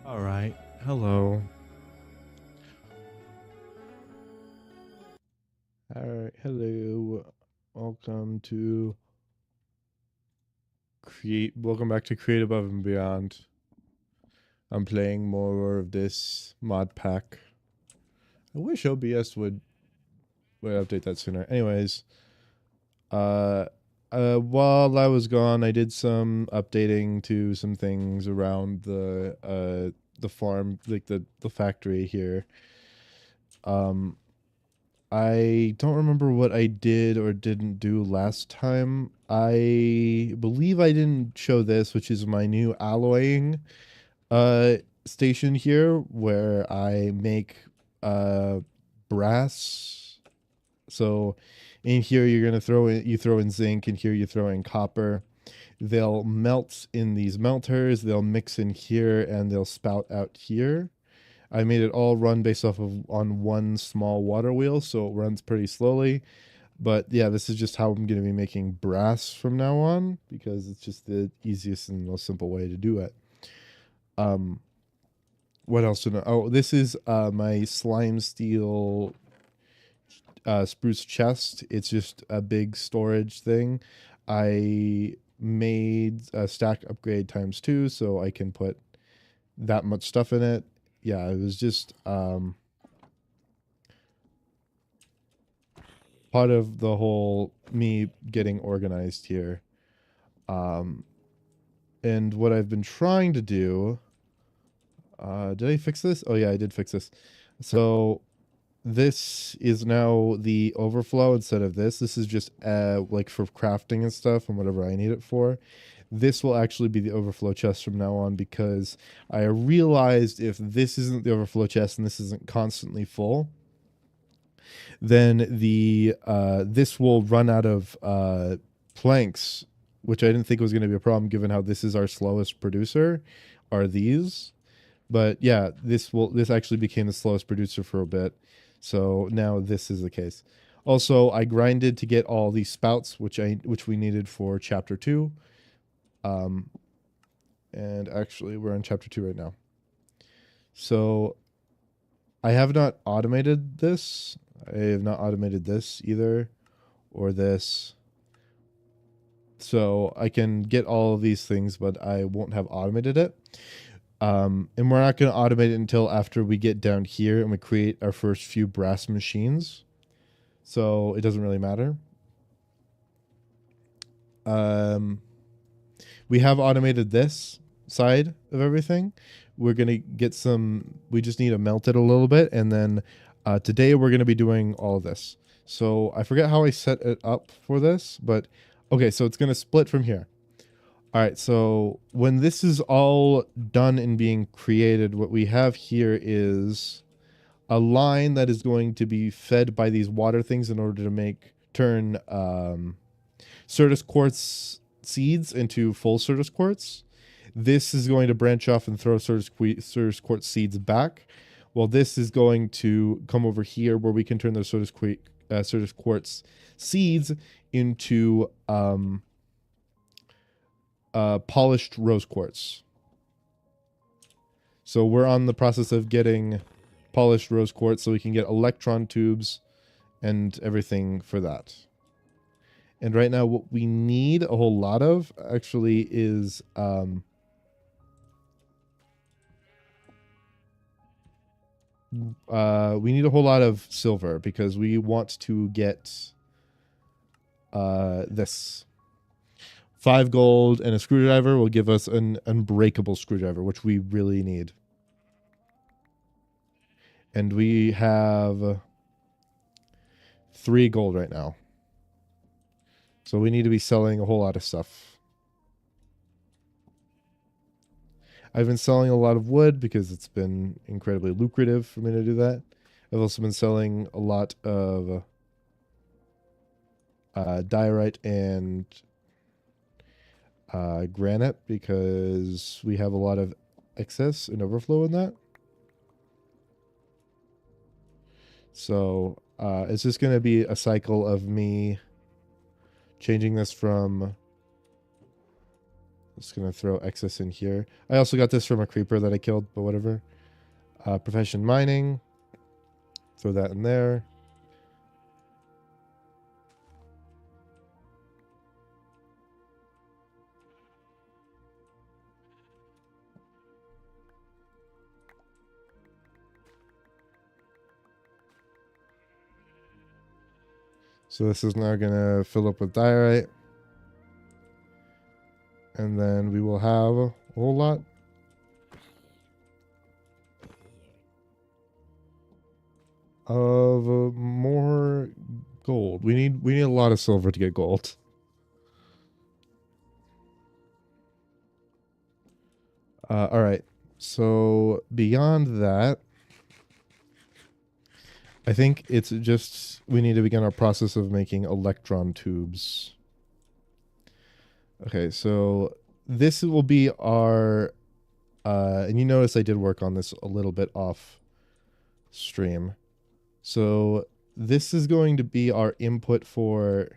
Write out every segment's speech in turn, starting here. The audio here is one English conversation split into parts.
All right. Hello. All right. Hello. Welcome to Welcome back to Create Above and Beyond. I'm playing more of this mod pack. I wish OBS would update that sooner. Anyways, uh, while I was gone, I did some updating to some things around the farm, like the factory here. Um, I don't remember what I did or didn't do last time. I believe I didn't show this, which is my new alloying uh station here where I make uh brass. So in here you're going to throw in zinc, and here you throw in copper. They'll melt in these melters, they'll mix in here, and they'll spout out here. I made it all run based off of on one small water wheel, so it runs pretty slowly. But yeah, this is just how I'm going to be making brass from now on because it's just the easiest and most simple way to do it. Um, what else to know? Oh, this is my slime steel spruce chest. It's just a big storage thing. I made a stack upgrade ×2 so I can put that much stuff in it. Yeah, it was just part of the whole me getting organized here. And what I've been trying to do, did I fix this? Oh yeah, I did fix this. So this is now the overflow instead of this. This is just like for crafting and stuff and whatever I need it for. This will actually be the overflow chest from now on because I realized if this isn't the overflow chest and this isn't constantly full, then this will run out of planks, which I didn't think was going to be a problem given how this is our slowest producer, are these. But yeah, this actually became the slowest producer for a bit. So now this is the case. Also, I grinded to get all these spouts, which we needed for chapter 2. And actually we're on chapter 2 right now. So I have not automated this. I have not automated this either, or this. So I can get all of these things, but I won't have automated it. And we're not going to automate it until after we get down here and we create our first few brass machines. So it doesn't really matter. We have automated this side of everything. We're going to get we just need to melt it a little bit. And then today we're going to be doing all of this. So I forget how I set it up for this, but okay, so it's going to split from here. All right, so when this is all done and being created, what we have here is a line that is going to be fed by these water things in order to turn Certus quartz seeds into full Certus quartz. This is going to branch off and throw Certus quartz seeds back. Well, this is going to come over here where we can turn those Certus quartz seeds into polished rose quartz. So we're on the process of getting polished rose quartz so we can get electron tubes and everything for that. And right now what we need a whole lot of actually is we need a whole lot of silver because we want to get this. 5 gold and a screwdriver will give us an unbreakable screwdriver, which we really need. And we have 3 gold right now. So we need to be selling a whole lot of stuff. I've been selling a lot of wood because it's been incredibly lucrative for me to do that. I've also been selling a lot of diorite and granite because we have a lot of excess and overflow in that. So it's just going to be a cycle of me changing this from Just gonna throw excess in here. I also got this from a creeper that I killed, but whatever. Profession mining. Throw that in there. So this is now gonna fill up with diorite. And then we will have a whole lot of more gold. We need a lot of silver to get gold. All right. So beyond that, I think it's just we need to begin our process of making electron tubes. Okay, so this will be our and you notice I did work on this a little bit off stream. So this is going to be our input for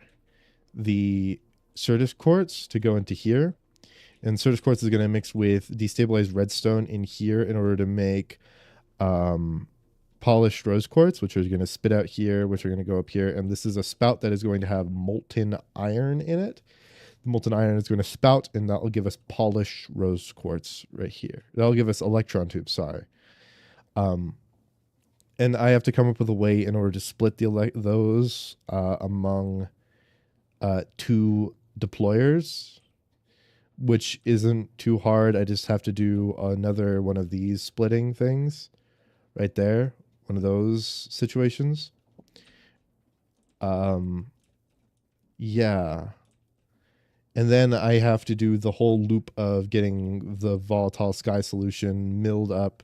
the Certus quartz to go into here. And Certus quartz is going to mix with destabilized redstone in here in order to make polished rose quartz, which are going to spit out here, which are going to go up here. And this is a spout that is going to have molten iron in it. The molten iron is going to spout, and that will give us polished rose quartz right here. That'll give us electron tubes, sorry. And I have to come up with a way in order to split those among two deployers, which isn't too hard. I just have to do another one of these splitting things right there, one of those situations. Yeah. And then I have to do the whole loop of getting the volatile sky solution milled up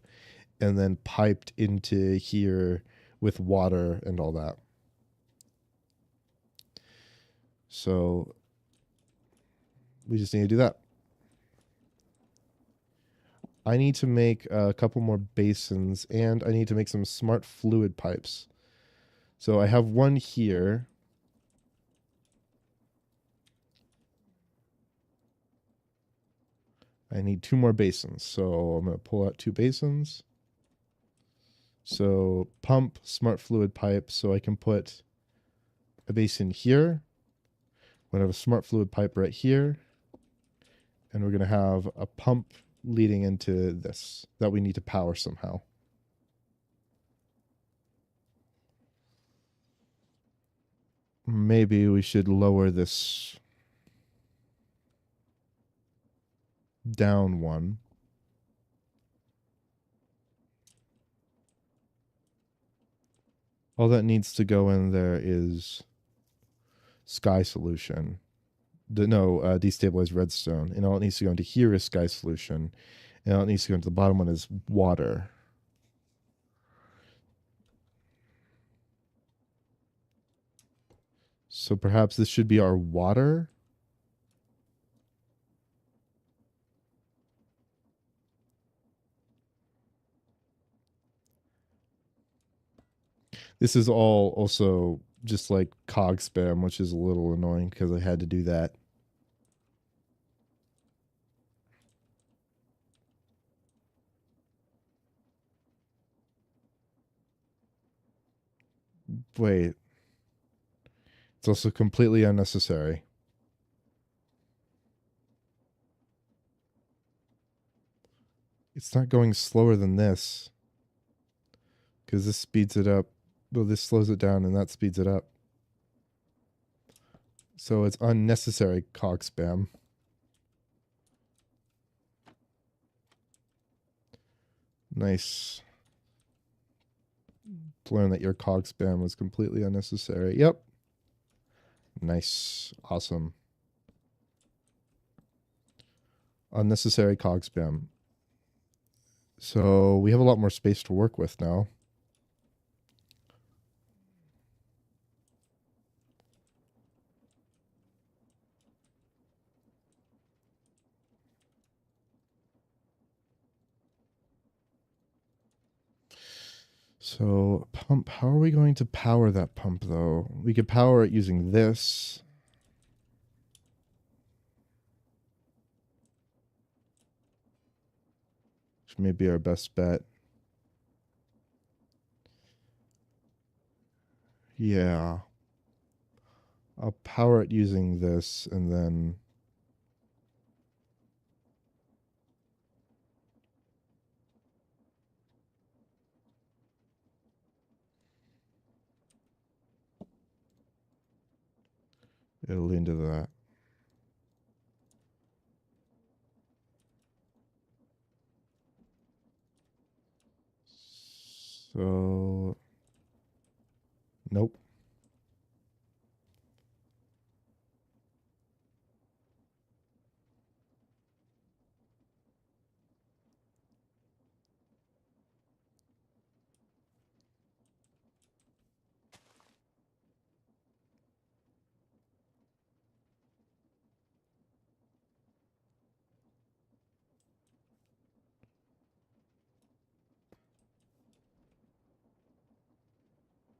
and then piped into here with water and all that. So we just need to do that. I need to make a couple more basins, and I need to make some smart fluid pipes. So I have one here. I need 2 more basins, so I'm going to pull out 2 basins. So pump smart fluid pipe, so I can put a basin here. We're going to have a smart fluid pipe right here. And we're going to have a pump leading into this that we need to power somehow. Maybe we should lower this down 1. All that needs to go in there is sky solution. Destabilized redstone. And all it needs to go into here is sky solution. And all it needs to go into the bottom one is water. So perhaps this should be our water. This is all also just like cog spam, which is a little annoying because I had to do that. Wait. It's also completely unnecessary. It's not going slower than this. Because this speeds it up. Well, this slows it down and that speeds it up. So it's unnecessary cog spam. Nice. To learn that your cog spam was completely unnecessary. Yep. Nice. Awesome. Unnecessary cog spam. So we have a lot more space to work with now. So pump, how are we going to power that pump though? We could power it using this. may be our best bet. Yeah. I'll power it using this and then... it'll lean to that. So... nope.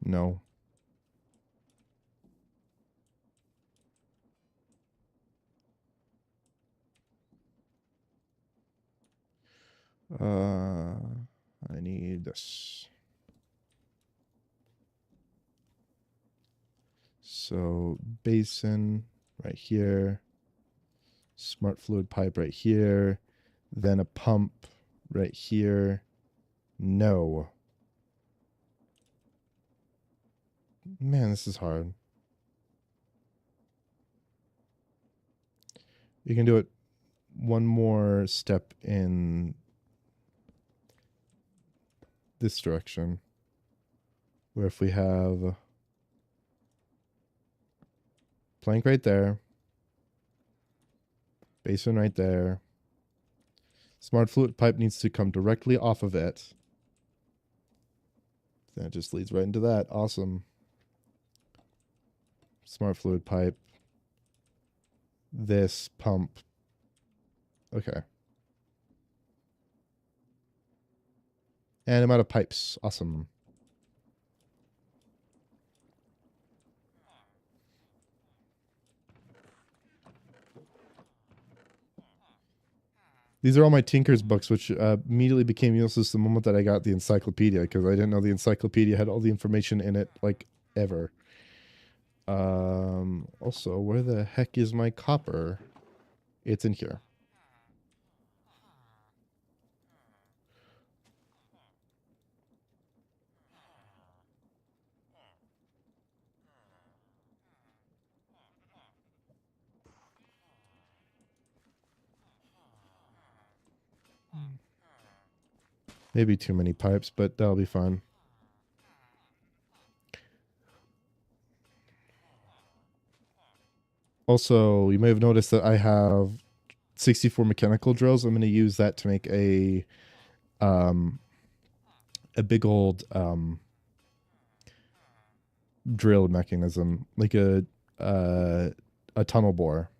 No. I need this. So basin right here, smart fluid pipe right here, then a pump right here. No. Man, this is hard. You can do it one more step in this direction, where if we have plank right there, basin right there, smart fluid pipe needs to come directly off of it. That just leads right into that. Awesome. Smart fluid pipe. This pump. Okay. And I'm out of pipes. Awesome. These are all my Tinker's books, which immediately became useless the moment that I got the encyclopedia, because I didn't know the encyclopedia had all the information in it, like, ever. Also, where the heck is my copper? It's in here. Maybe too many pipes, but that'll be fine. Also, you may have noticed that I have 64 mechanical drills. I'm going to use that to make a big old drill mechanism, like a tunnel bore.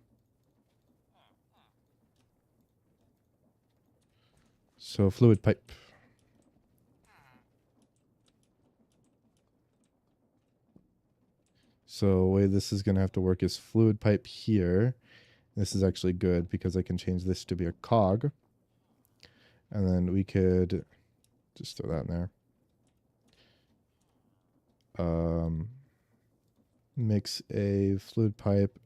So fluid pipe. So the way this is going to have to work is fluid pipe here. This is actually good because I can change this to be a cog. And then we could just throw that in there. Mix a fluid pipe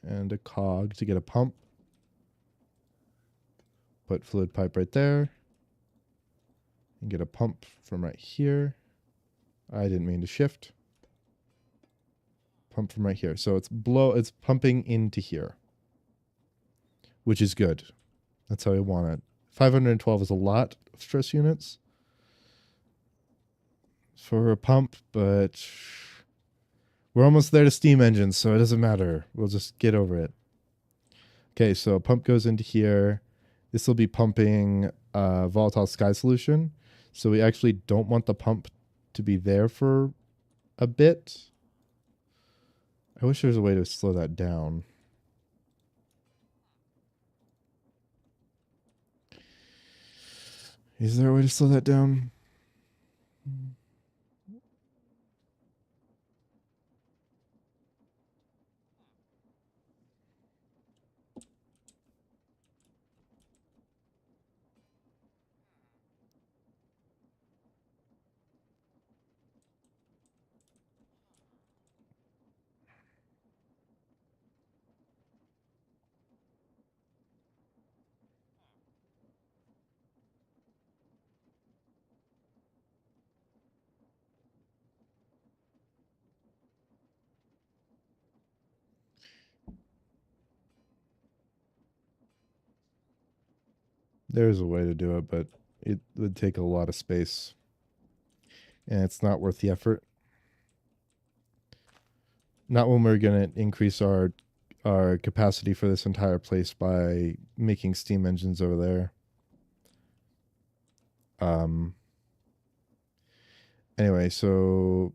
and a cog to get a pump. Put fluid pipe right there. And get a pump from right here. I didn't mean to shift. Pump from right here. So it's pumping into here, which is good. That's how I want it. 512 is a lot of stress units for a pump, but we're almost there to steam engines, so it doesn't matter. We'll just get over it. Okay, so pump goes into here. This will be pumping volatile sky solution. So we actually don't want the pump to be there for a bit. I wish there was a way to slow that down. Is there a way to slow that down? There's a way to do it, but it would take a lot of space. And it's not worth the effort. Not when we're going to increase our capacity for this entire place by making steam engines over there. Anyway, so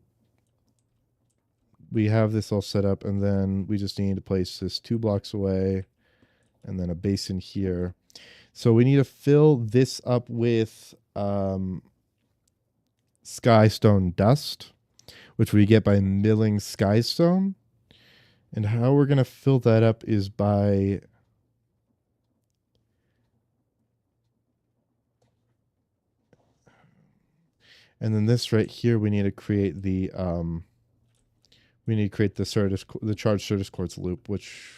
we have this all set up, and then we just need to place this 2 blocks away and then a basin here. So we need to fill this up with skystone dust, which we get by milling skystone. And how we're going to fill that up is by and then this right here, we need to create the charged Certus quartz loop, which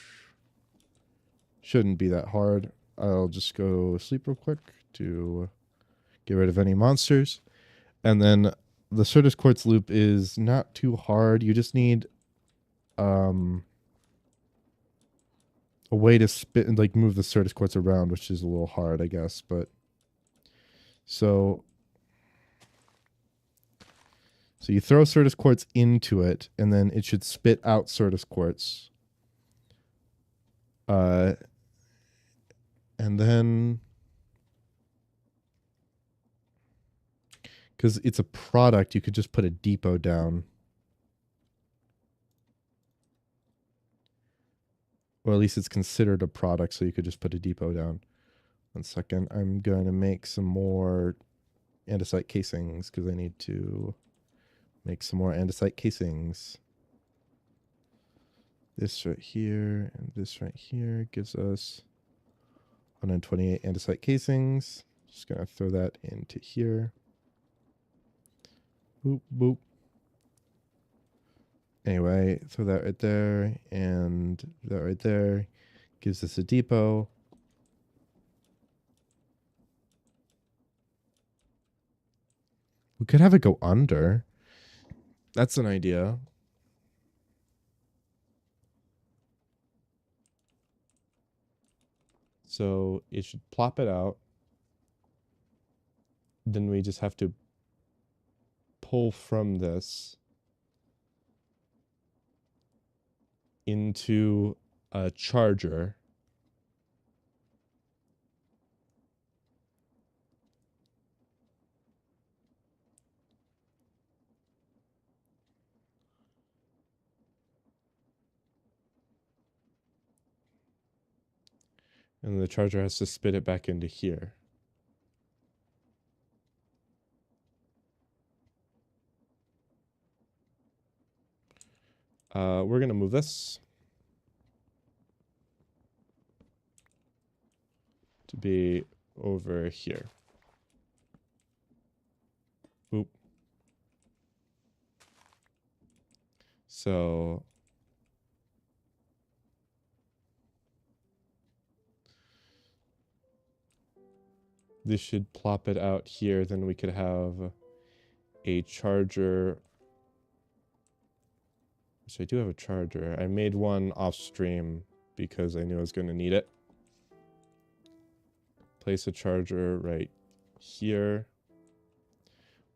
shouldn't be that hard. I'll just go sleep real quick to get rid of any monsters. And then the Certus quartz loop is not too hard. You just need a way to move the Certus quartz around, which is a little hard, I guess. But so you throw Certus quartz into it, and then it should spit out Certus quartz. And then, because it's a product, you could just put a depot down. Or at least it's considered a product, so you could just put a depot down. 1 second. I'm going to make some more andesite casings, because I need to make some more andesite casings. This right here and this right here gives us 128 andesite casings. Just going to throw that into here. Boop, boop. Anyway, throw that right there and that right there. Gives us a depot. We could have it go under. That's an idea. So it should plop it out. Then we just have to pull from this into a charger. And the charger has to spit it back into here. We're going to move this to be over here. Oop. So this should plop it out here. Then we could have a charger. So I do have a charger. I made one off stream because I knew I was going to need it. Place a charger right here,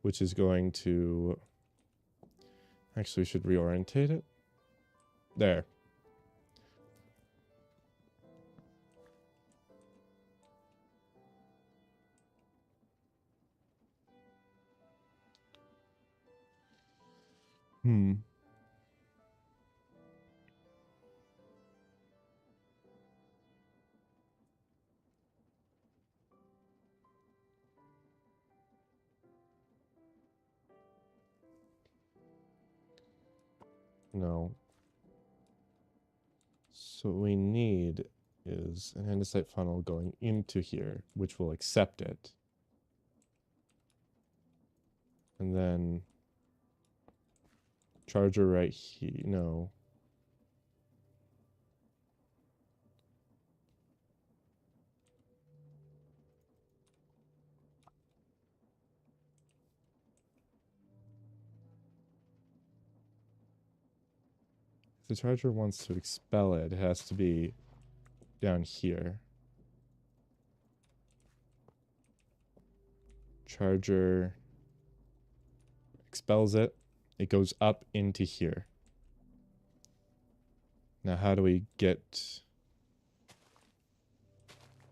which is going to... Actually, we should reorientate it. There. No. So what we need is an andesite funnel going into here, which will accept it. And then charger right here. No. If the charger wants to expel it, it has to be down here. Charger expels it. It goes up into here. Now, how do we get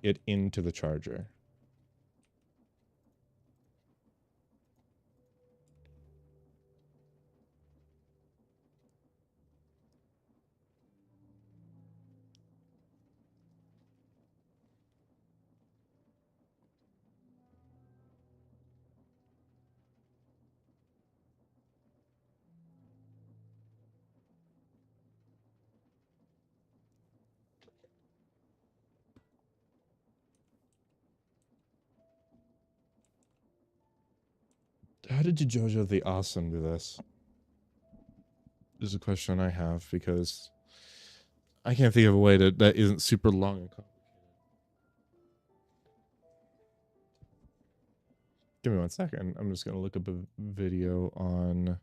it into the charger? How did you JoJo the Awesome do this? Is a question I have because I can't think of a way that isn't super long and complicated. Give me 1 second. I'm just gonna look up a video on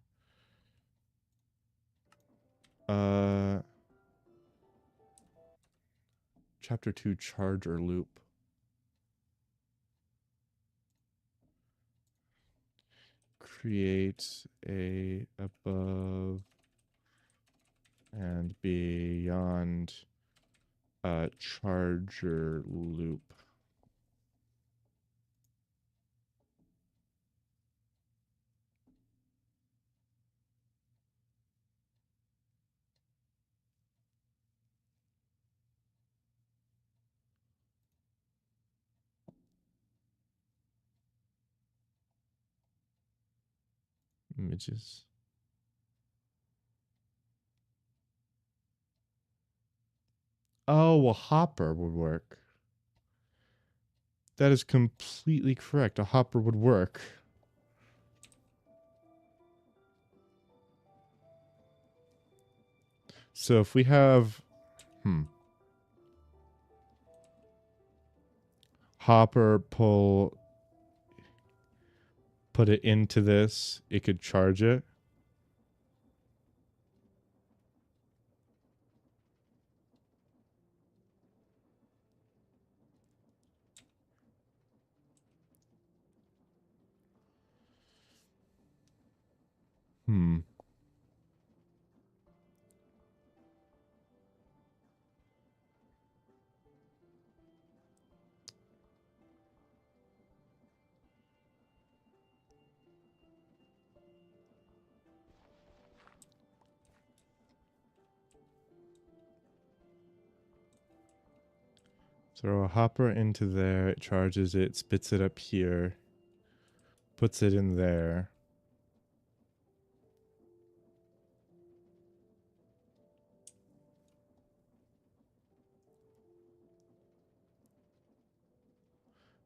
chapter 2 charger loop. Create a above and beyond charger loop. Images. Oh, a hopper would work. That is completely correct. A hopper would work. So if we have hopper pull, put it into this, it could charge it. Throw a hopper into there, it charges it, spits it up here, puts it in there.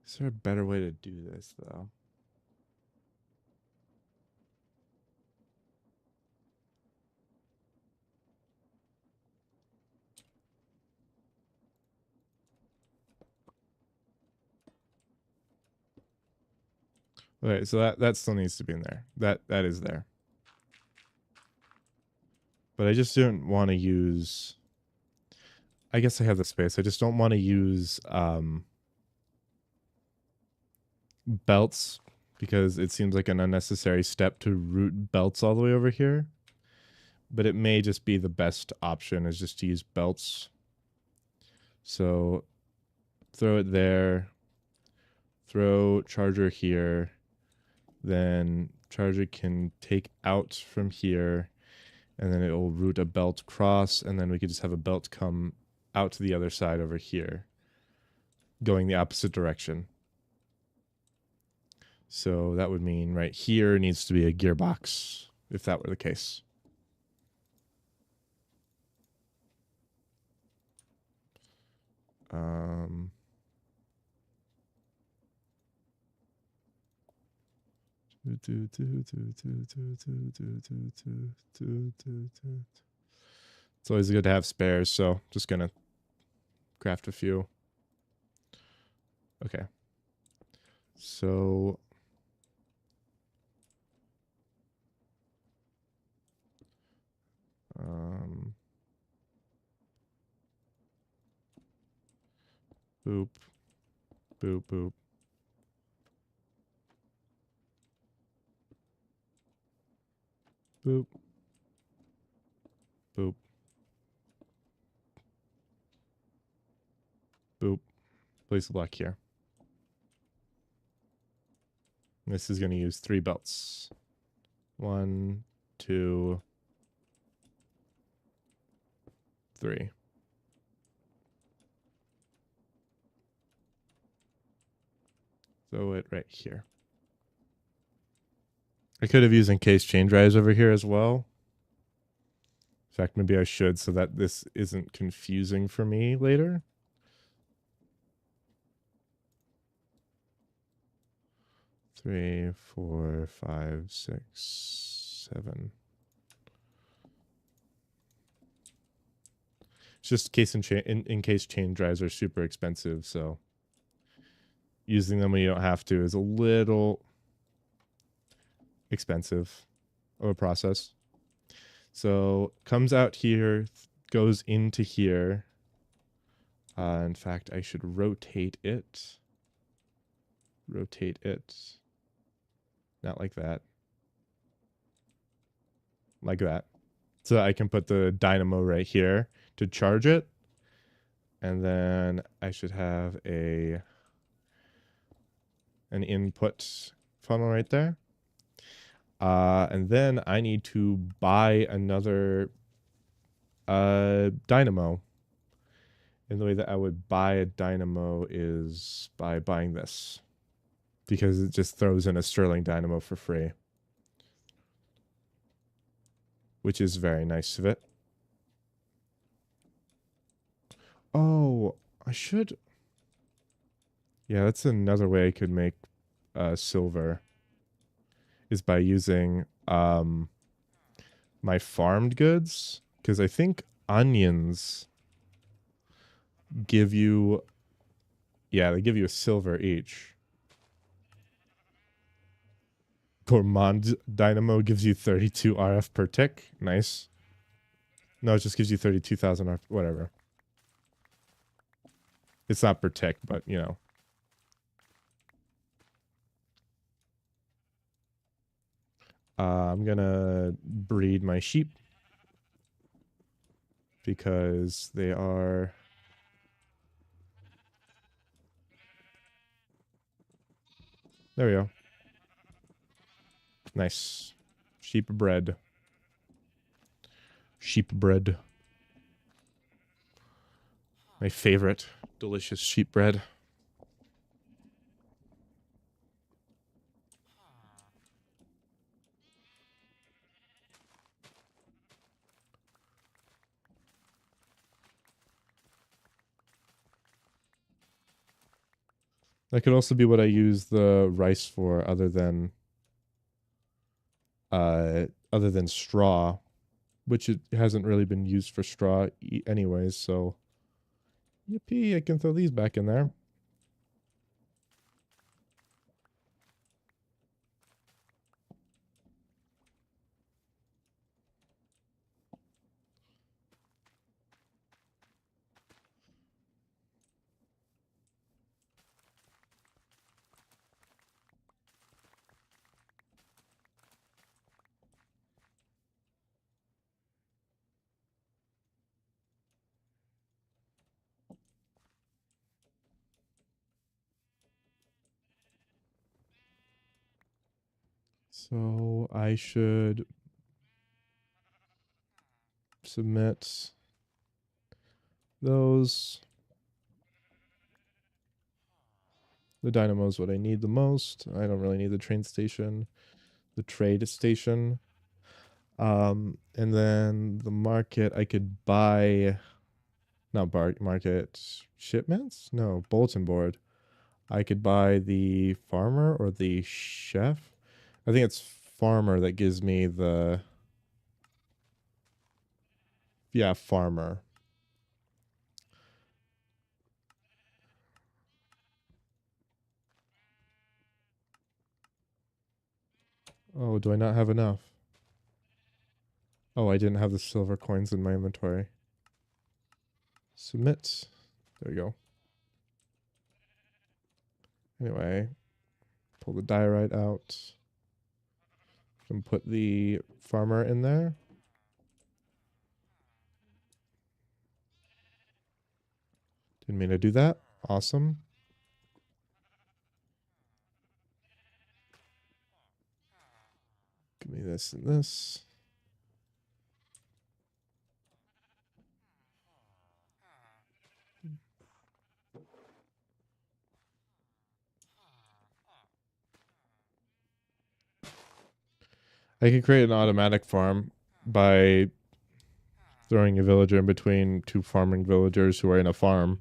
Is there a better way to do this, though? Okay, so that still needs to be in there. That is there. But I just don't want to use... I guess I have the space. I just don't want to use belts because it seems like an unnecessary step to route belts all the way over here. But it may just be the best option is just to use belts. So throw it there. Throw charger here. Then charger can take out from here. And then it will route a belt across. And then we could just have a belt come out to the other side over here, going the opposite direction. So that would mean right here needs to be a gearbox, if that were the case. It's always good to have spares, so just gonna craft a few. Okay. So boop, boop, boop. Boop. Boop. Boop. Place a block here. This is going to use 3 belts. 1, 2, 3. Throw it right here. I could have used encased chain drives over here as well. In fact, maybe I should so that this isn't confusing for me later. Three, 4, 5, 6, 7. It's just in case chain drives are super expensive, so using them when you don't have to is a little expensive of a process. So comes out here, goes into here. In fact, I should rotate it. Rotate it. Not like that. Like that. So I can put the dynamo right here to charge it. And then I should have an input funnel right there. And then I need to buy another dynamo. And the way that I would buy a dynamo is by buying this, because it just throws in a Sterling dynamo for free, which is very nice of it. Oh, I should. Yeah, that's another way I could make silver, is by using my farmed goods, because I think onions give you, yeah, they give you a silver each. Gourmand Dynamo gives you 32 RF per tick. Nice. No, it just gives you 32,000 RF, whatever. It's not per tick, but you know. I'm gonna breed my sheep because they are. There we go. Nice. Sheep bread. Sheep bread. My favorite. Delicious sheep bread. That could also be what I use the rice for, other than straw, which it hasn't really been used for straw anyways, so yippee, I can throw these back in there. So I should submit those. The dynamo is what I need the most. I don't really need the train station, the trade station. And then the market, I could buy, not market shipments? No, bulletin board. I could buy the farmer or the chef. I think it's farmer that gives me the, yeah, farmer. Oh, do I not have enough? Oh, I didn't have the silver coins in my inventory. Submit. There we go. Anyway, pull the diorite out. Can put the farmer in there. Didn't mean to do that. Awesome. Give me this and this. I can create an automatic farm by throwing a villager in between two farming villagers who are in a farm.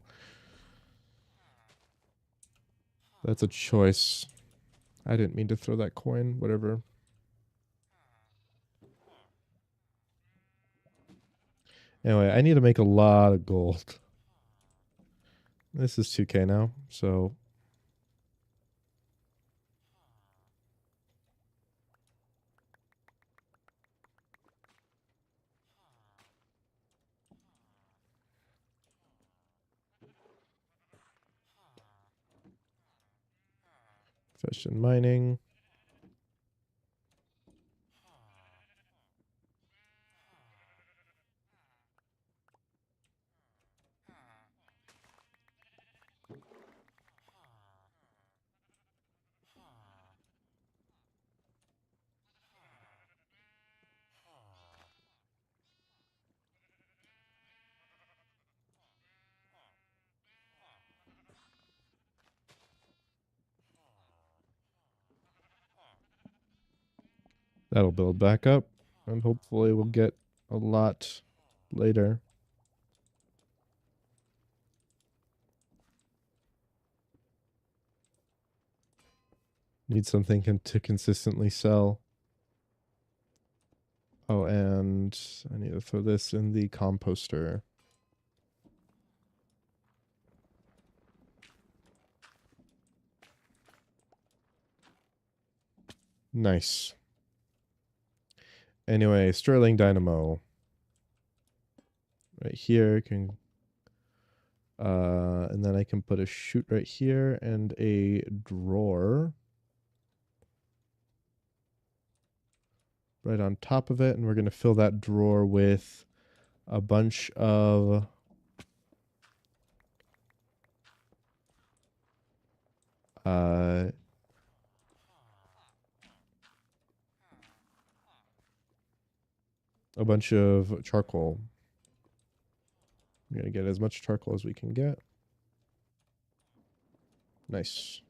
That's a choice. I didn't mean to throw that coin, whatever. Anyway, I need to make a lot of gold. This is 2K now, so fashion mining. That'll build back up, and hopefully we'll get a lot later. Need something to consistently sell. Oh, and I need to throw this in the composter. Nice. Anyway, Sterling Dynamo. Right here can and then I can put a chute right here and a drawer right on top of it, and we're going to fill that drawer with a bunch of a bunch of charcoal. We're going to get as much charcoal as we can get. Nice.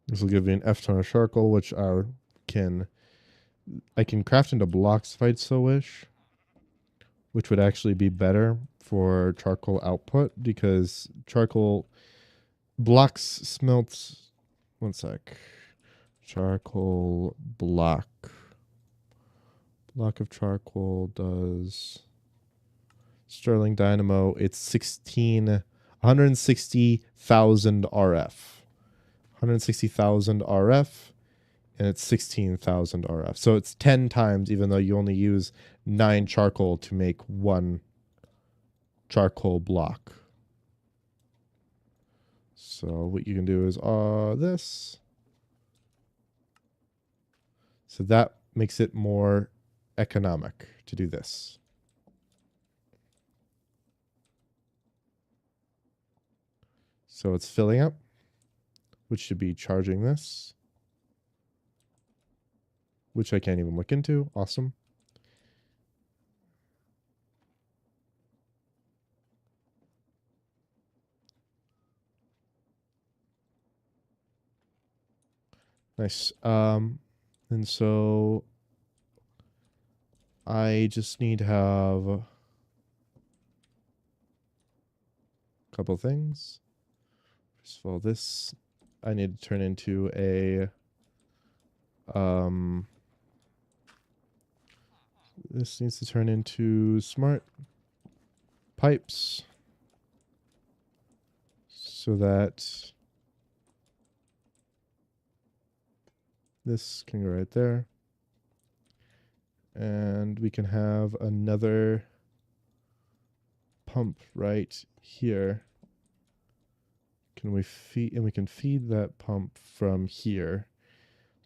This will give me an F ton of charcoal, which I can craft into blocks if I so wish, which would actually be better for charcoal output because charcoal blocks smelts. One sec. Charcoal block. Block of charcoal does Sterling Dynamo. It's 160,000 RF. 160,000 RF, and it's 16,000 RF. So it's 10 times, even though you only use 9 charcoal to make 1 charcoal block. So what you can do is this. So that makes it more economic to do this. So it's filling up, which should be charging this, which I can't even look into. Awesome. Nice. And so I just need to have a couple things. First of all, this I need to turn into a this needs to turn into smart pipes so that this can go right there. And we can have another pump right here. Can we feed, and we can feed that pump from here,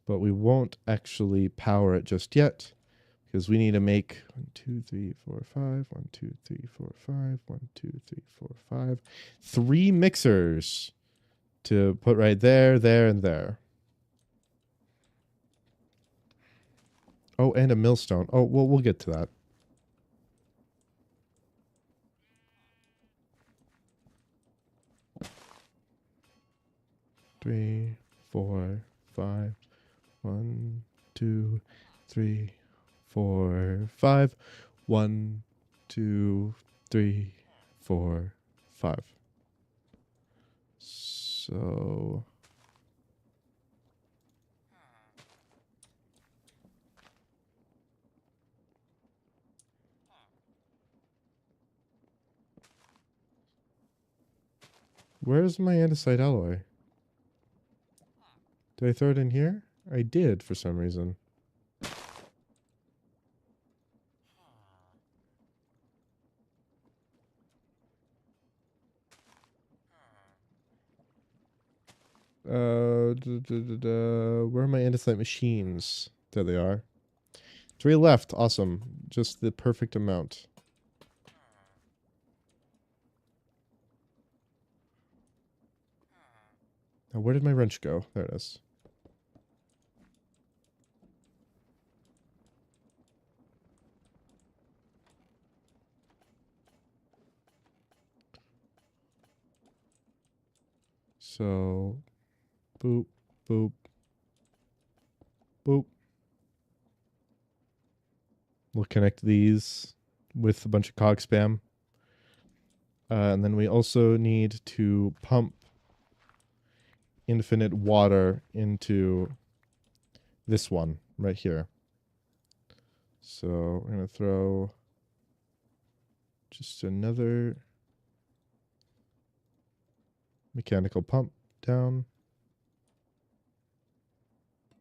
but we won't actually power it just yet because we need to make 1, 2, 3, 4, 5, 1, 2, 3, 4, 5, 1, 2, 3, 4, 5, 3 mixers to put right there, there, and there. Oh, and a millstone. Oh, well, we'll get to that. Three, 4, 5. 1, 2, 3, 4, 5. 1, 2, 3, 4, 5. So where's my andesite alloy? Did I throw it in here? I did for some reason. Where are my andesite machines? There they are. 3 left. Awesome. Just the perfect amount. Now, where did my wrench go? There it is. So, boop, boop, boop. We'll connect these with a bunch of cog spam. And then we also need to pump infinite water into this one right here. So we're going to throw just another mechanical pump down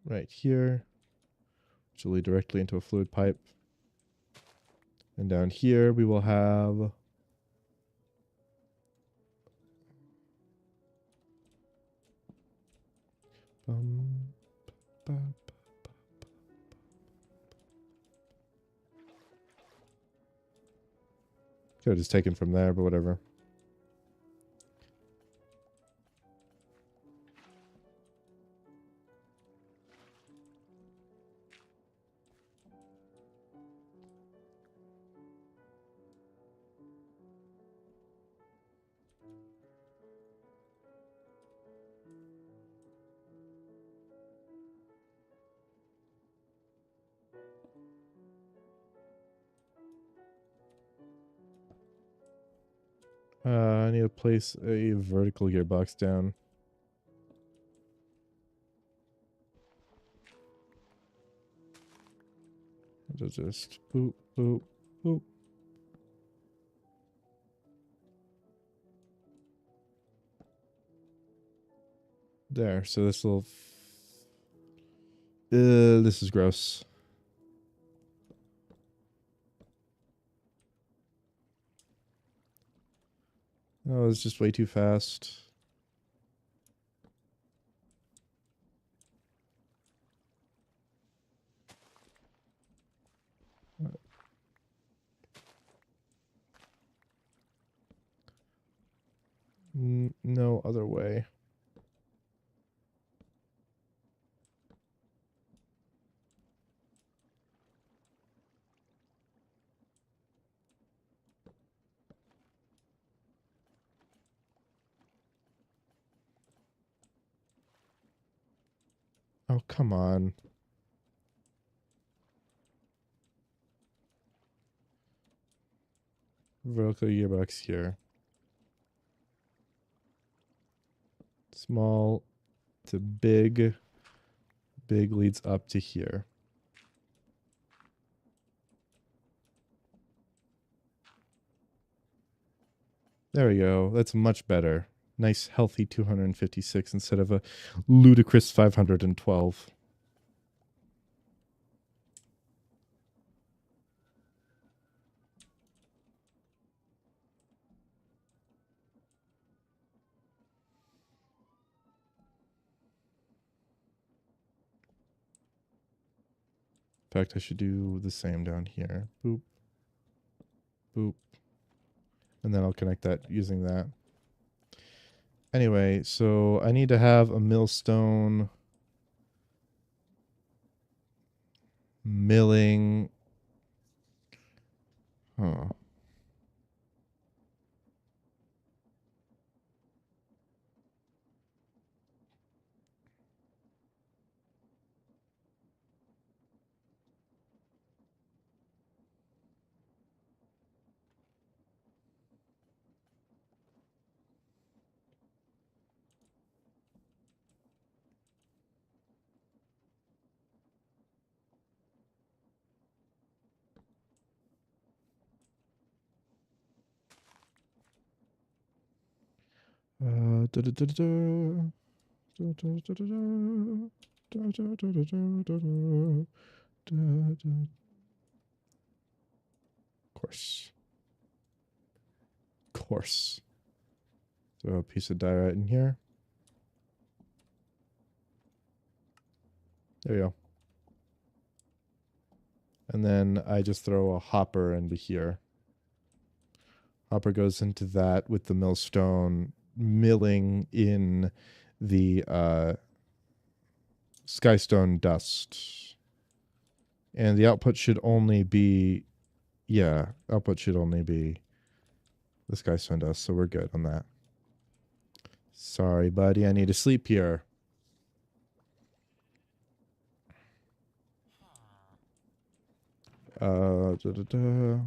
right here, which will lead directly into a fluid pipe. And down here we will have could have just taken from there, but whatever. I need to place a vertical gearbox down. Just boop, boop, boop. There. So this will. This is gross. Oh, it's just way too fast. No other way. Oh, come on. Vertical gearbox here. Small to big leads up to here. There we go. That's much better. Nice, healthy 256 instead of a ludicrous 512. In fact, I should do the same down here. Boop. Boop. And then I'll connect that using that. Anyway, so I need to have a millstone milling. Huh. Course. Throw a piece of diorite in here. There we go. And then I just throw a hopper into here. Hopper goes into that with the millstone milling in the skystone dust. And the output should only be, yeah, output should only be the skystone dust, so we're good on that. Sorry, buddy, I need to sleep here. Da, da, da.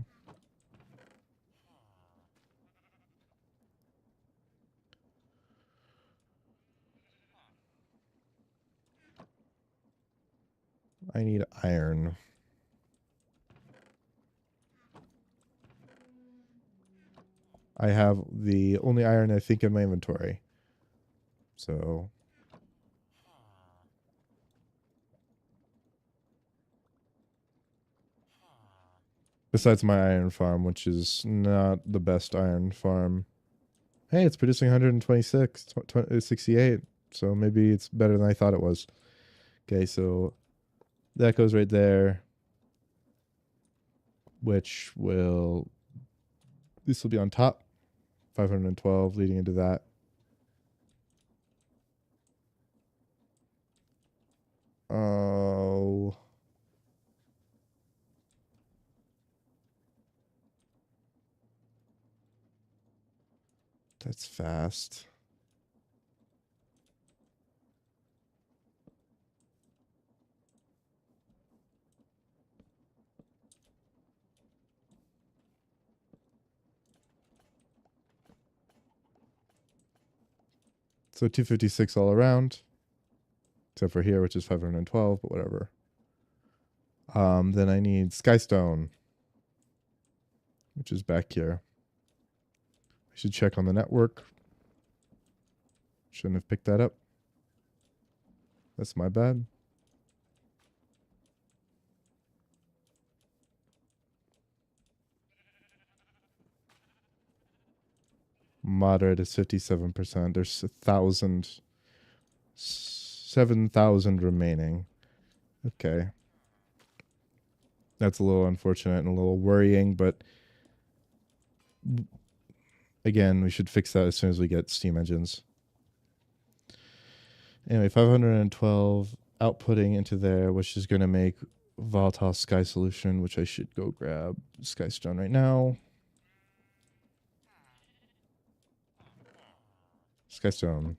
I need iron. I have the only iron I think in my inventory. So besides my iron farm, which is not the best iron farm. Hey, it's producing 126, 68. So maybe it's better than I thought it was. Okay, so that goes right there. Which will... This will be on top. 512 leading into that. Oh... That's fast. So 256 all around. Except for here, which is 512, but whatever. Then I need Skystone, which is back here. I should check on the network. Shouldn't have picked that up. That's my bad. Moderate is 57%. There's 7,000 remaining. Okay. That's a little unfortunate and a little worrying, but again, we should fix that as soon as we get steam engines. Anyway, 512 outputting into there, which is going to make volatile sky solution, which I should go grab Skystone right now. Skystone.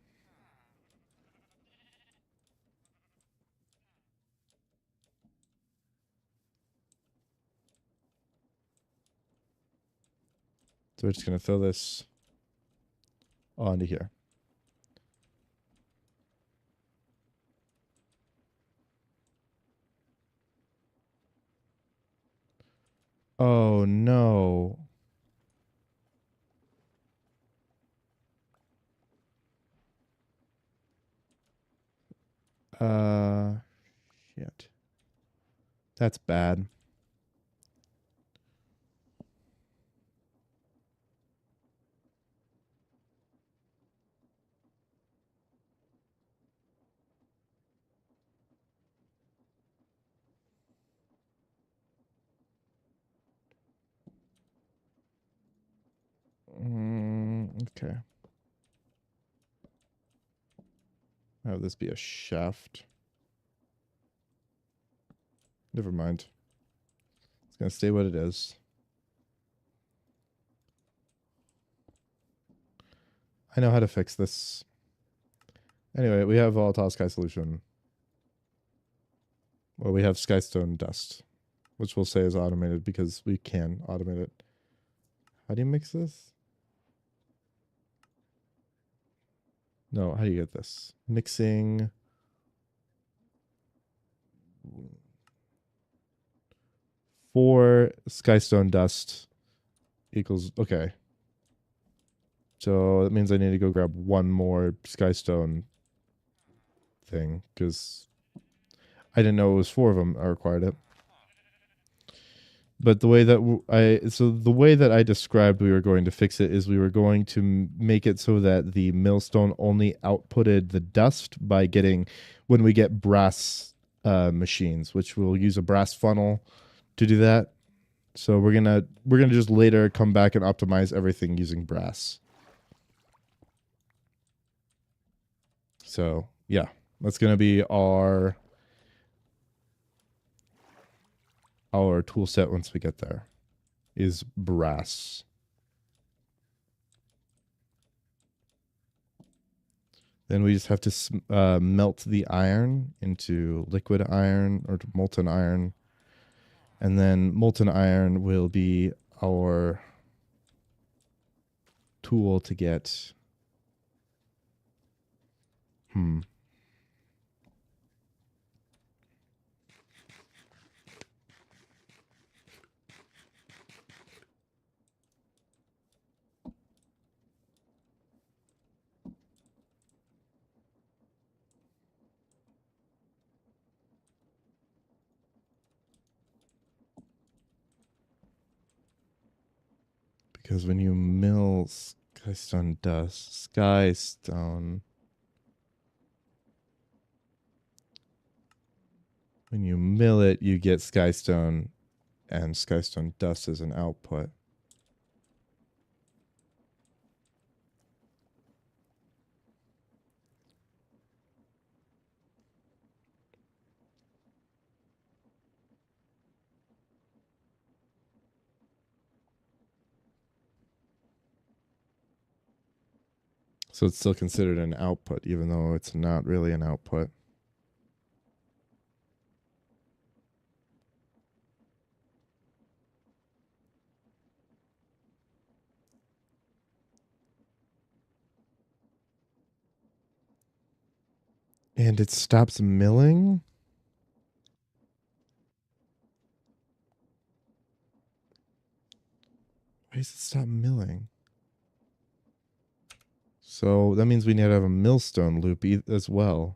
So we're just going to throw this onto here. Oh no. Uh, shit. That's bad. Okay. Have this be a shaft. Never mind. It's gonna stay what it is. I know how to fix this. Anyway, we have volatile sky solution. Well, we have skystone dust, which we'll say is automated because we can automate it. How do you mix this? No, how do you get this? Mixing. Four skystone dust equals, okay. So that means I need to go grab one more skystone thing because I didn't know it was four of them I required it. But the way that the way that I described we were going to fix it is we were going to make it so that the millstone only outputted the dust by getting, when we get brass machines, which we'll use a brass funnel to do that. So we're gonna just later come back and optimize everything using brass. So yeah, that's gonna be our tool set once we get there. Is brass. Then we just have to melt the iron into liquid iron or molten iron. And then molten iron will be our tool to get. Because when you mill skystone, when you mill it, you get skystone, and skystone dust as an output. So it's still considered an output, even though it's not really an output. And it stops milling? Why does it stop milling? So that means we need to have a millstone loop as well.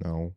No.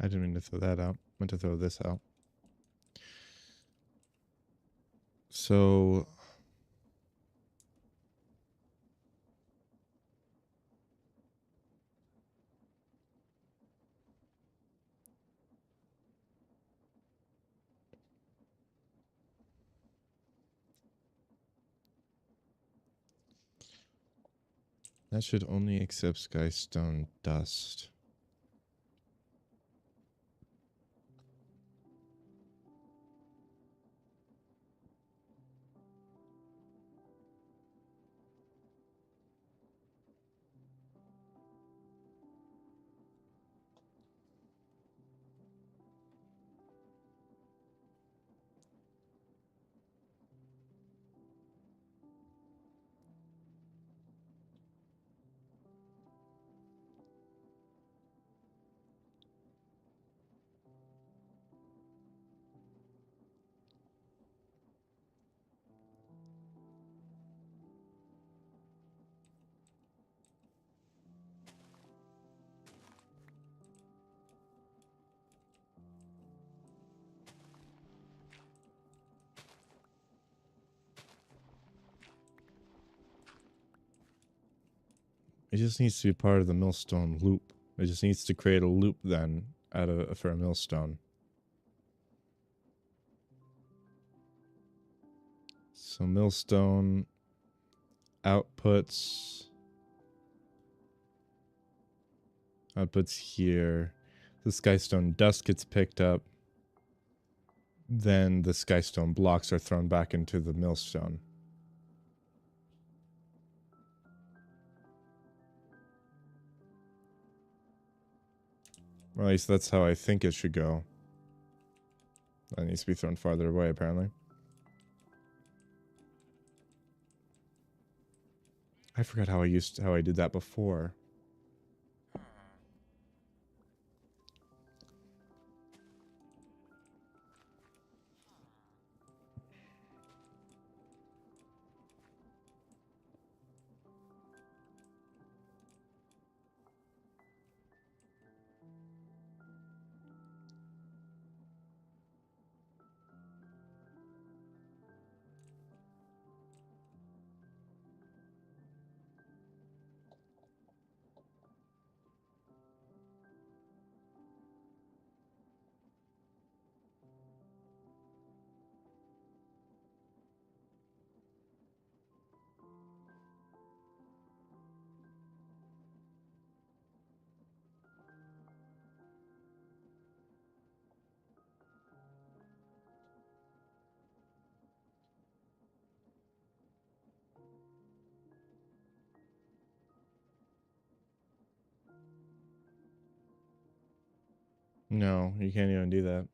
I didn't mean to throw that out. I meant to throw this out. So that should only accept Skystone dust. It just needs to be part of the millstone loop. It just needs to create a loop then for a millstone. So millstone outputs here. The Skystone dust gets picked up. Then the Skystone blocks are thrown back into the millstone. Or at least that's how I think it should go. That needs to be thrown farther away, apparently. I forgot how I did that before. No, you can't even do that.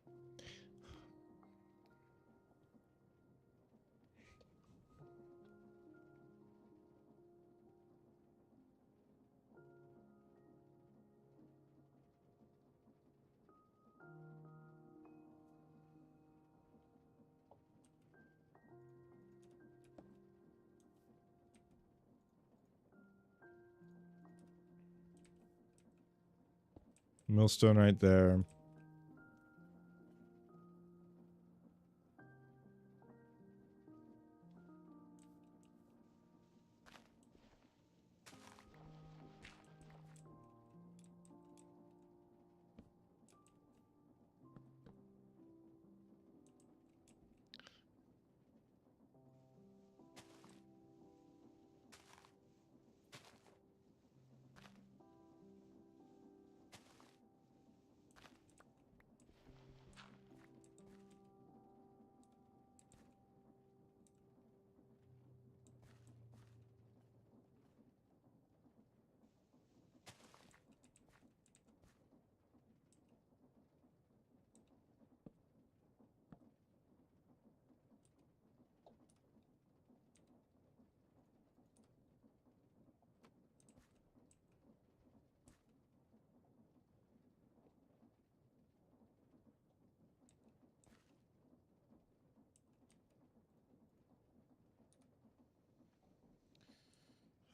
Millstone right there.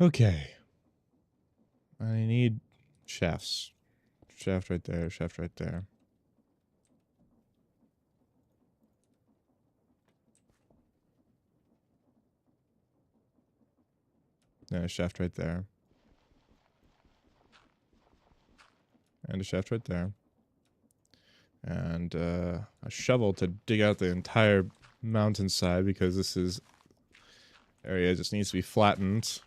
Okay. I need shafts. Shaft right there, shaft right there. Then a shaft right there. And a shaft right there. And a shovel to dig out the entire mountainside because this is area just needs to be flattened.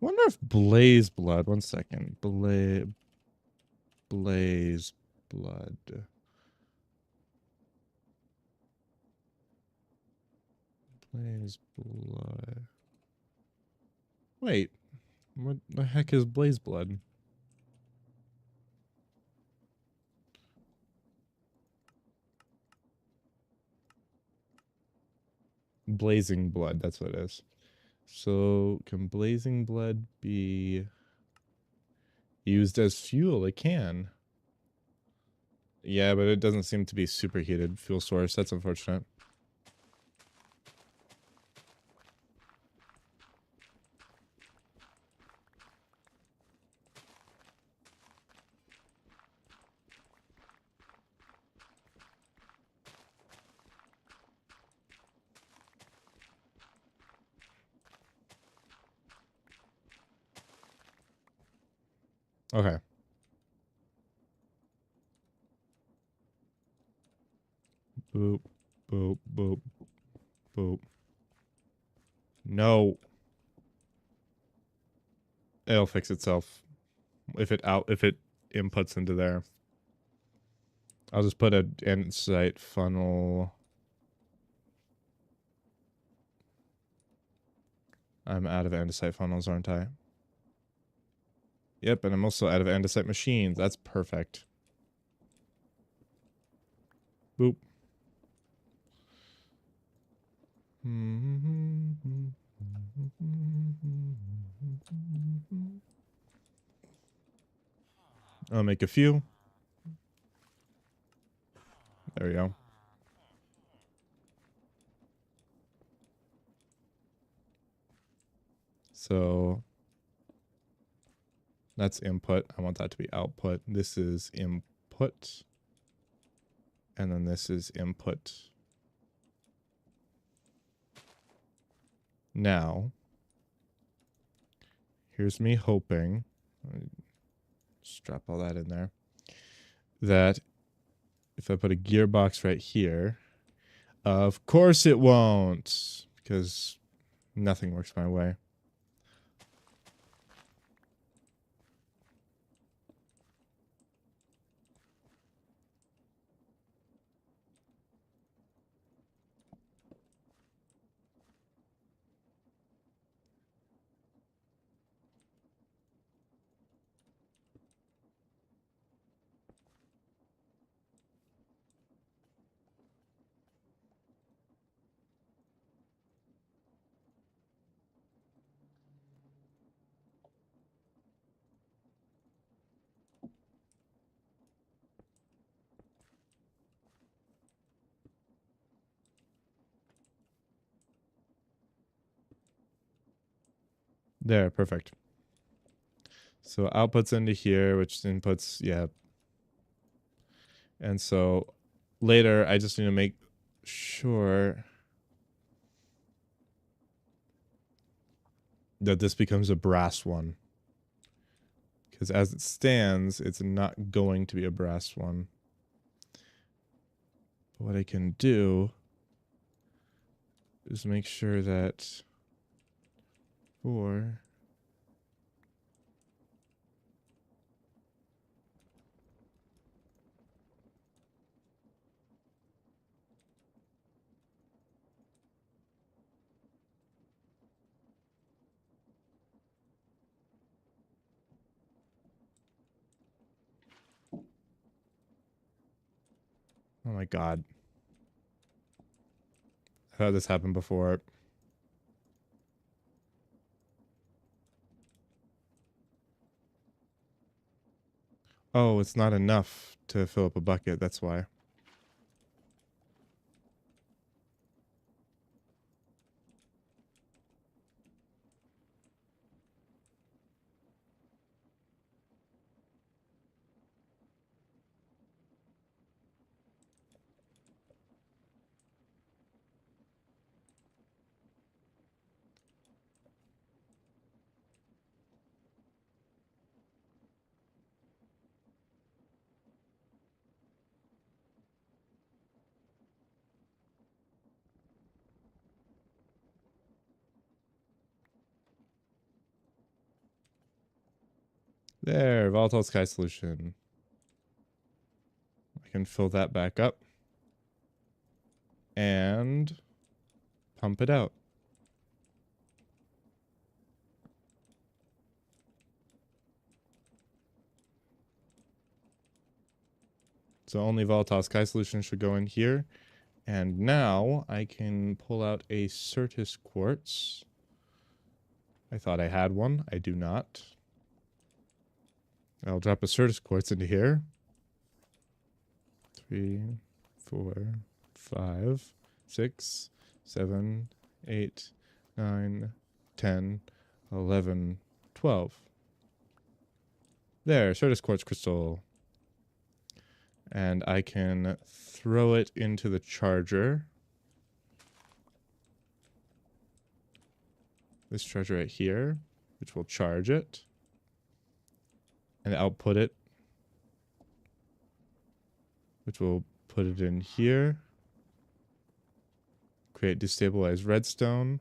Wonder if Blaze Blood. One second. Blaze Blood. Blaze Blood. Wait. What the heck is Blaze Blood? Blazing Blood. That's what it is. So, can Blazing Blood be used as fuel? It can. Yeah, but it doesn't seem to be superheated fuel source. That's unfortunate. Okay. Boop, boop, boop, boop. No. It'll fix itself if it inputs into there. I'll just put an andesite funnel. I'm out of andesite funnels, aren't I? Yep, and I'm also out of andesite machines. That's perfect. Boop. I'll make a few. There we go. So that's input. I want that to be output. This is input. And then this is input. Now, here's me hoping, strap all that in there, that if I put a gearbox right here, of course it won't, because nothing works my way. There, perfect. So outputs into here, which inputs, yeah. And so later, I just need to make sure that this becomes a brass one. Because as it stands, it's not going to be a brass one. But what I can do is make sure that for oh my god. I've had this happen before. Oh, it's not enough to fill up a bucket. That's why. There, volatile sky solution. I can fill that back up and pump it out. So only volatile sky solution should go in here. And now I can pull out a Certus quartz. I thought I had one. I do not. I'll drop a Certus quartz into here. 3, 4, 5, 6, 7, 8, 9, 10, 11, 12. There, Certus quartz crystal. And I can throw it into the charger. This charger right here, which will charge it. And output it, which will put it in here. Create destabilized redstone.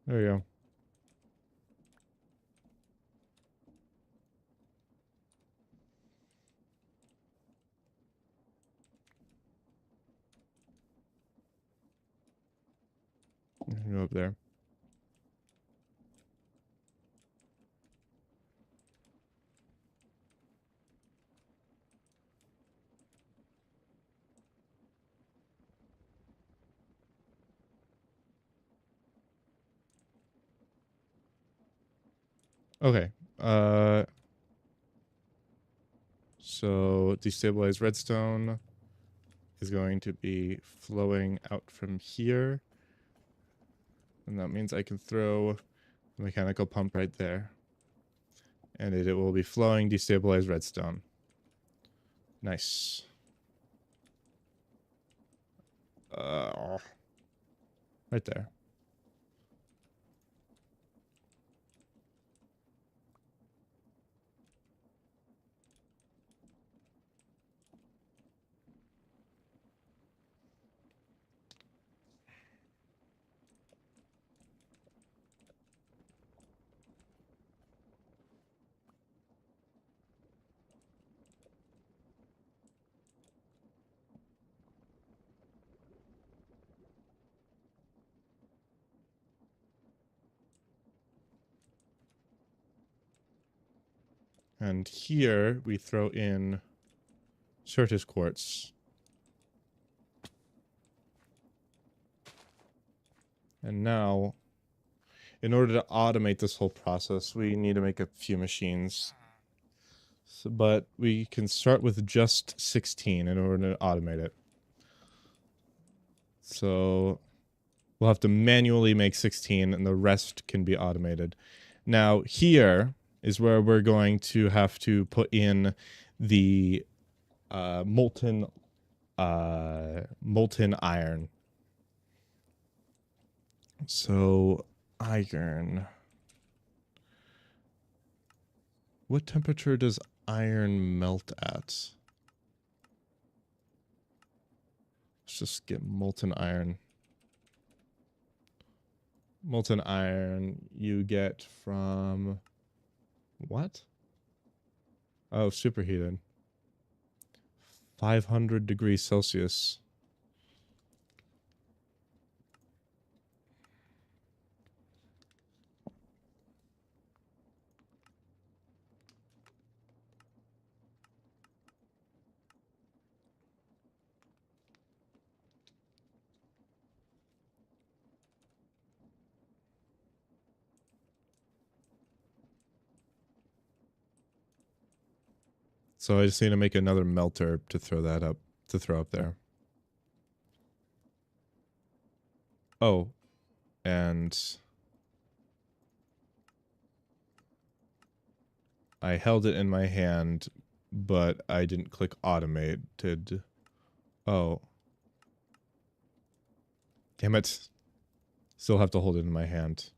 There we go. Go up there. Okay. So destabilized redstone is going to be flowing out from here. And that means I can throw a mechanical pump right there. And it will be flowing destabilized redstone. Nice. Right there. And here we throw in Certus quartz. And now, in order to automate this whole process, we need to make a few machines. So, but we can start with just 16 in order to automate it. So we'll have to manually make 16 and the rest can be automated. Now here is where we're going to have to put in the molten iron. So iron. What temperature does iron melt at? Let's just get molten iron. Molten iron you get from what? Oh, superheated. 500 degrees Celsius. So I just need to make another melter to throw that up, to throw up there. Oh, and I held it in my hand, but I didn't click automated. Oh. Damn it. Still have to hold it in my hand.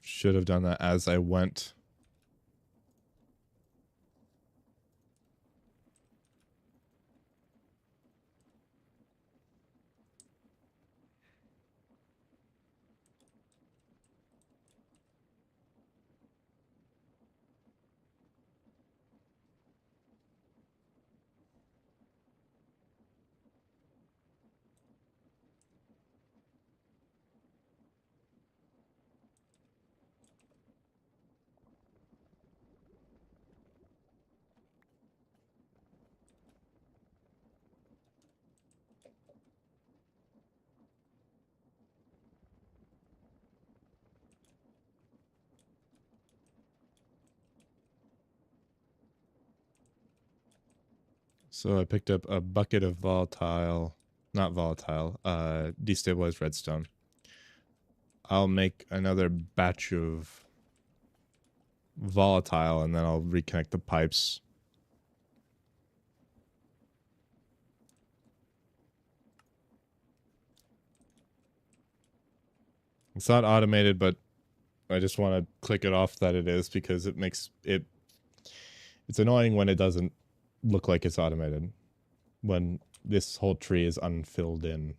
Should have done that as I went. So I picked up a bucket of destabilized redstone. I'll make another batch of volatile and then I'll reconnect the pipes. It's not automated, but I just want to click it off that it is because it makes it... It's annoying when it doesn't look like it's automated. When this whole tree is unfilled in.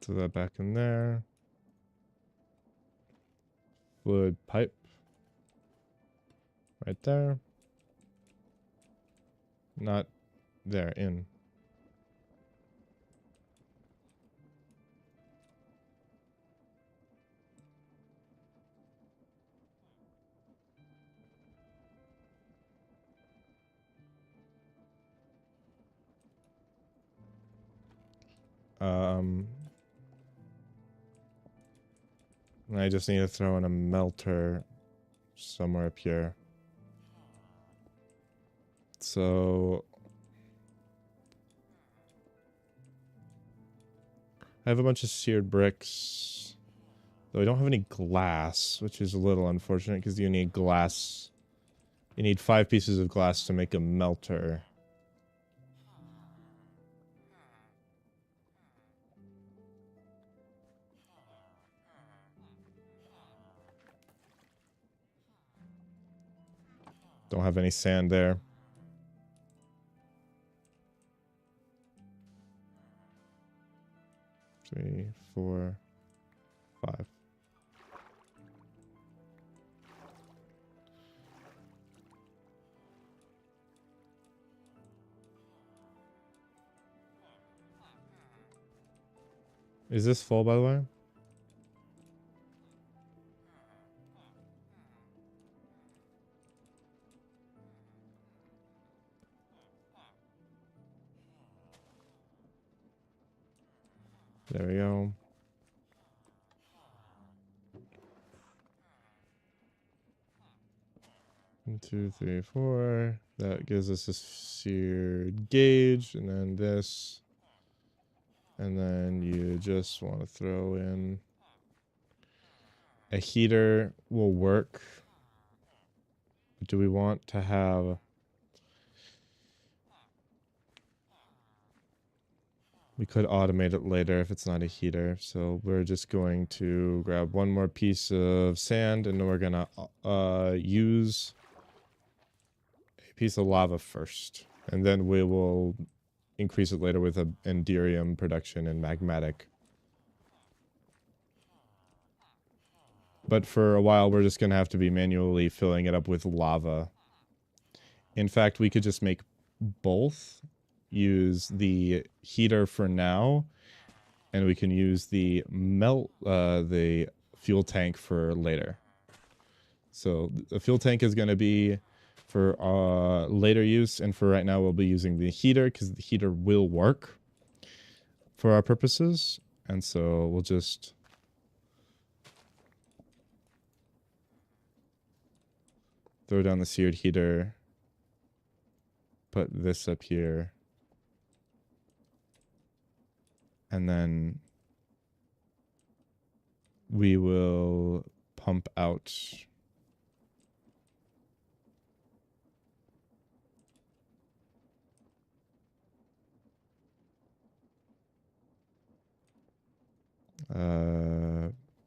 Throw that back in there. Fluid pipe. Right there. Not there, in. I just need to throw in a melter somewhere up here. So I have a bunch of seared bricks, though I don't have any glass, which is a little unfortunate because you need glass. You need 5 pieces of glass to make a melter. Don't have any sand there. Three, 4, 5. Is this full, by the way? There we go. 1, 2, 3, 4. That gives us a seared gauge, and then this. And then you just want to throw in a heater will work. Do we want to have... We could automate it later if it's not a heater. So we're just going to grab one more piece of sand, and we're going to use a piece of lava first. And then we will increase it later with an Enderium production and magmatic. But for a while, we're just going to have to be manually filling it up with lava. In fact, we could just make both. Use the heater for now, and we can use the fuel tank for later. So the fuel tank is going to be for later use, and for right now we'll be using the heater because the heater will work for our purposes. And so we'll just throw down the seared heater, put this up here, and then we will pump out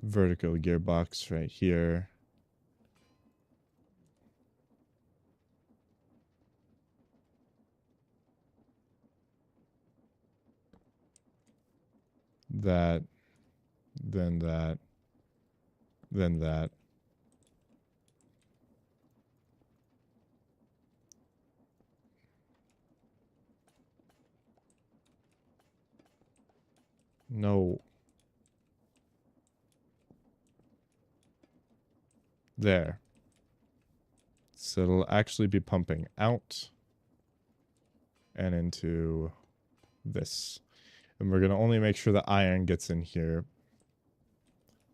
vertical gearbox right here. That, then that, then that. No. There. So it'll actually be pumping out and into this. And we're going to only make sure the iron gets in here.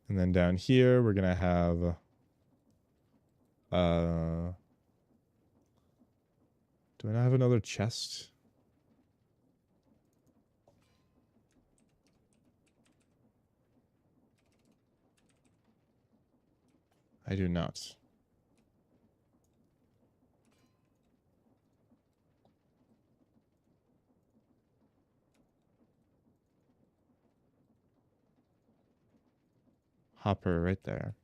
And then down here, we're going to have do I not have another chest? I do not. Hopper right there.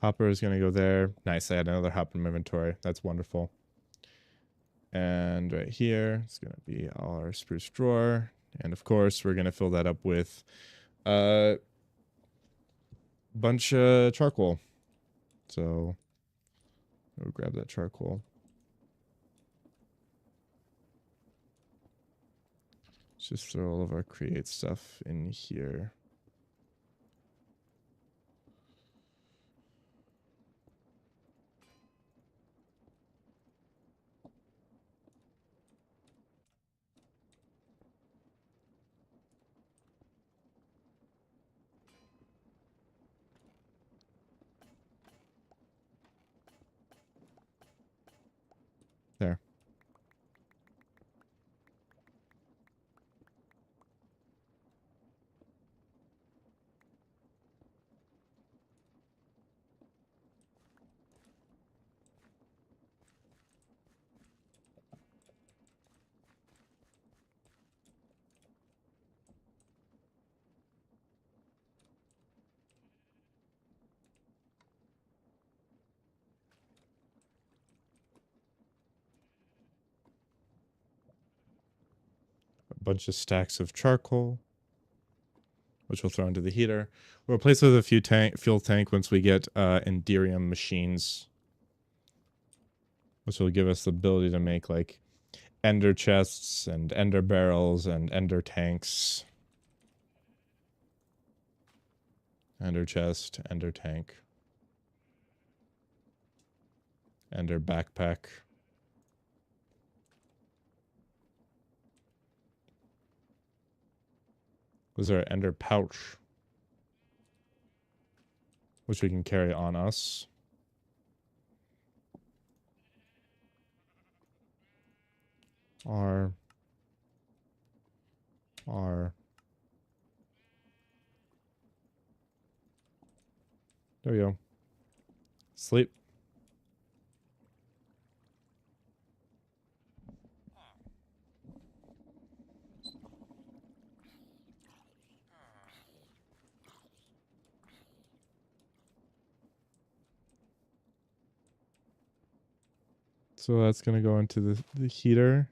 Hopper is going to go there. Nice, I had another hopper in my inventory. That's wonderful. And right here, it's going to be our spruce drawer. And of course, we're going to fill that up with a bunch of charcoal. So we'll grab that charcoal. Let's just throw all of our create stuff in here. There. A bunch of stacks of charcoal, which we'll throw into the heater. We'll replace it with a fuel tank once we get Enderium machines, which will give us the ability to make like ender chests and ender barrels and ender tanks. Ender chest, ender tank, ender backpack. Was there an ender pouch? Which we can carry on us. R. There we go. Sleep. So that's going to go into the heater.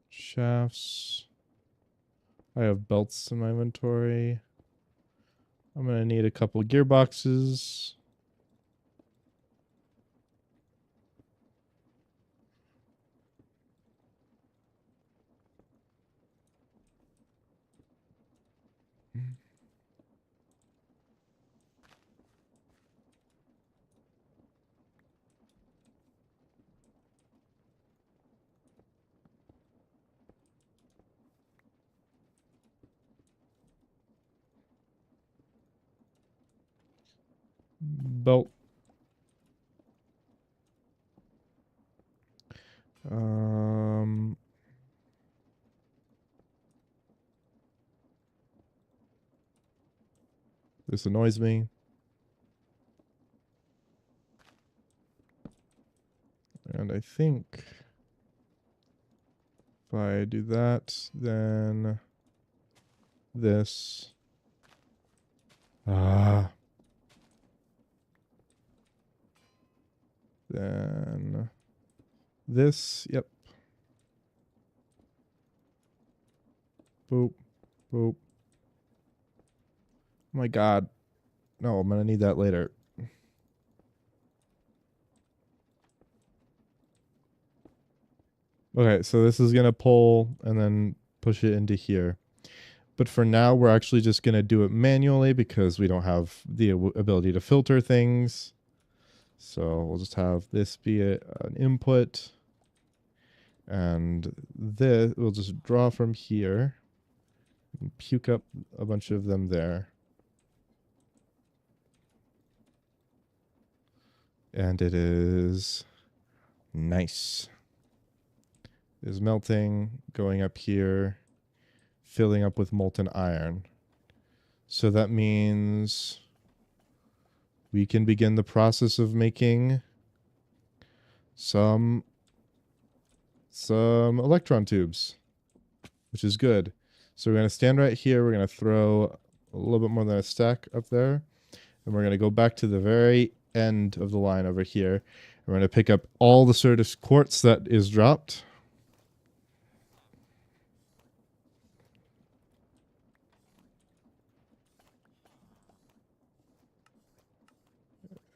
Shafts. I have belts in my inventory. I'm going to need a couple gearboxes. Belt. This annoys me. And I think if I do that, then this. Then this. Yep. Boop. Boop. Oh my god. No, I'm going to need that later. Okay, so this is going to pull and then push it into here. But for now, we're actually just going to do it manually because we don't have the ability to filter things. So we'll just have this be an input. And this, we'll just draw from here. And puke up a bunch of them there. And it is nice. It is melting, going up here, filling up with molten iron. So that means we can begin the process of making some electron tubes, which is good. So we're going to stand right here. We're going to throw a little bit more than a stack up there. And we're going to go back to the very end of the line over here. And we're going to pick up all the Certus quartz that is dropped.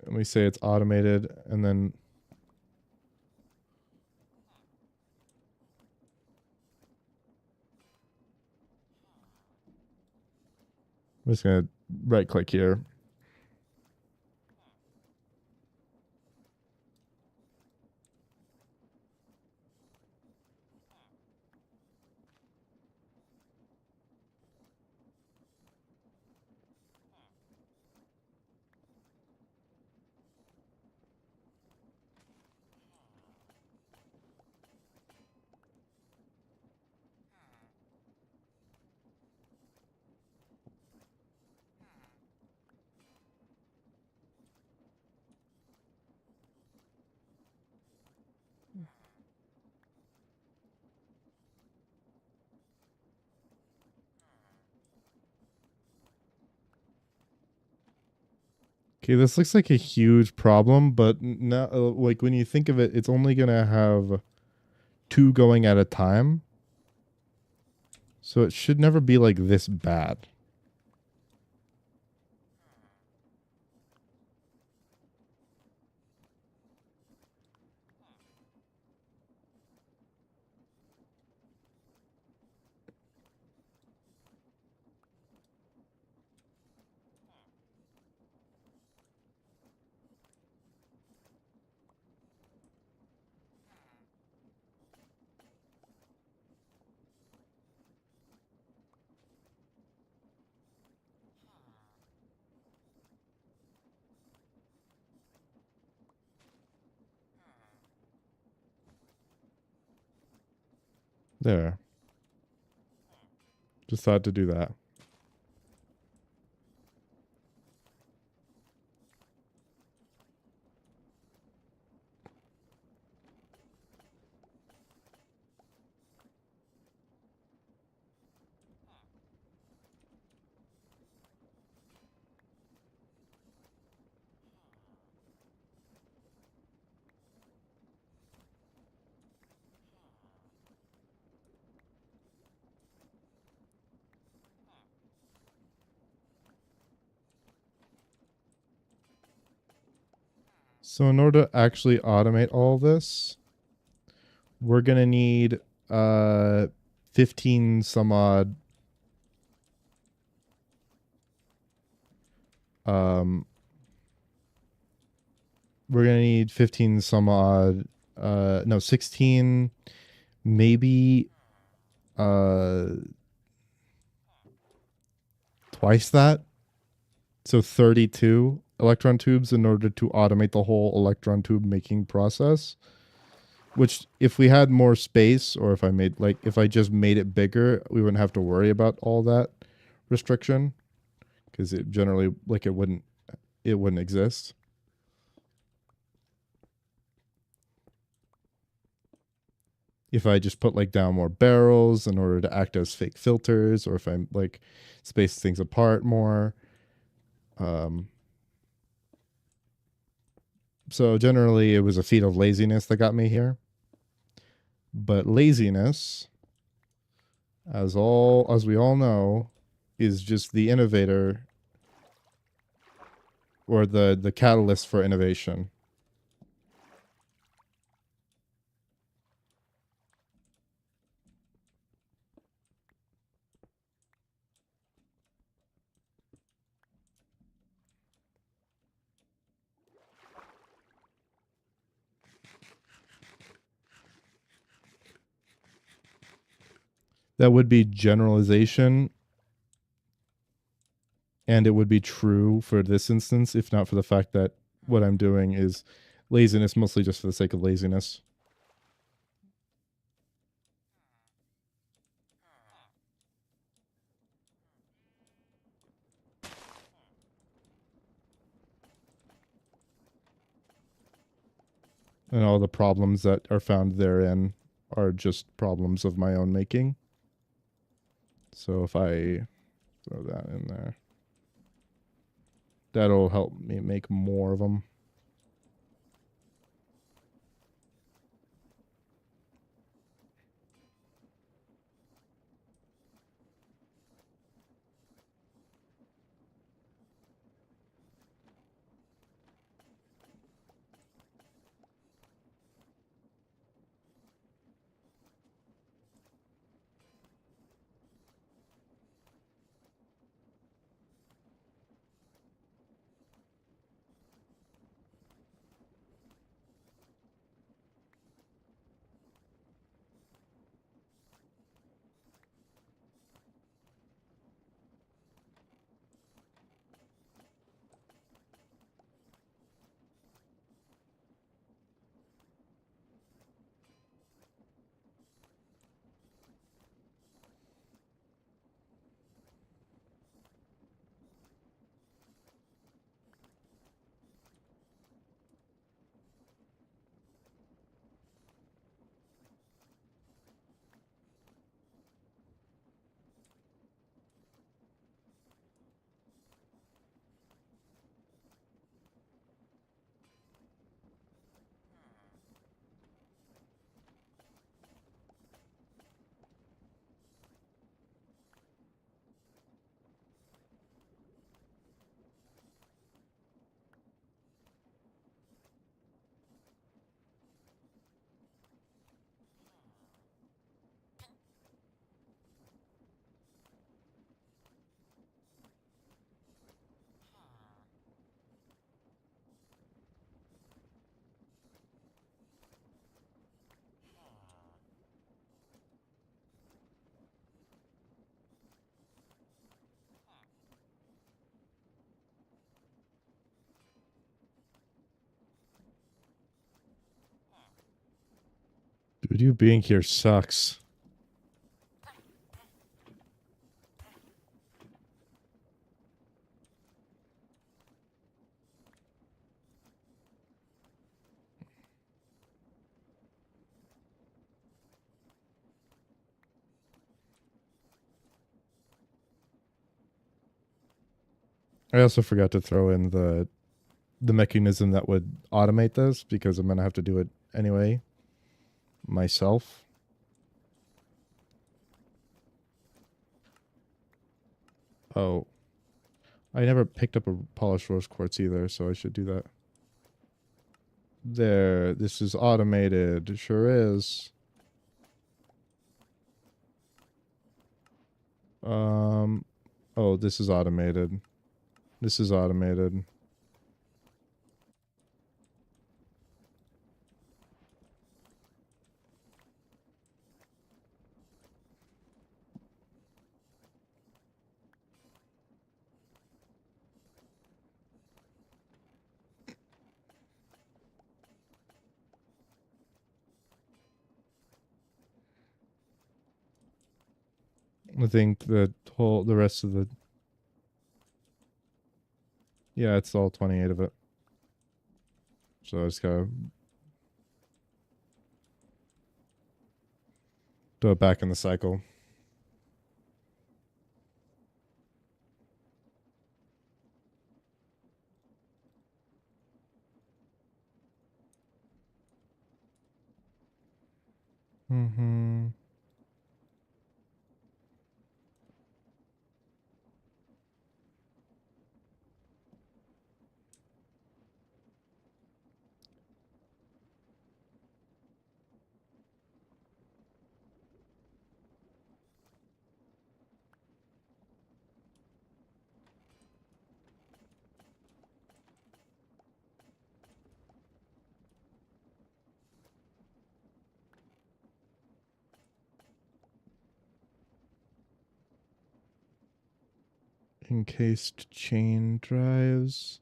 And we say it's automated, and then I'm just going to right click here. Okay, this looks like a huge problem, but now, like when you think of it, it's only gonna have two going at a time. So it should never be like this bad. There. Just thought to do that. So in order to actually automate all this, we're gonna need 15 some odd we're gonna need 15 some odd no 16 maybe twice that, so 32 electron tubes in order to automate the whole electron tube making process. Which, if we had more space, or if I just made it bigger, we wouldn't have to worry about all that restriction, because it generally it wouldn't exist. If I just put like down more barrels in order to act as fake filters, or if I like space things apart more. So generally it was a feat of laziness that got me here. But laziness, as we all know, is just the innovator, or the catalyst for innovation. That would be generalization, and it would be true for this instance, if not for the fact that what I'm doing is laziness, mostly just for the sake of laziness. And all the problems that are found therein are just problems of my own making. So if I throw that in there, that'll help me make more of them. Dude, you being here sucks. I also forgot to throw in the mechanism that would automate this because I'm gonna have to do it anyway myself. Oh, I never picked up a polished rose quartz either, so I should do that. There, this is automated. It sure is. Oh, this is automated. This is automated. I think the rest of the, yeah, it's all 28 of it. So I just gotta do it back in the cycle. Mm-hmm. Encased chain drives.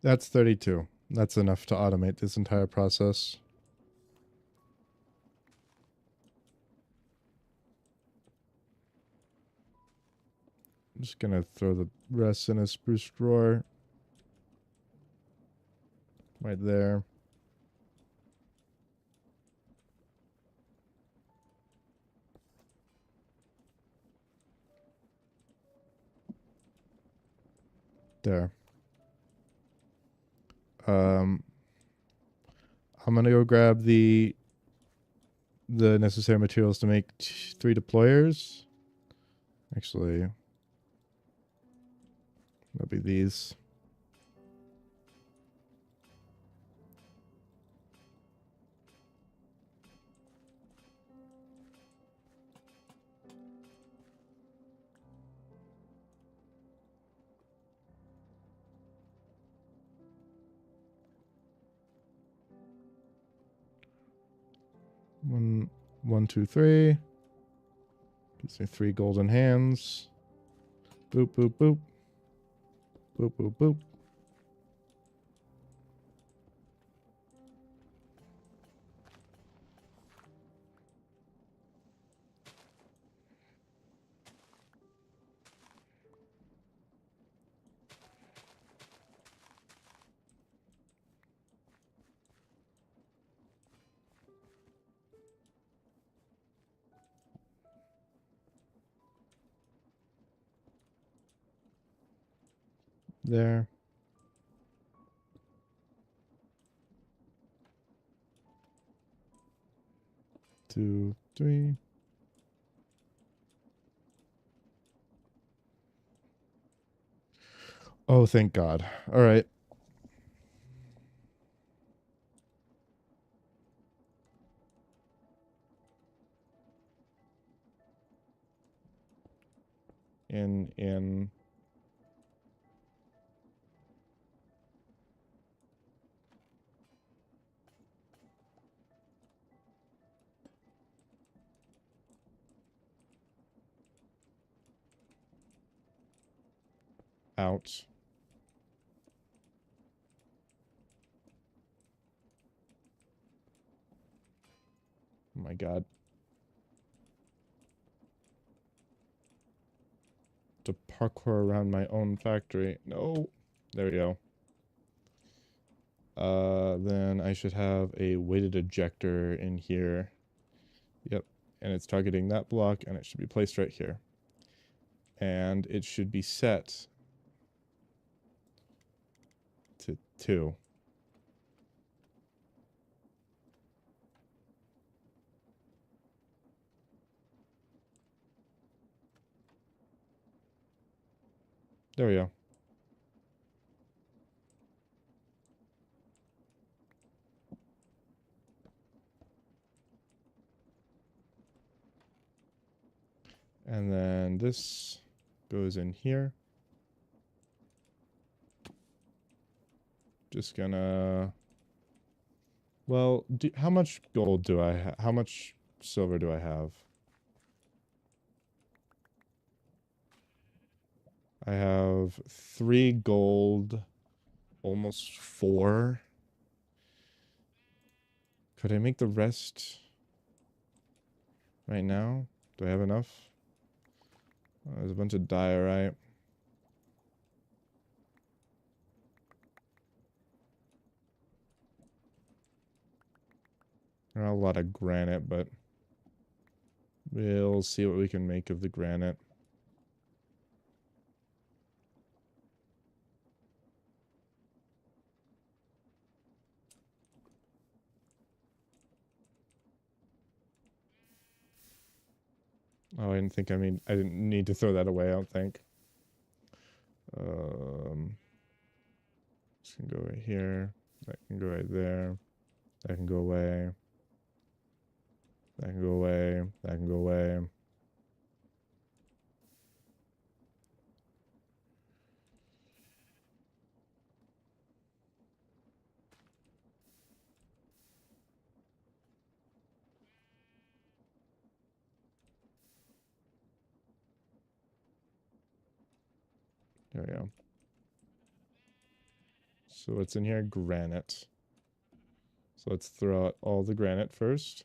That's 32. That's enough to automate this entire process. I'm just gonna throw the rest in a spruce drawer. Right there. There. I'm gonna go grab the necessary materials to make 3 deployers. Actually, that'll be these. One, two, three. Gives me 3 golden hands. Boop, boop, boop. Boop, boop, boop. There. Two, three. Oh, thank God. All right. In. Out. Oh my God. To parkour around my own factory. No. There we go. Then I should have a weighted ejector in here. Yep. And it's targeting that block, and it should be placed right here. And it should be set to 2. There we go. And then this goes in here. Just gonna... Well, how much gold do I have? How much silver do I have? I have 3 gold, almost 4. Could I make the rest right now? Do I have enough? There's a bunch of diorite. Not a lot of granite, but we'll see what we can make of the granite. Oh, I didn't need to throw that away, I don't think. This can go right here. That can go right there. That can go away. That can go away. That can go away. There we go. So what's in here? Granite. So let's throw out all the granite first.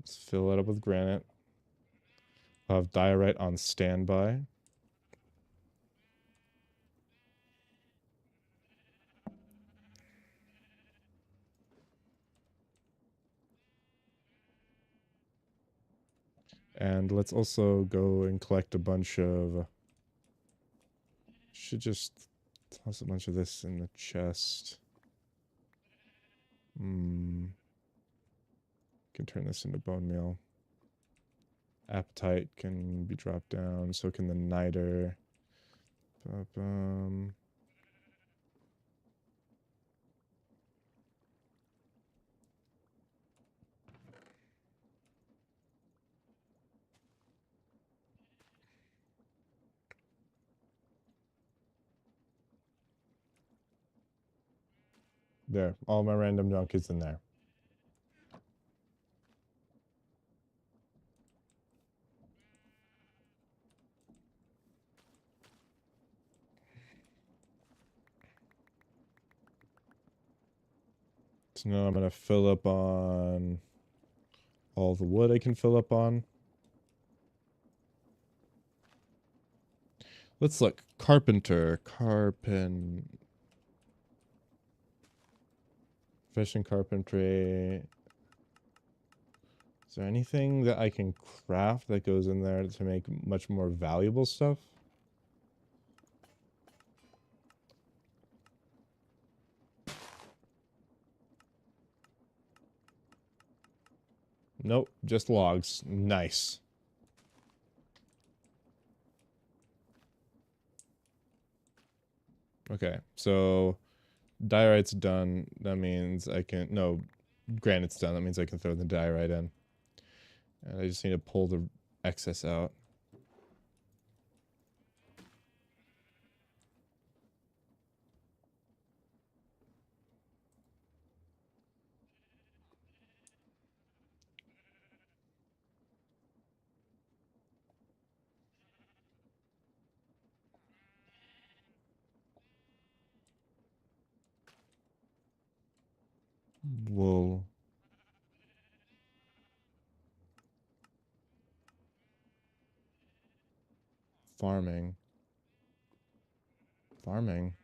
Let's fill it up with granite. I'll have diorite on standby. And let's also go and collect a bunch of... Should just toss a bunch of this in the chest. Can turn this into bone meal. Appetite can be dropped down, so can the niter. There, all my random junk is in there. So now I'm going to fill up on all the wood I can fill up on. Let's look. Carpenter. Fish and carpentry. Is there anything that I can craft that goes in there to make much more valuable stuff? Nope, just logs. Nice. Okay, so diorite's done. That means I can... No, granite's done. That means I can throw the diorite in. And I just need to pull the excess out. Wool. Farming. Farming.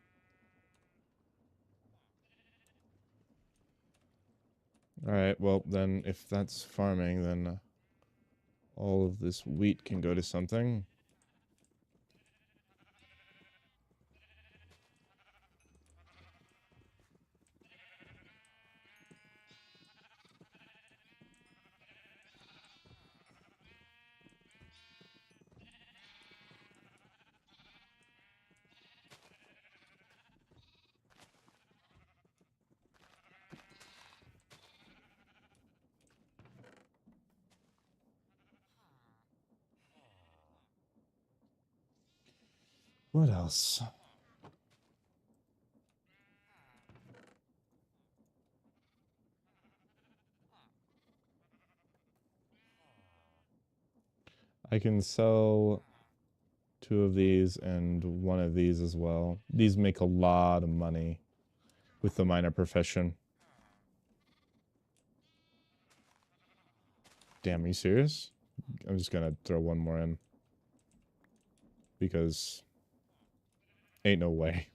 Alright, well then, if that's farming, then all of this wheat can go to something. What else? I can sell 2 of these and 1 of these as well. These make a lot of money with the miner profession. Damn, are you serious? I'm just gonna throw 1 more in. Because ain't no way.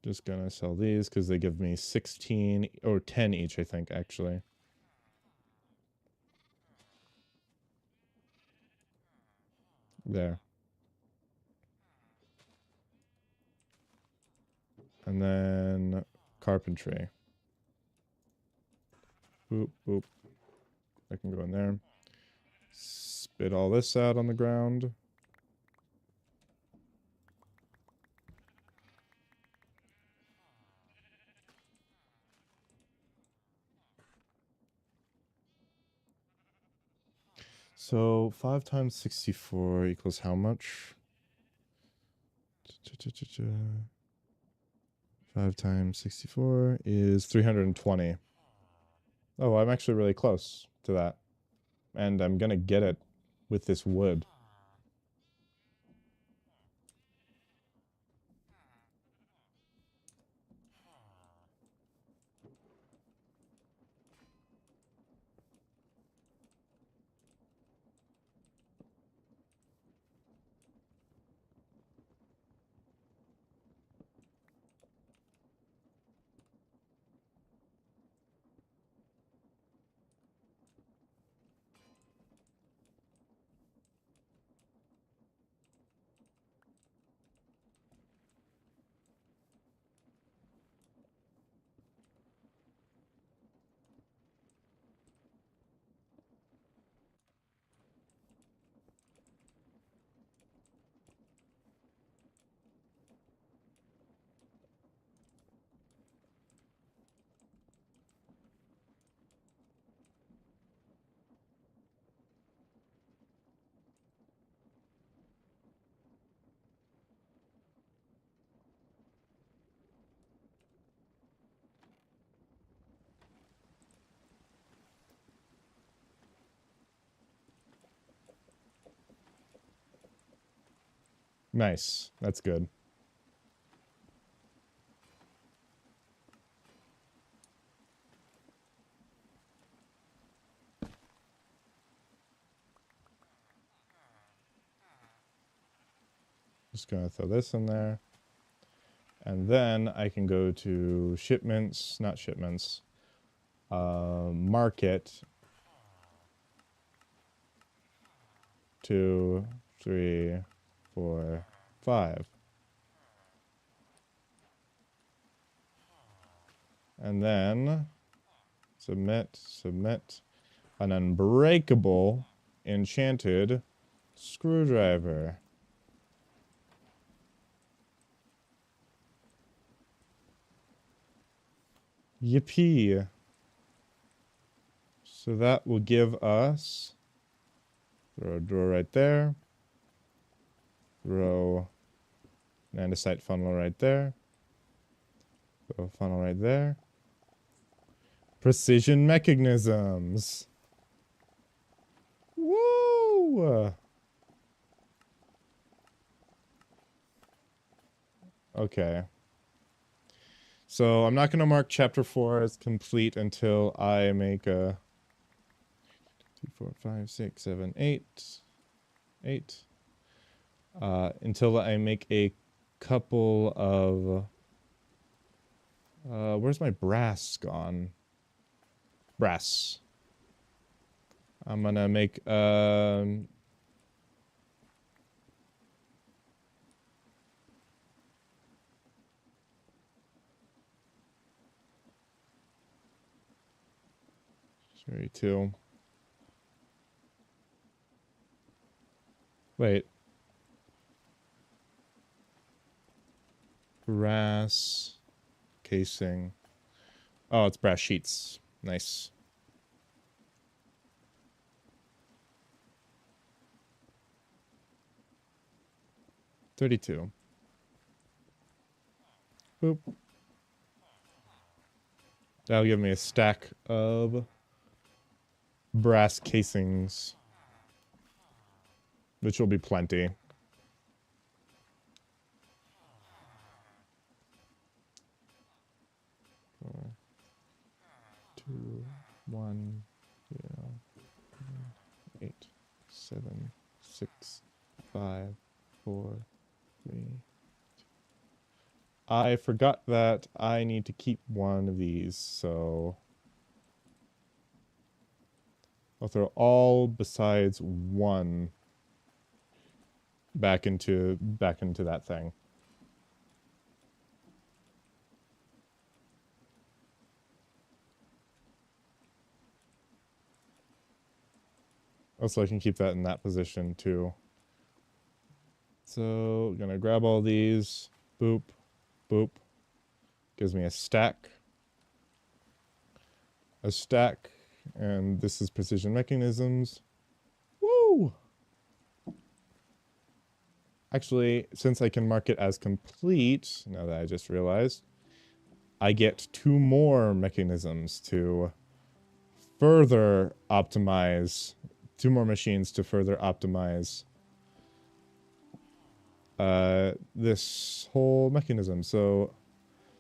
Just gonna sell these because they give me 16 or 10 each, I think, actually. There. And then carpentry. Boop, boop. I can go in there. Spit all this out on the ground. So 5 times 64 equals how much? 5 times 64 is 320. Oh, I'm actually really close to that. And I'm gonna get it with this wood. Nice. That's good. Just gonna throw this in there. And then I can go to shipments, not shipments. market 2, 3, 4, 5. And then submit an unbreakable enchanted screwdriver. Yippee. So that will give us, throw a drawer right there, throw an andesite funnel right there, throw a funnel right there. Precision mechanisms. Woo! Okay. So I'm not going to mark chapter 4 as complete until I make a 2, 4, 5, 6, 7, 8. Until I make a couple of where's my brass gone? Brass. I'm gonna make sorry, 2. Wait. Brass casing. Oh, it's brass sheets. Nice. $32. Boop. That'll give me a stack of brass casings, which will be plenty. Four, 2, 1, 0, 8, 7, 6, 5, 4, 3. I forgot that I need to keep one of these, so I'll throw all besides one back into that thing. Also, I can keep that in that position too. So, gonna grab all these. Boop, boop. Gives me a stack. And this is precision mechanisms. Woo! Actually, since I can mark it as complete, now that I just realized, I get 2 more mechanisms to further optimize, 2 more machines to further optimize this whole mechanism. So,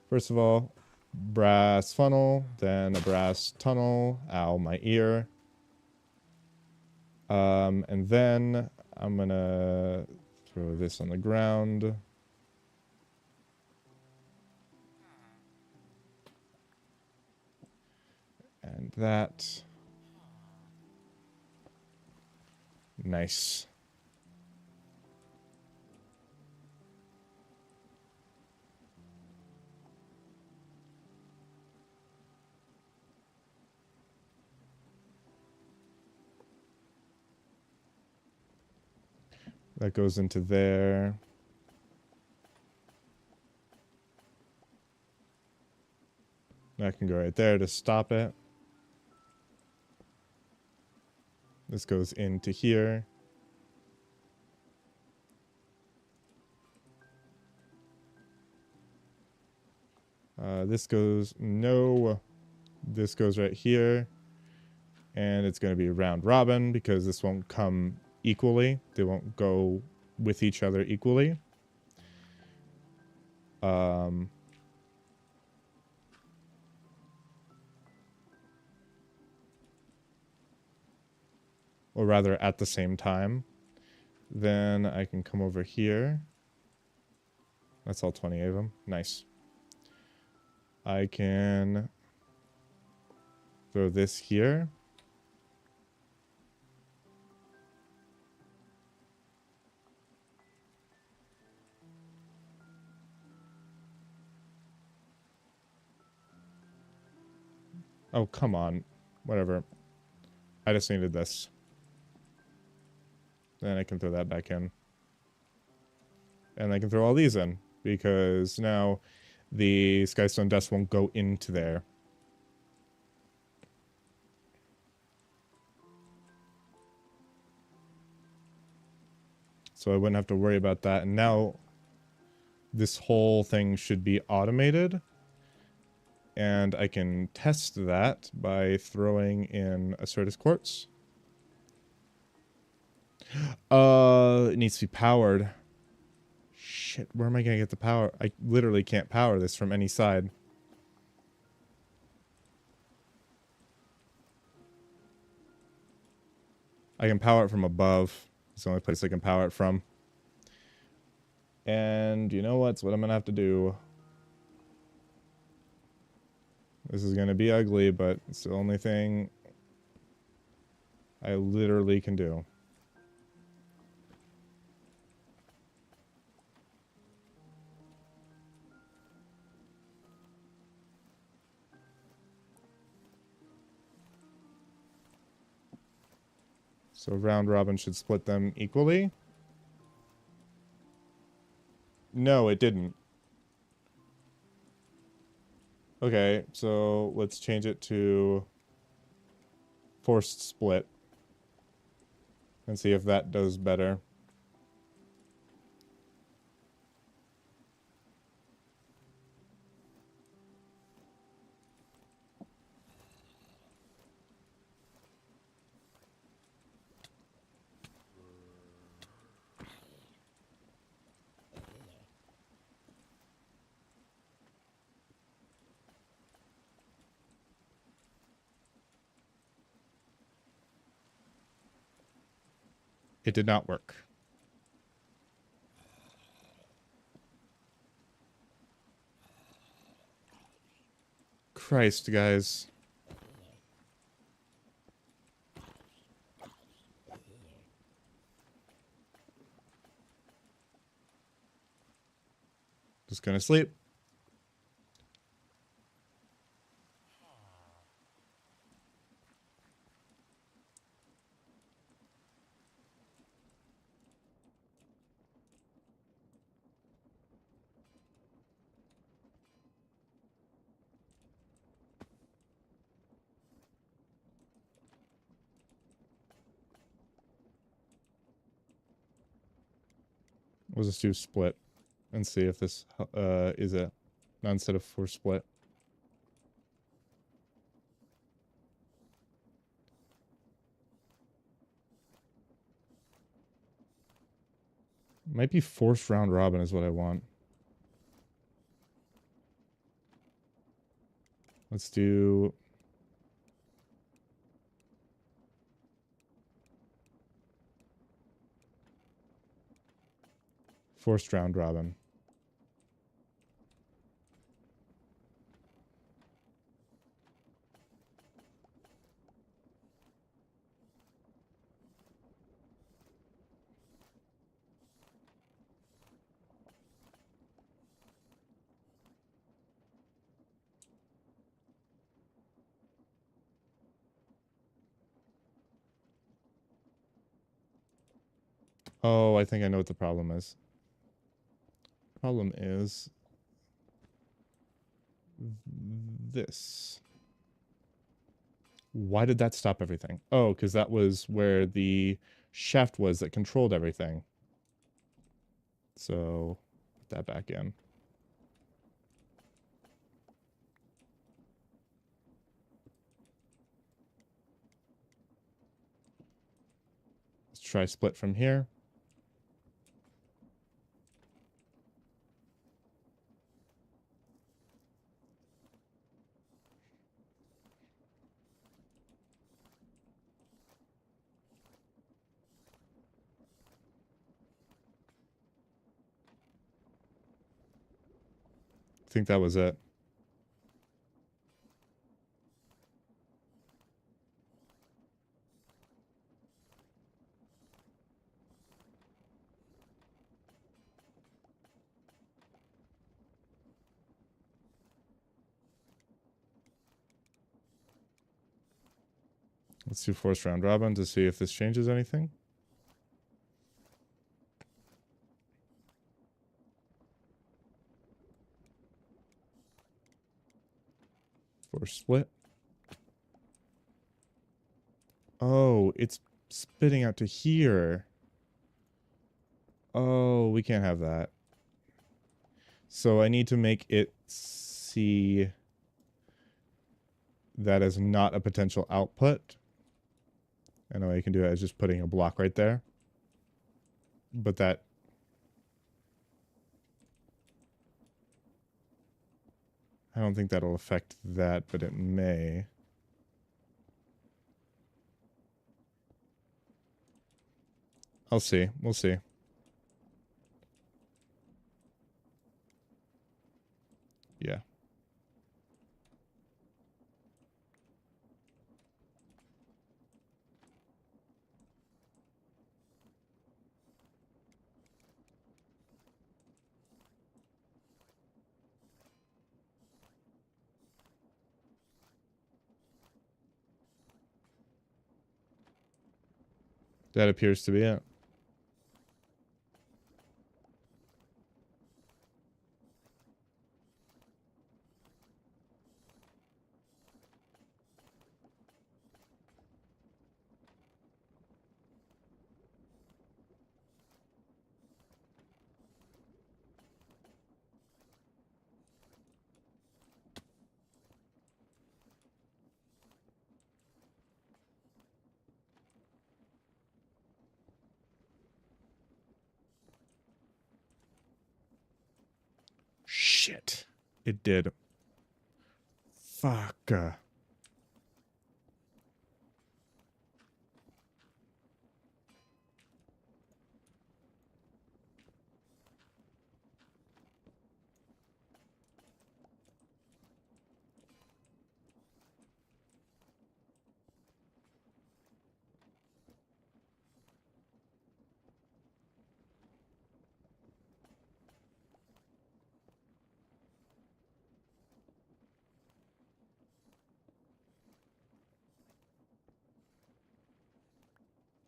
first of all, brass funnel, then a brass tunnel. Ow, my ear. And then I'm gonna throw this on the ground. And that. Nice. That goes into there. That can go right there to stop it. This goes into here. This goes, no, this goes right here. And it's going to be round robin because this won't come equally. They won't go with each other equally. Or rather at the same time. Then I can come over here. That's all 20 of them. Nice. I can Throw this here. Oh, come on. Whatever. I just needed this. Then I can throw that back in. And I can throw all these in, because now the Skystone Dust won't go into there. So I wouldn't have to worry about that. And now this whole thing should be automated. And I can test that by throwing in a Certus Quartz. It needs to be powered. Shit, where am I going to get the power? I literally can't power this from any side. I can power it from above. It's the only place I can power it from. And you know what's what I'm going to have to do. This is going to be ugly, but it's the only thing I literally can do. So round robin should split them equally. No, it didn't. Okay, so let's change it to forced split and see if that does better. It did not work. Christ, guys. Just gonna sleep. We'll just do split and see if this is it. Not instead of forced split. Might be forced round robin is what I want. Let's do... forced round robin. Oh, I think I know what the problem is. Problem is this. Why did that stop everything? Oh, because that was where the shaft was that controlled everything. So, put that back in. Let's try split from here. I think that was it. Let's do forced round robin to see if this changes anything. Force split. Oh, it's spitting out to here. Oh, we can't have that. So I need to make it see that as not a potential output. And the way you can do that is just putting a block right there. But that... I don't think that'll affect that, but it may. I'll see. We'll see. Yeah. That appears to be it. Shit. It did. Fuck.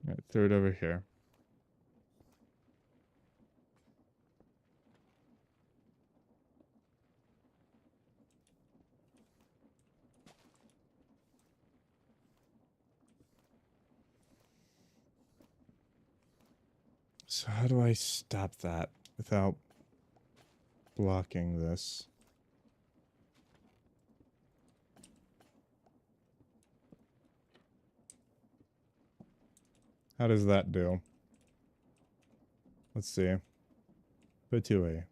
All right, throw it over here. So how do I stop that without blocking this? How does that do? Let's see. Put 2A.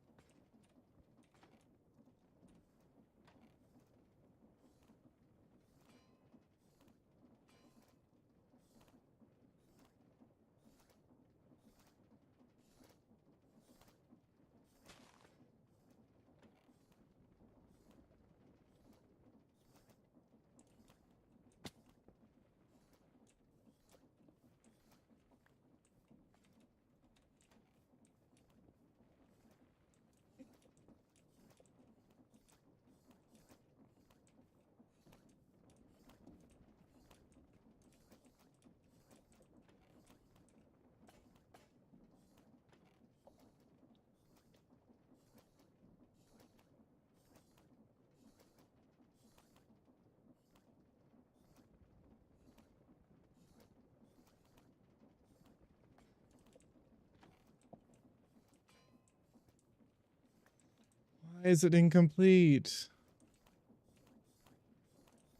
Why is it incomplete?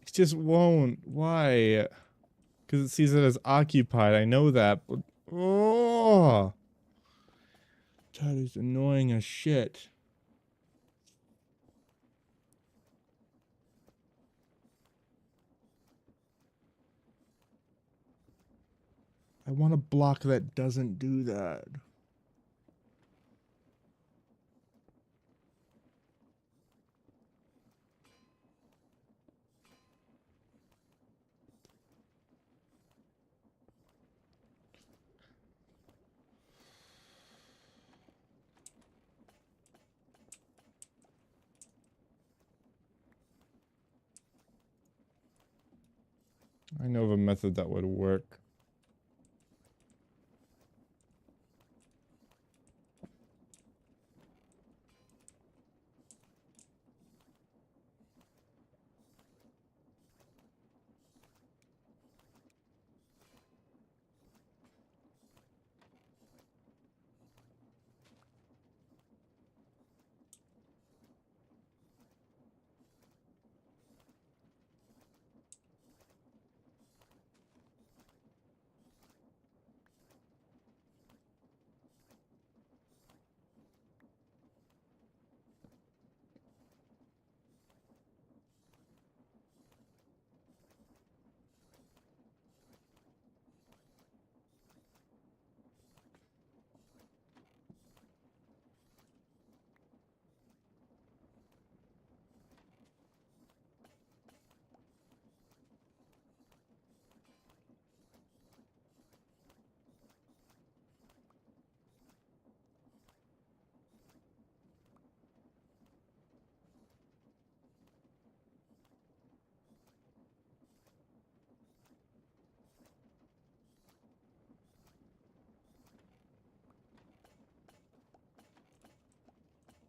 It just won't. Why? Because it sees it as occupied. I know that, but... Oh! That is annoying as shit. I want a block that doesn't do that. I know of a method that would work.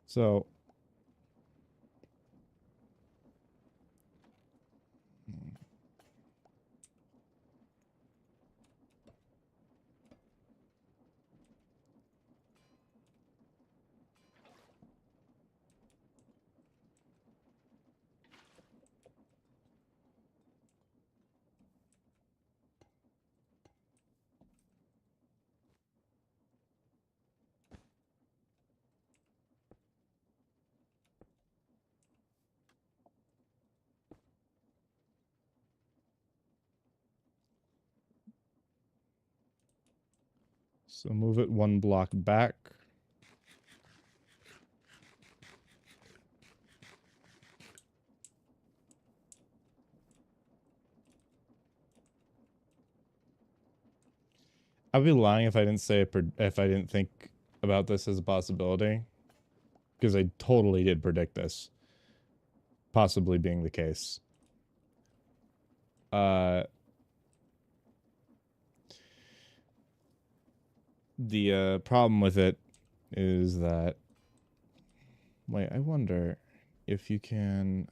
So move it 1 block back. I'd be lying if I didn't say if I didn't think about this as a possibility, because I totally did predict this possibly being the case. The problem with it is that, wait, I wonder if you can.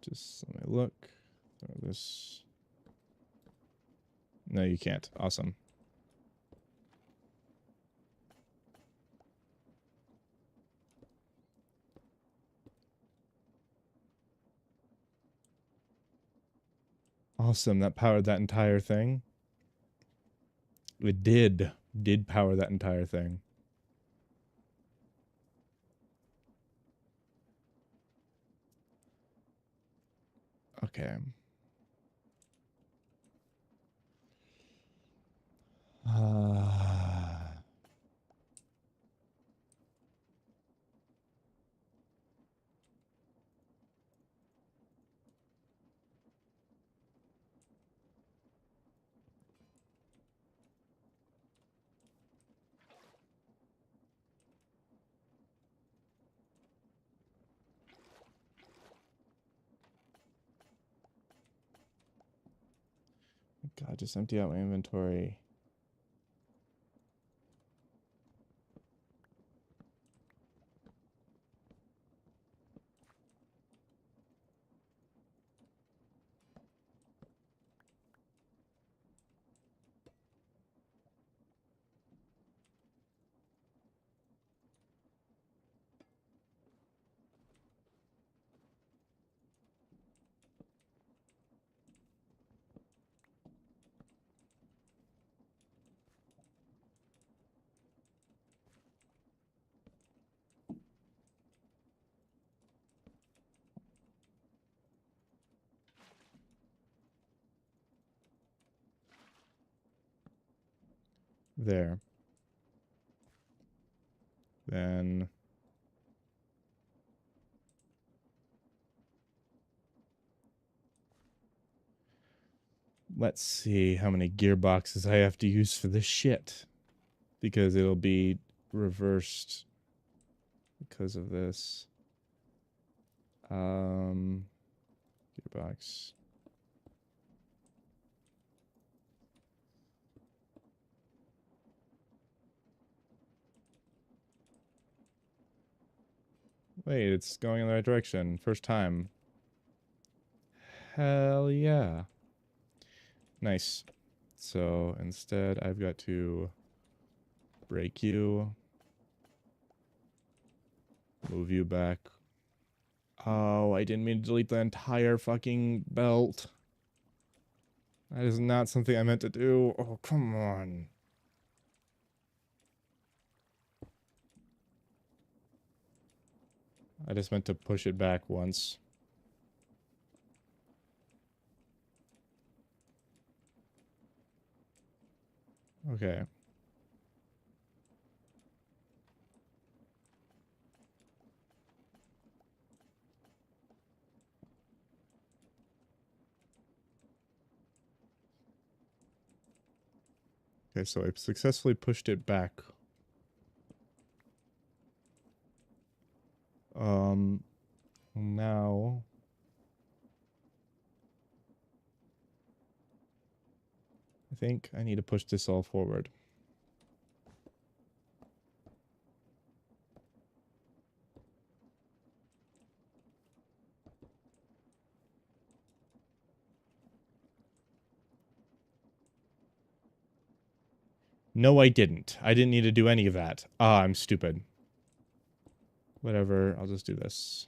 Just let me look. This. No, you can't. Awesome. Awesome. That powered that entire thing. It did power that entire thing. Okay. God, just empty out my inventory. There. Then let's see how many gearboxes I have to use for this shit, because it'll be reversed because of this. Gearbox. Wait, it's going in the right direction. First time. Hell yeah. Nice. So instead, I've got to break you. Move you back. Oh, I didn't mean to delete the entire fucking belt. That is not something I meant to do. Oh, come on. I just meant to push it back once. Okay. Okay, so I successfully pushed it back. Now I think I need to push this all forward. No, I didn't. I didn't need to do any of that. Ah, I'm stupid. Whatever, I'll just do this.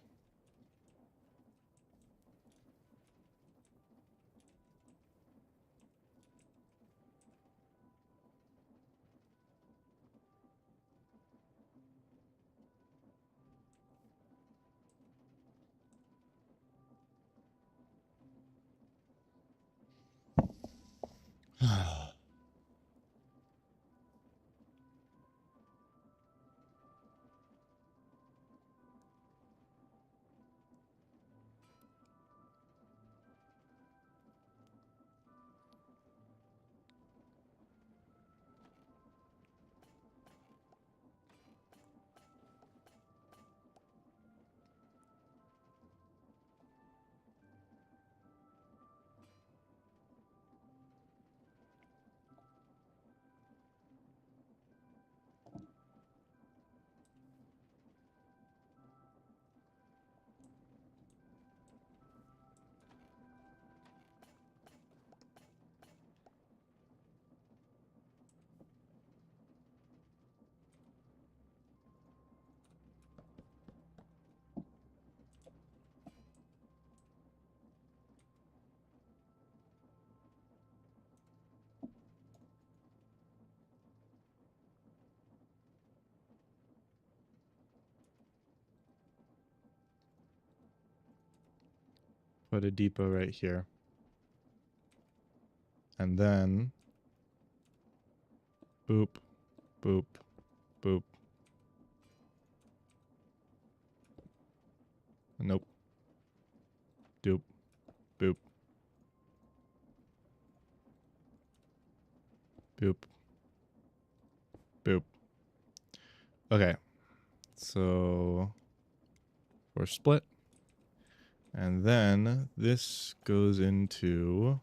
Put a depot right here. And then boop, boop, boop. Nope. Doop, boop, boop, boop. Okay. So we're split. And then this goes into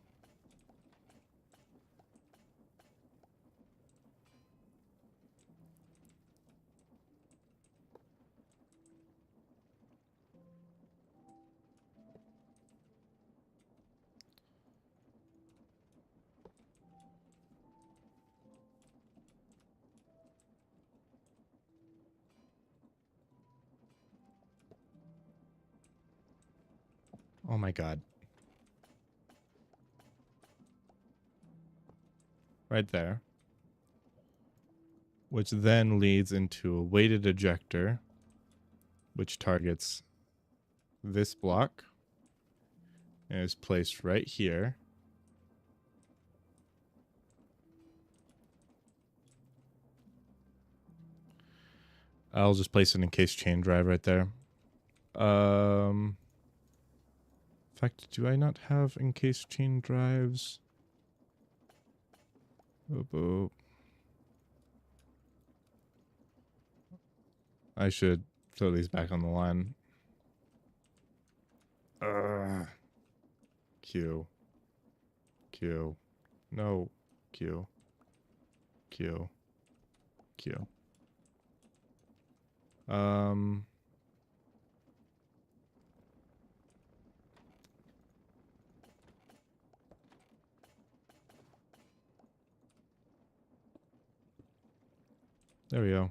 oh my god. Right there. Which then leads into a weighted ejector, which targets this block and is placed right here. I'll just place an encased chain drive right there. In fact, do I not have encased chain drives? Boop, boop. I should So these back on the line. Q. Q. No. Q. Q. Q. There we go.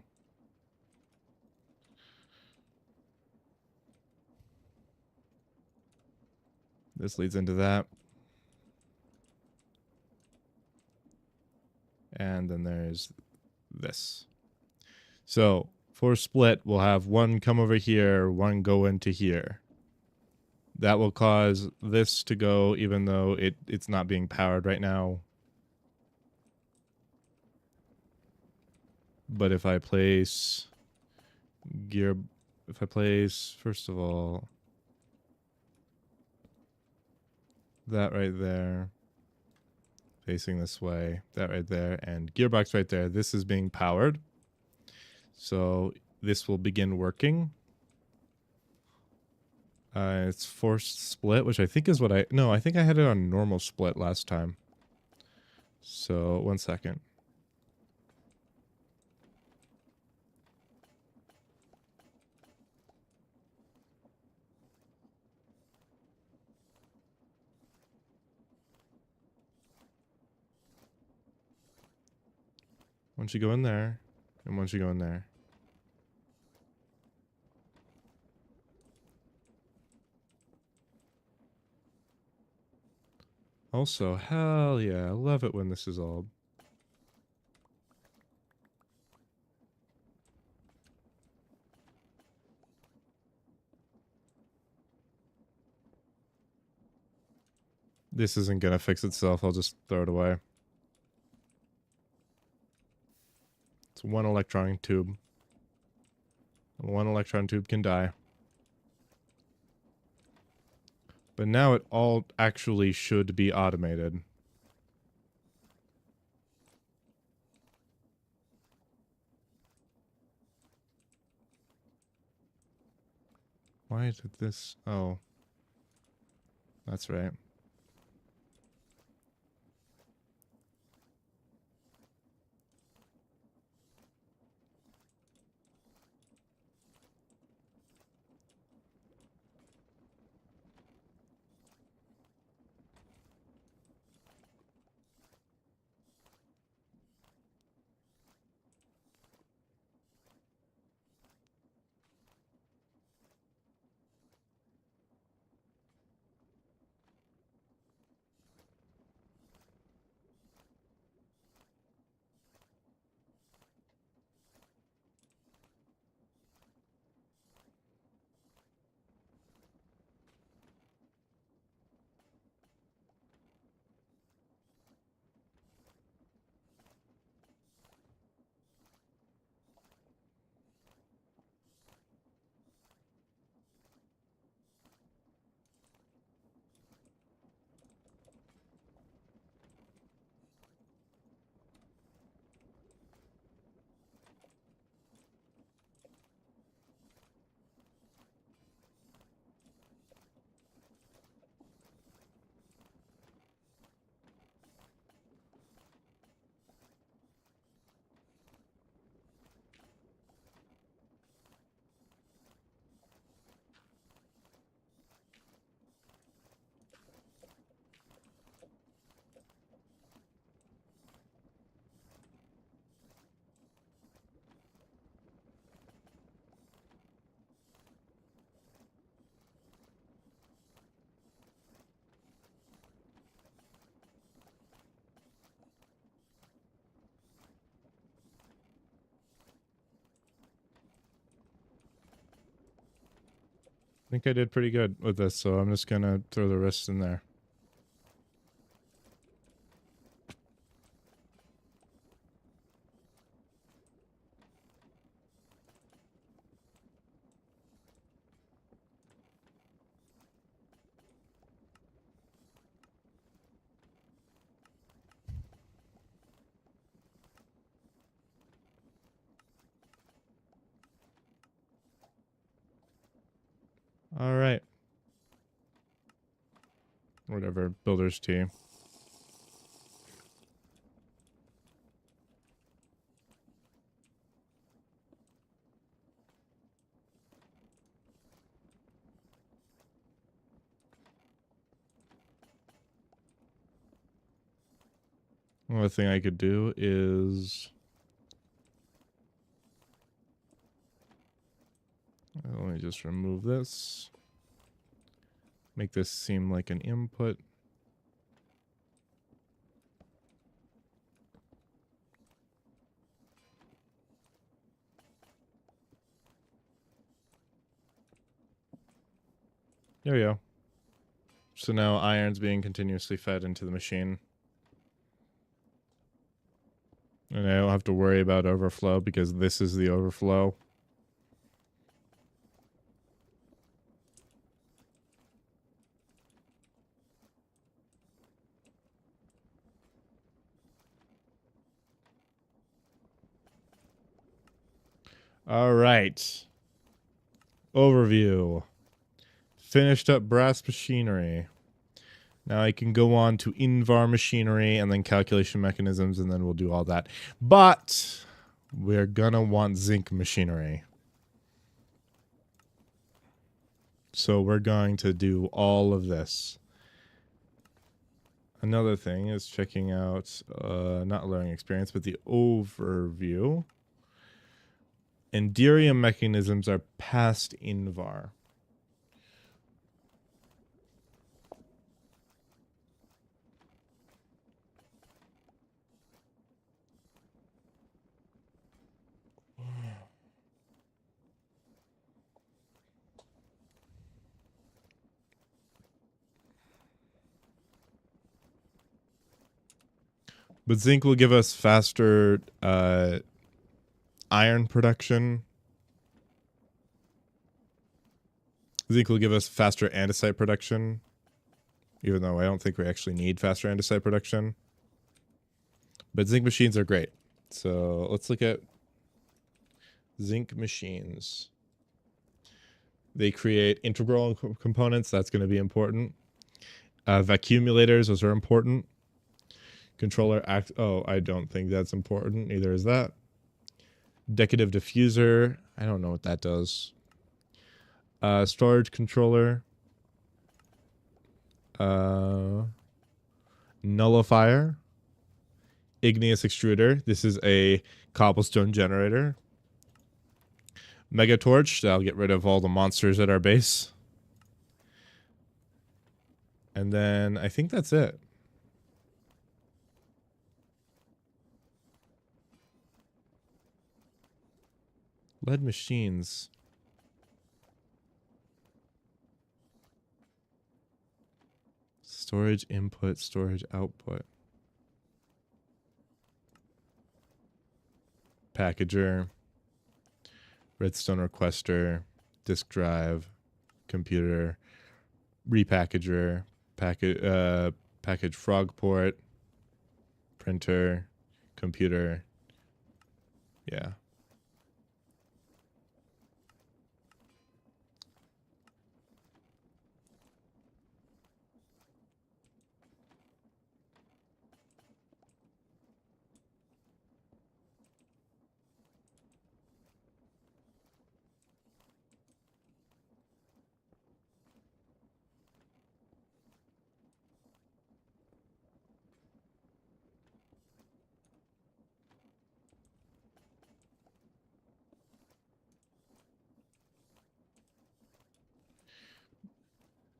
This leads into that. And then there's this. So for split, we'll have one come over here, one go into here. That will cause this to go, even though it's not being powered right now. But if I place first of all, that right there, facing this way, that right there, and gearbox right there, this is being powered. So this will begin working. It's forced split, which I think is what I think I had it on normal split last time. So 1 second. Once you go in there, and once you go in there. Also, hell yeah, I love it when this is all... This isn't gonna fix itself, I'll just throw it away. It's one electron tube. One electron tube can die. But now it all actually should be automated. Why did this... Oh. That's right. I think I did pretty good with this, so I'm just gonna throw the rest in there. All right. Whatever, builder's tea. Another thing I could do is... let me just remove this. Make this seem like an input. There we go. So now iron's being continuously fed into the machine. And I don't have to worry about overflow because this is the overflow. All right. Overview. Finished up brass machinery. Now I can go on to Invar machinery and then calculation mechanisms, and then we'll do all that. But we're gonna want zinc machinery. So we're going to do all of this. Another thing is checking out, not learning experience, but the overview. Enderium mechanisms are past Invar. But zinc will give us faster iron production. Zinc will give us faster andesite production, even though I don't think we actually need faster andesite production. But zinc machines are great. So let's look at zinc machines. They create integral components. That's going to be important. Vacuumulators, those are important. Controller act. Oh, I don't think that's important. Neither is that. Decorative diffuser. I don't know what that does. Storage controller. Nullifier. Igneous extruder. This is a cobblestone generator. Mega torch. That'll get rid of all the monsters at our base. And then I think that's it. Lead machines. Storage input, storage output. Packager. Redstone requester. Disk drive. Computer. Repackager. Package frog port. Printer. Computer. Yeah.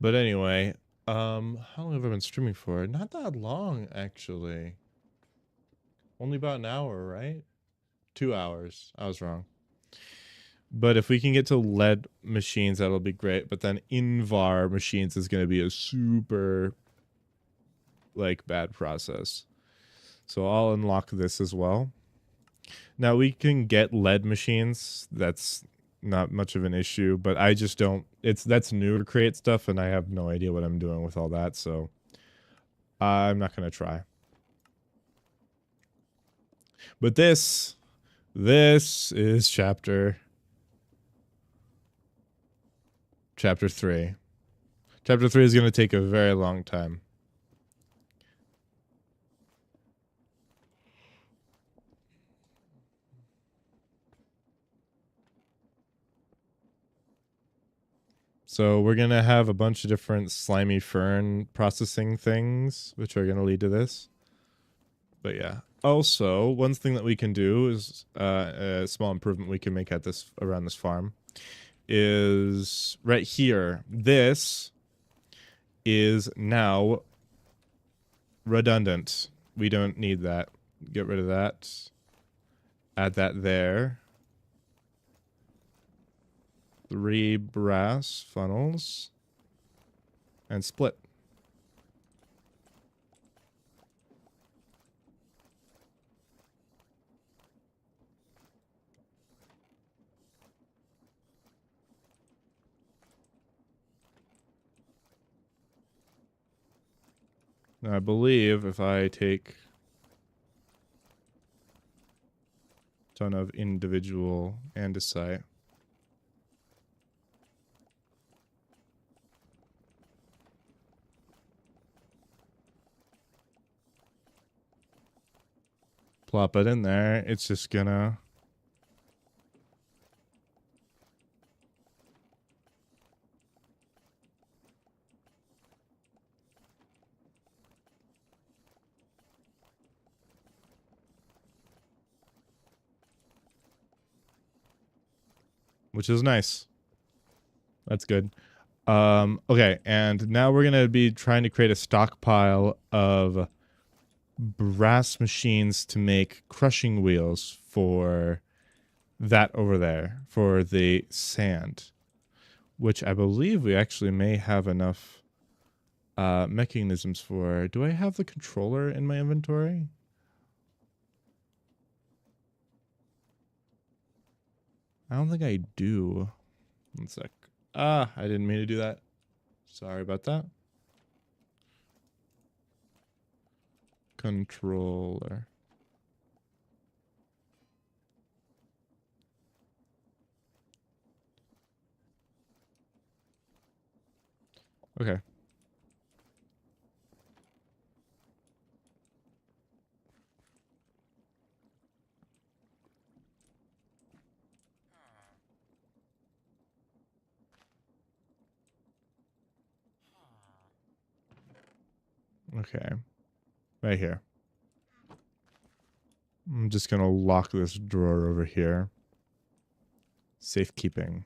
But anyway, how long have I been streaming for? Not that long, actually. Only about an hour, right? 2 hours. I was wrong. But if we can get to lead machines, that'll be great. But then Invar machines is going to be a super, like, bad process. So I'll unlock this as well. Now we can get lead machines. That's not much of an issue, but I just don't. That's new to create stuff, and I have no idea what I'm doing with all that. So I'm not going to try. But this is chapter chapter 3. Chapter 3 is going to take a very long time. So we're going to have a bunch of different slimy fern processing things, which are going to lead to this. But yeah. Also, one thing that we can do is a small improvement we can make at this around this farm is right here. This is now redundant. We don't need that. Get rid of that. Add that there. 3 brass funnels. And split. Now, I believe if I take a ton of individual andesite, plop it in there, it's just gonna which is nice. That's good. Okay, and now we're gonna be trying to create a stockpile of brass machines to make crushing wheels for that over there, for the sand, which I believe we actually may have enough mechanisms for. Do I have the controller in my inventory? I don't think I do. One sec. I didn't mean to do that. Sorry about that. Controller. Okay. Okay. Right here. I'm just gonna lock this drawer over here. Safekeeping.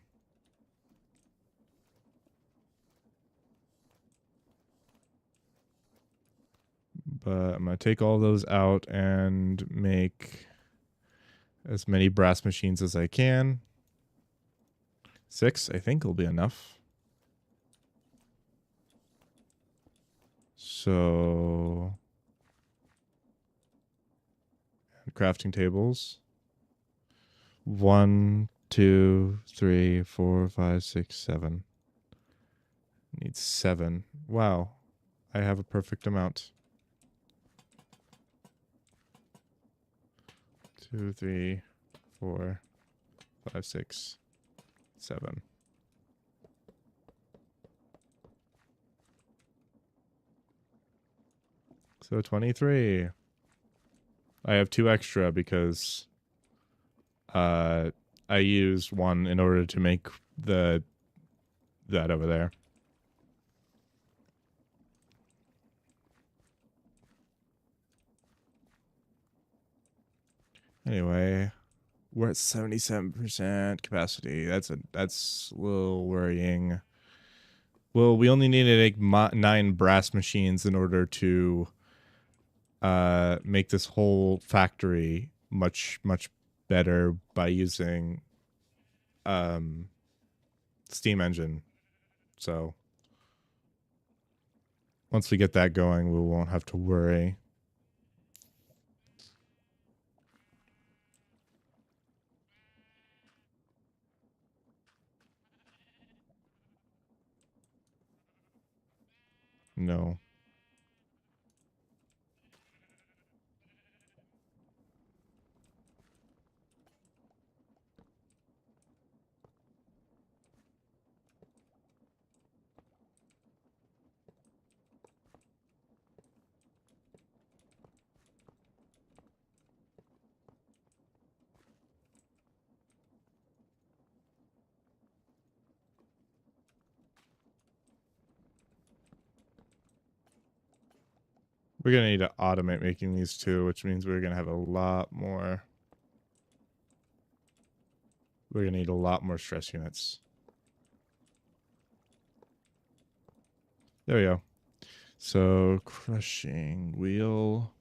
But I'm gonna take all those out and make as many brass machines as I can. 6, I think, will be enough. So, crafting tables. 1, 2, 3, 4, 5, 6, 7. Need 7. Wow, I have a perfect amount. 2, 3, 4, 5, 6, 7. So 23. I have 2 extra because I used 1 in order to make that over there. Anyway, we're at 77% capacity. That's a little worrying. Well, we only need to make 9 brass machines in order to make this whole factory much better by using steam engine. So once we get that going, we won't have to worry. No. We're going to need to automate making these too, which means we're going to have a lot more. We're going to need a lot more stress units. There we go. So, crushing wheel.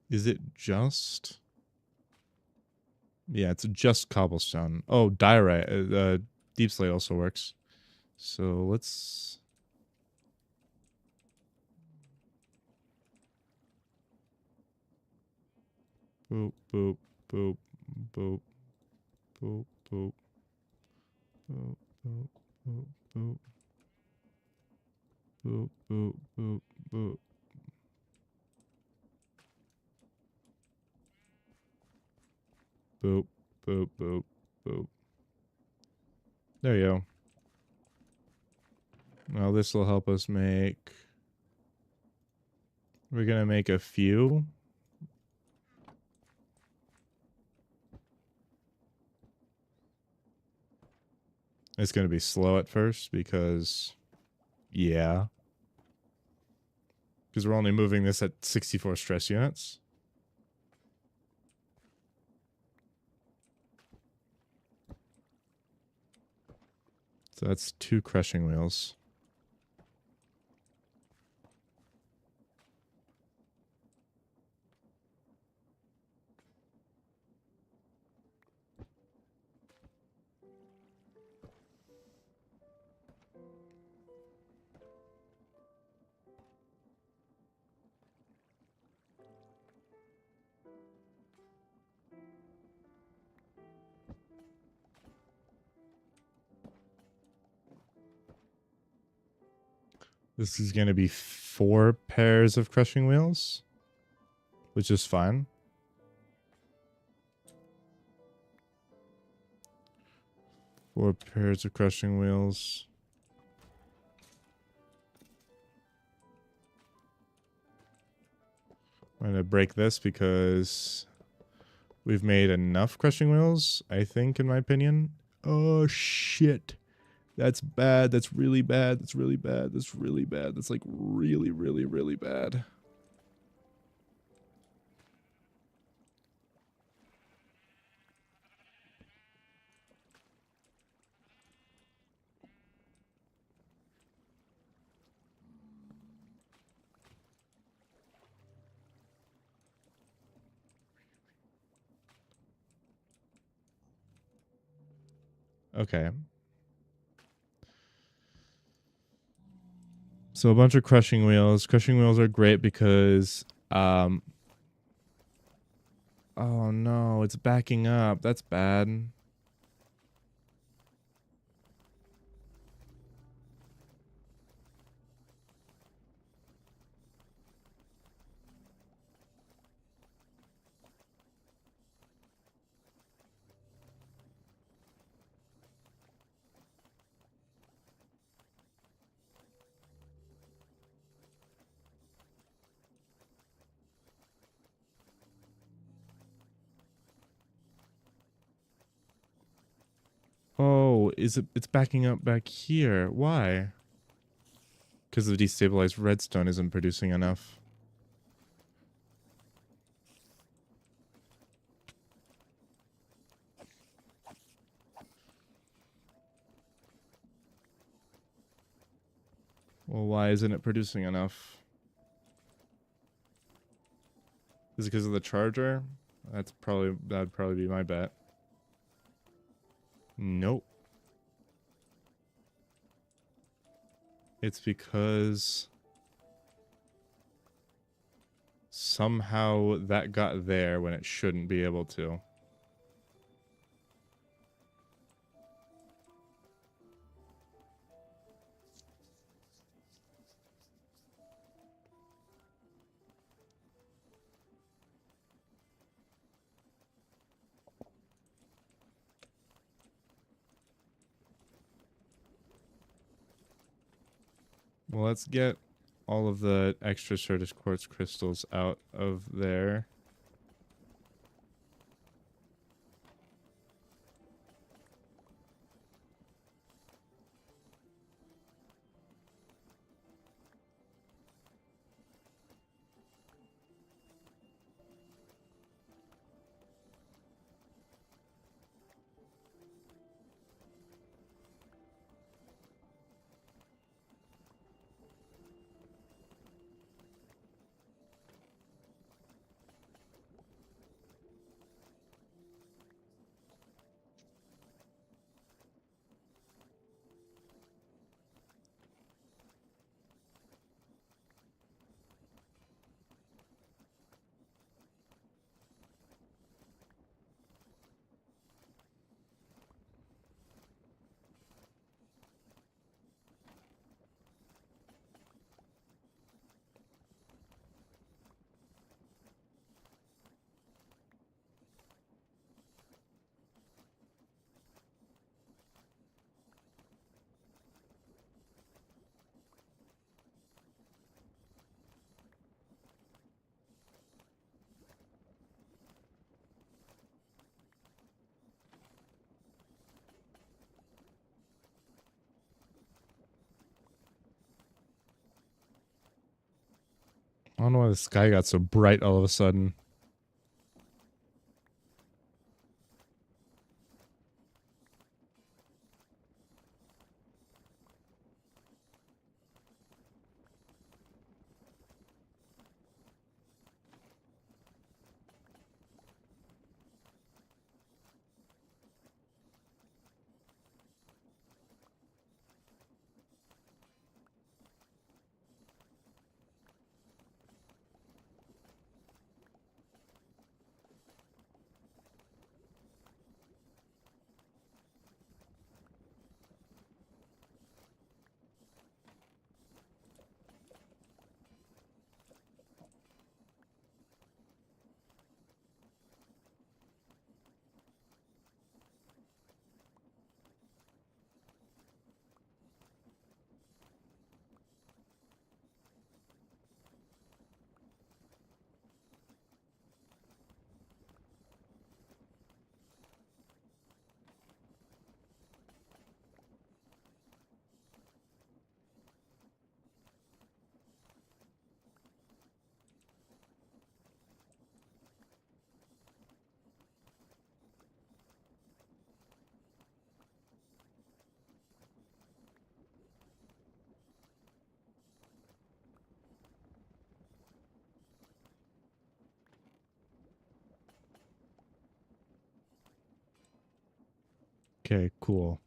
Is it just? Yeah, it's just cobblestone. Oh, diorite. Deep slate also works. So let's. Boop, boop, boop, boop, boop, boop, boop, boop, boop, boop, boop, boop, boop, boop. Boop, boop, boop, boop. There you go. Now this will help us make. We're gonna make a few. It's gonna be slow at first because, yeah, because we're only moving this at 64 stress units. So that's 2 crushing wheels. This is going to be 4 pairs of crushing wheels, which is fine. Four pairs of crushing wheels. I'm going to break this because we've made enough crushing wheels, I think, in my opinion. Oh, shit. That's bad. That's really bad. That's really bad. That's really bad. That's like really, really, really bad. Okay. So a bunch of crushing wheels. Crushing wheels are great because, oh no, it's backing up. That's bad. Oh, it's backing up back here. Why? Because the destabilized redstone isn't producing enough. Well, why isn't it producing enough? Is it because of the charger? That'd probably be my bet. Nope. It's because somehow that got there when it shouldn't be able to. Well, let's get all of the extra Certus quartz crystals out of there. I don't know why the sky got so bright all of a sudden. Okay, cool.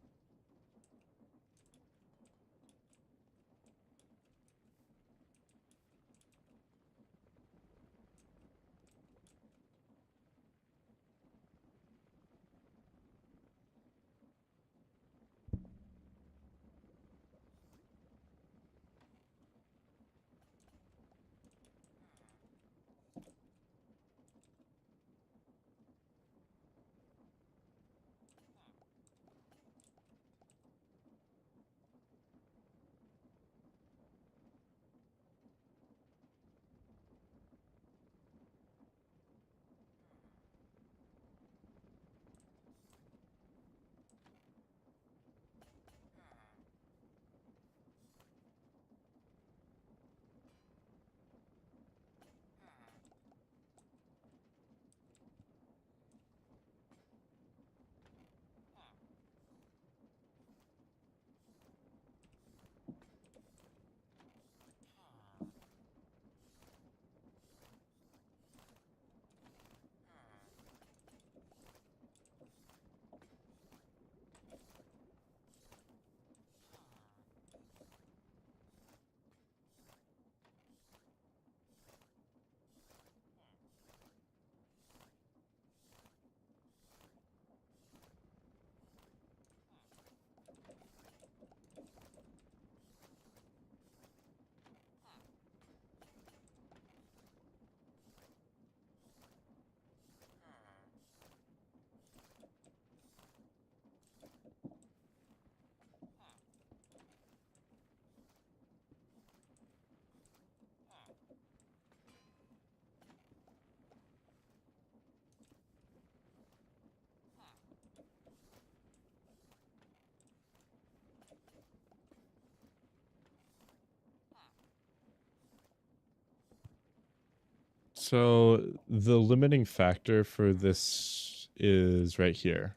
So the limiting factor for this is right here.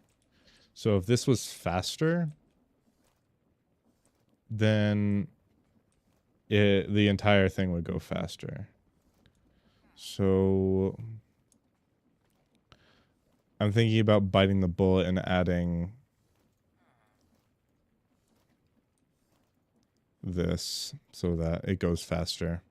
So if this was faster, then the entire thing would go faster. So I'm thinking about biting the bullet and adding this so that it goes faster.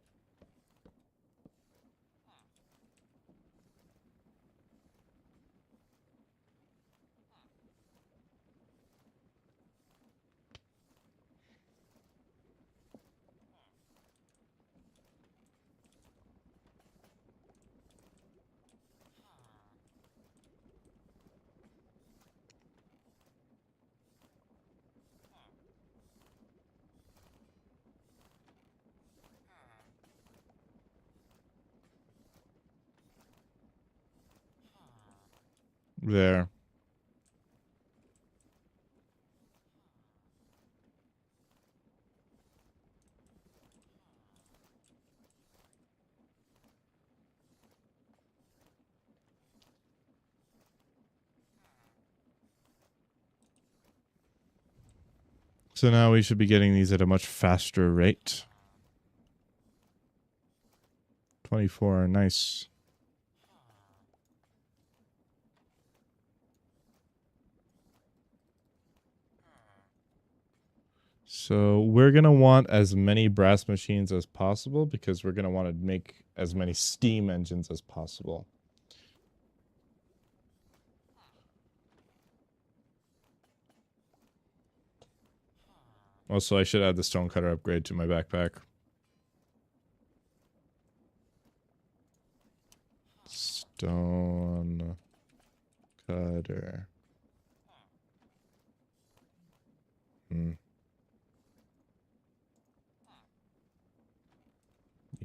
There. So now we should be getting these at a much faster rate. 24, nice. So we're going to want as many brass machines as possible because we're going to want to make as many steam engines as possible. Also, I should add the stonecutter upgrade to my backpack. Stone cutter. Need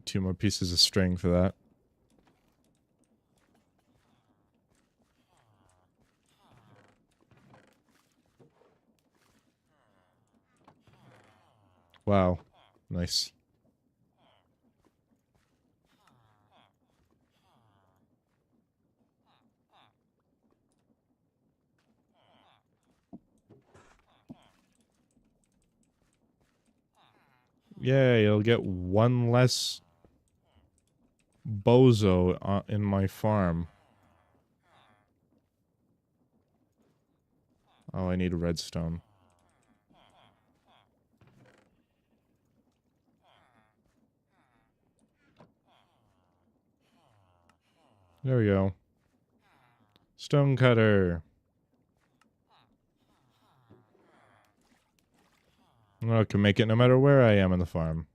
2 more pieces of string for that. Wow. Nice. Yay, I'll get 1 less bozo in my farm. Oh, I need a redstone. There we go. Stonecutter. I can make it no matter where I am in the farm.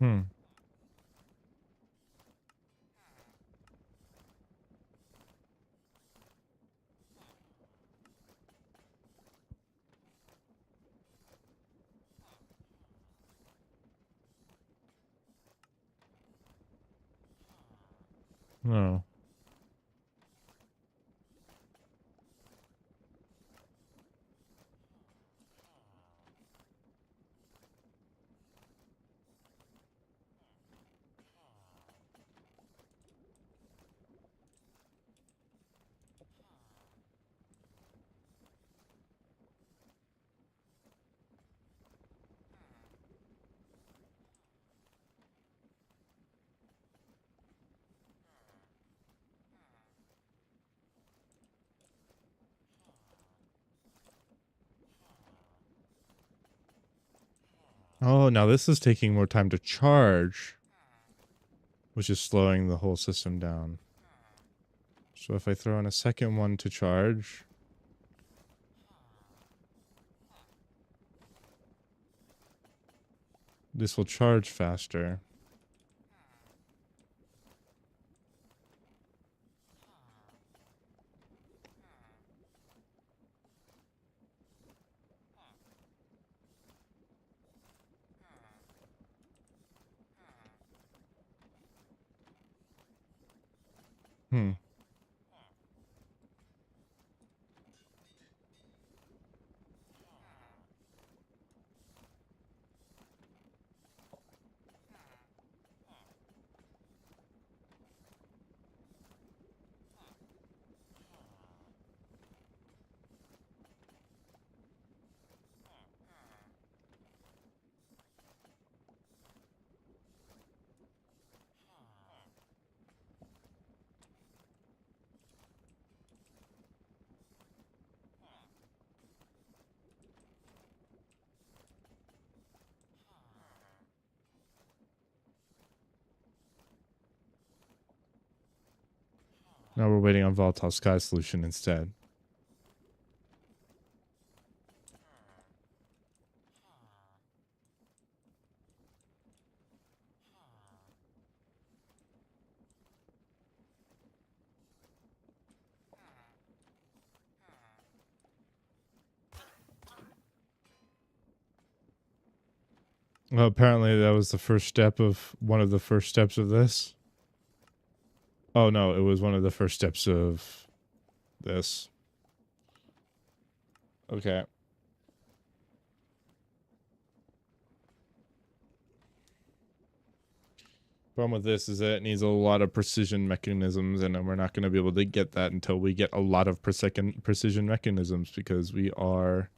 Hmm. No. Oh, now this is taking more time to charge, which is slowing the whole system down. So if I throw in a second one to charge, this will charge faster. Hmm. Now we're waiting on Volatile Sky Solution instead. Well, apparently that was the first step of one of the first steps of this. Oh no, it was one of the first steps of this. Okay. Problem with this is that it needs a lot of precision mechanisms, and we're not going to be able to get that until we get a lot of precision mechanisms, because we are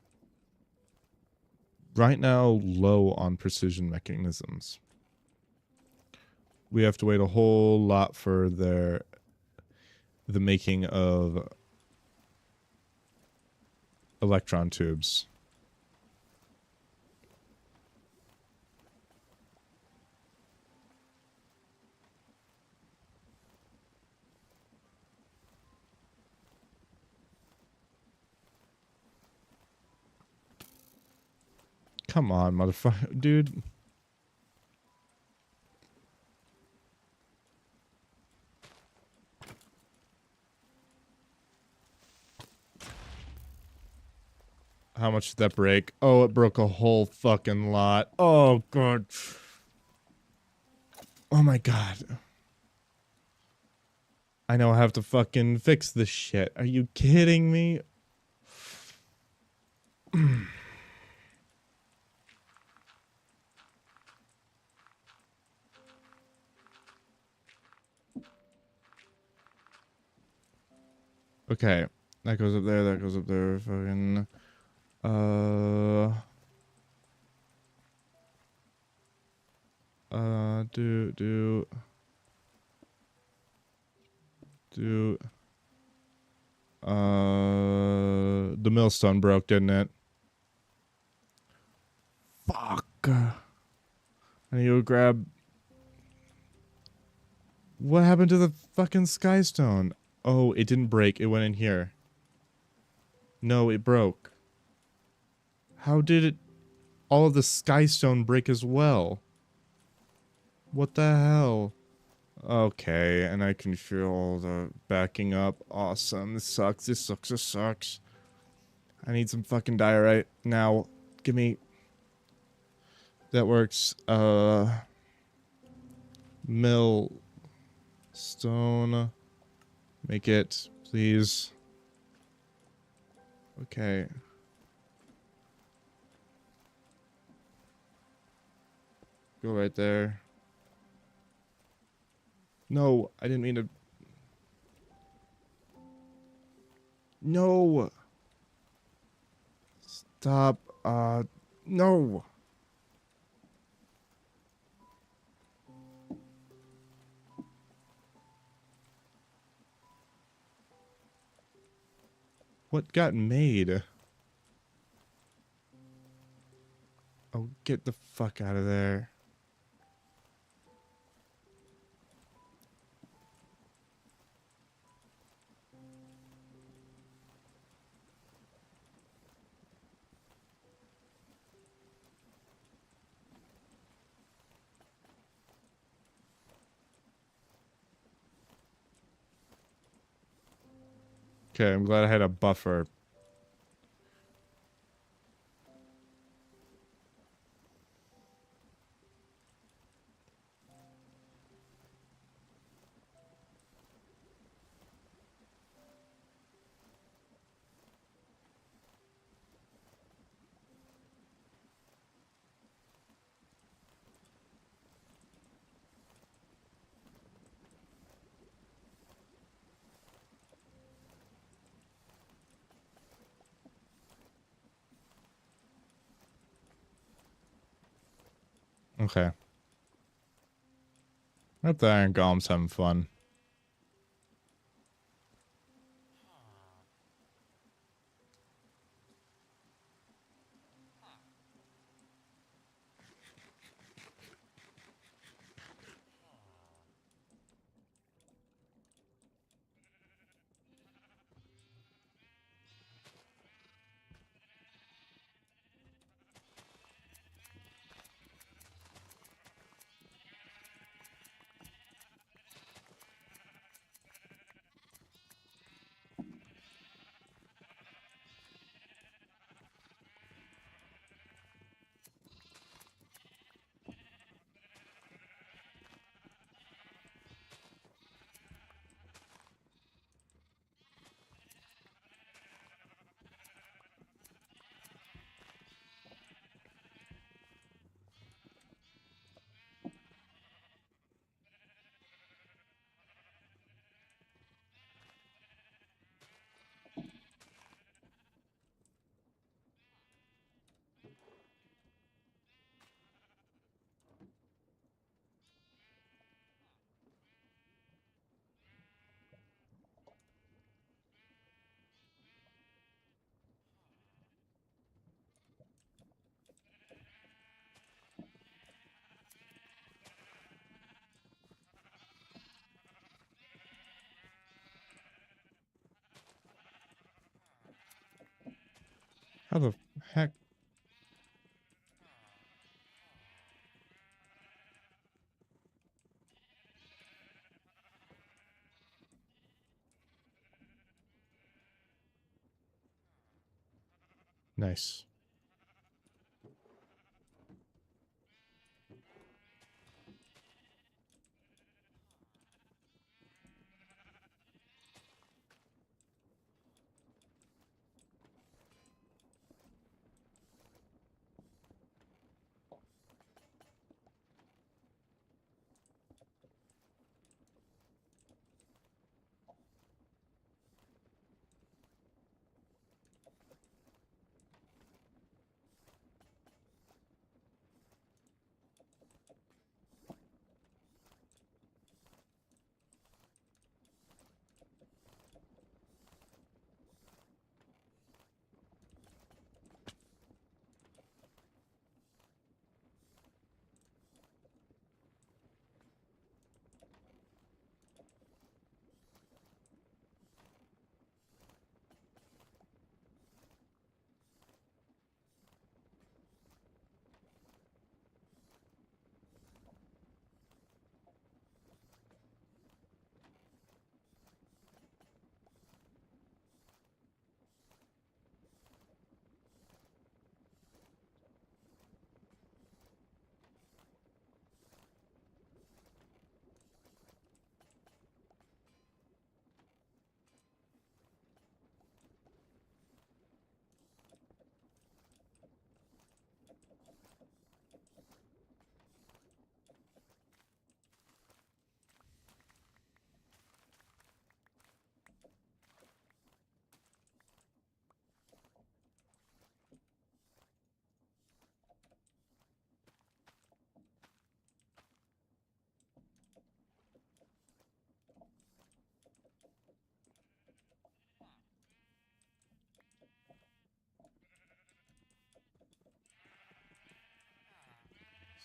right now low on precision mechanisms. We have to wait a whole lot for the making of electron tubes. Come on, motherfucker, dude. How much did that break? Oh, it broke a whole fucking lot. Oh, God. Oh, my God. I know I have to fucking fix this shit. Are you kidding me? Okay. That goes up there, that goes up there. Fucking... Do... The millstone broke, didn't it? Fuck. I need to grab... What happened to the fucking skystone? Oh, it didn't break. It went in here. No, it broke. How did it... all of the skystone break as well? What the hell? Okay, and I can feel the backing up. Awesome. This sucks. This sucks. This sucks. I need some fucking diorite now. Give me. That works. Mill stone. Make it, please. Okay. Go right there. No, I didn't mean to. No. Stop. No. What got made? Oh, get the fuck out of there. Okay, I'm glad I had a buffer. Okay. I hope the Iron Golem's having fun. How the heck? Nice.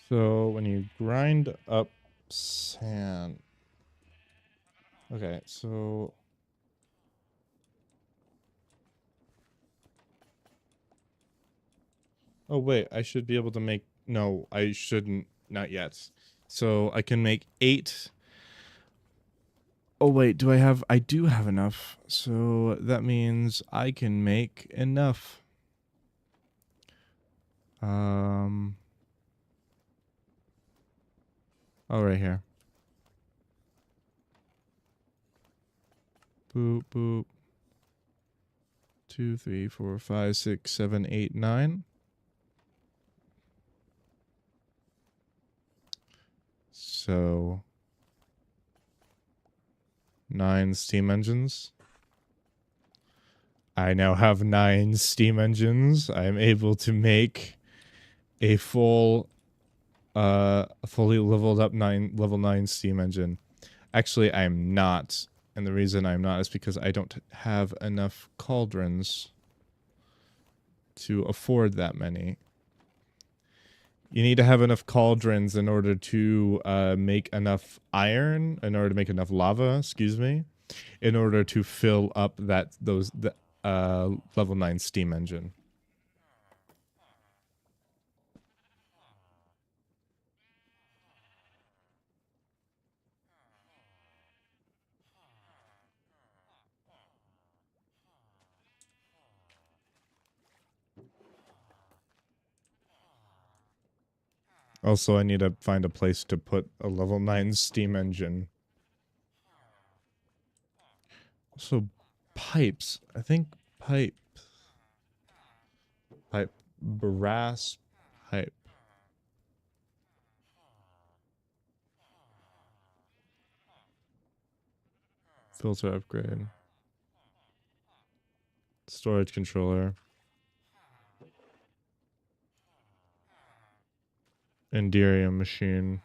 So when you grind up sand. Okay, so oh wait, I should be able to make no, I shouldn't, not yet. So I can make 8. Oh wait, I do have enough. So that means I can make enough. Oh, right here. Boop, boop. 2, 3, 4, 5, 6, 7, 8, 9. So 9 steam engines. I now have 9 steam engines. I'm able to make a fully leveled up level 9 steam engine. Actually, I'm not. And the reason I'm not is because I don't have enough cauldrons to afford that many. You need to have enough cauldrons in order to make enough iron, in order to make enough lava, excuse me, in order to fill up the level 9 steam engine. Also, I need to find a place to put a level 9 steam engine. Also, pipes. I think pipe. Brass pipe. Filter upgrade. Storage controller. Enderium machine.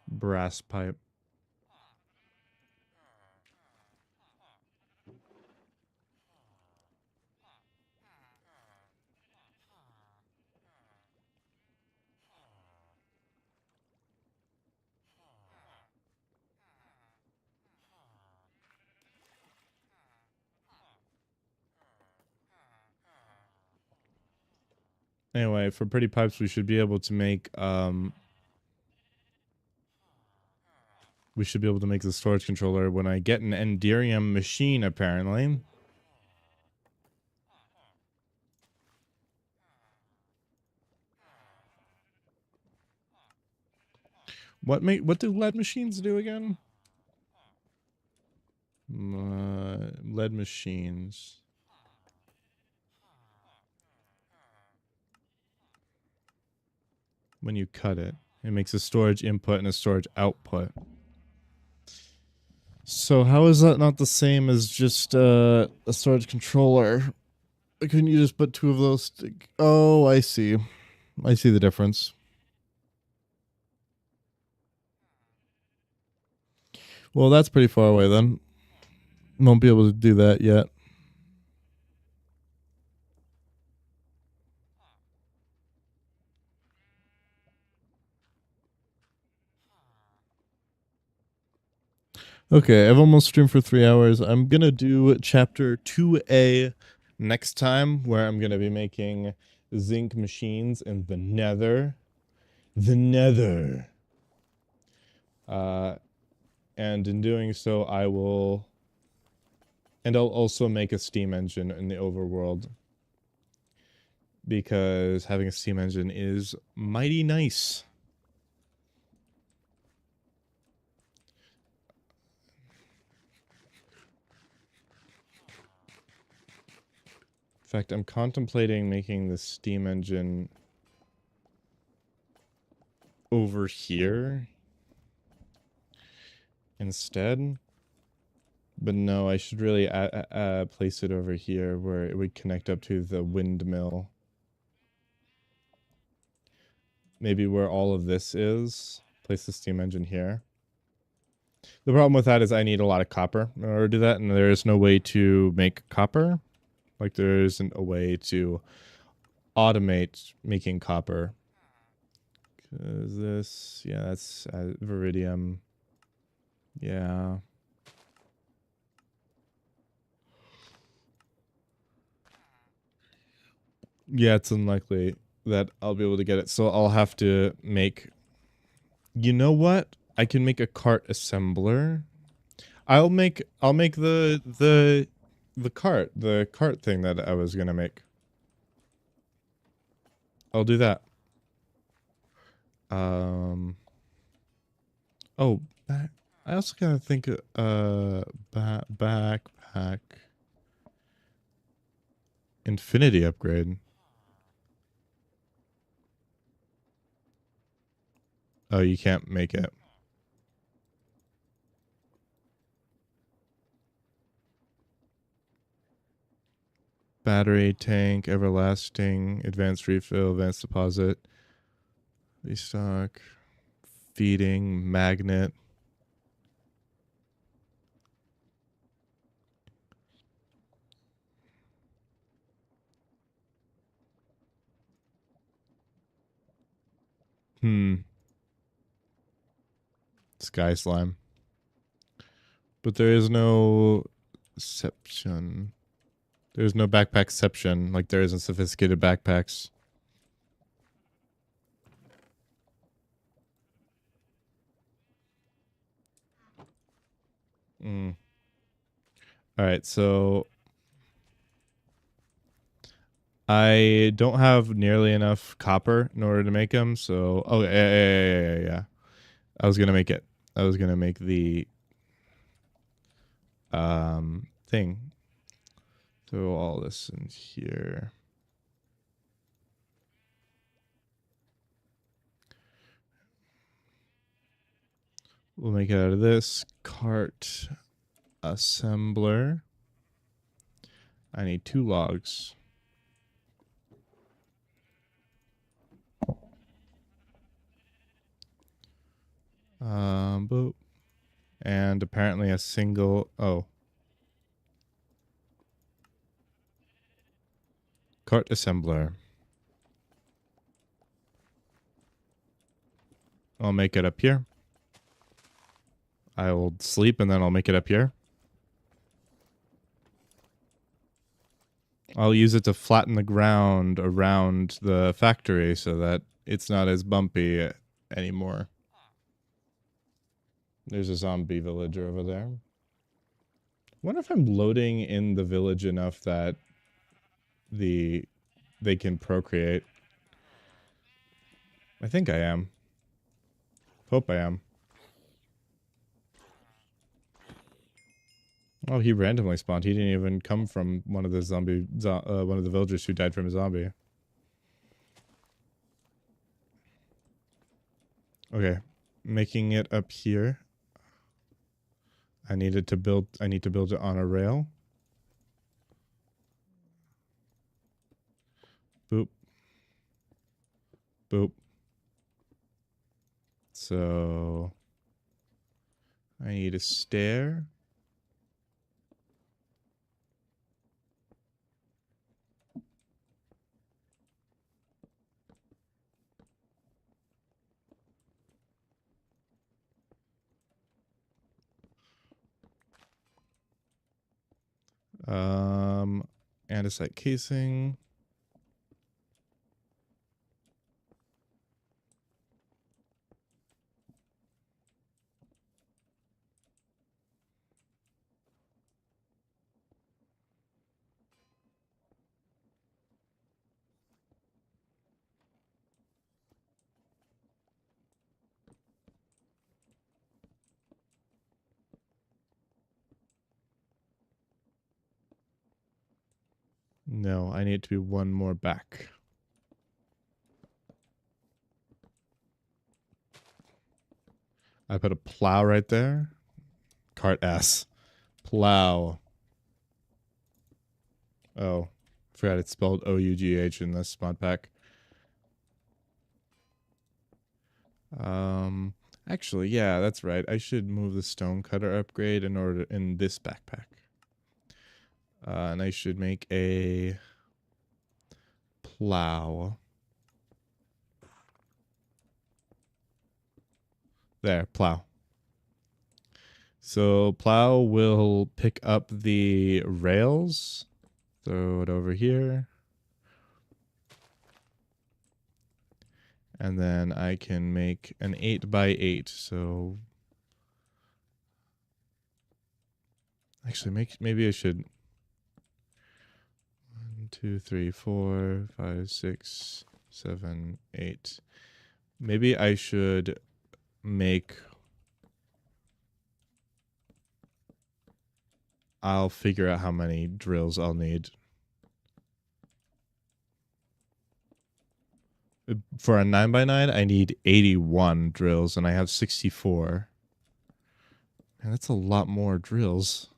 Brass pipe. Anyway, for pretty pipes, we should be able to make the storage controller when I get an Enderium machine, apparently. What do lead machines do again? Lead machines. When you cut it, it makes a storage input and a storage output. So how is that not the same as just a storage controller? Couldn't you just put 2 of those? Oh, I see. I see the difference. Well, that's pretty far away then. Won't be able to do that yet. Okay, I've almost streamed for 3 hours. I'm gonna do chapter 2A next time, where I'm gonna be making zinc machines in the Nether. The Nether. And in doing so, I'll also make a steam engine in the overworld, because having a steam engine is mighty nice. In fact, I'm contemplating making the steam engine over here instead, But no, I should really place it over here where it would connect up to the windmill. Maybe where all of this is. Place the steam engine here. The problem with that is I need a lot of copper in order to do that, and there is no way to make copper. Like, there isn't a way to automate making copper. Is this... Yeah, that's Viridium. Yeah. Yeah, it's unlikely that I'll be able to get it. So I'll have to make... You know what? I can make a cart assembler. I'll make the cart thing that I was gonna make. I'll do that. Oh, I also gotta think backpack infinity upgrade. Oh, you can't make it. Battery, tank, everlasting, advanced refill, advanced deposit, restock, feeding, magnet. Sky slime. But there is no exception. There's no backpackception like there is in sophisticated backpacks. Alright, so I don't have nearly enough copper in order to make them, so... Oh, yeah. I was gonna make it. I was gonna make the... thing. So all this in here. We'll make it out of this. Cart assembler. I need 2 logs. Boop. And apparently a single... Oh. Cart assembler. I'll make it up here. I will sleep and then I'll make it up here. I'll use it to flatten the ground around the factory so that it's not as bumpy anymore. There's a zombie villager over there. I wonder if I'm loading in the village enough that they can procreate. I think I am. Hope I am. Oh, he randomly spawned. He didn't even come from one of the one of the villagers who died from a zombie. Okay, making it up here. I need to build it on a rail. Boop. Boop. So I need a stair. Andesite casing. No, I need to be one more back. I put a plow right there. Cart S. Plow. Oh, I forgot it's spelled O-U-G-H in this mod pack. Actually, yeah, that's right. I should move the stone cutter upgrade in this backpack. And I should make a plow. There, plow. So plow will pick up the rails. Throw it over here. And then I can make an 8x8. So actually maybe I should 1, 2, 3, 4, 5, 6, 7, 8. Maybe I should make I'll figure out how many drills I'll need. For a 9x9, I need 81 drills, and I have 64. Man, that's a lot more drills.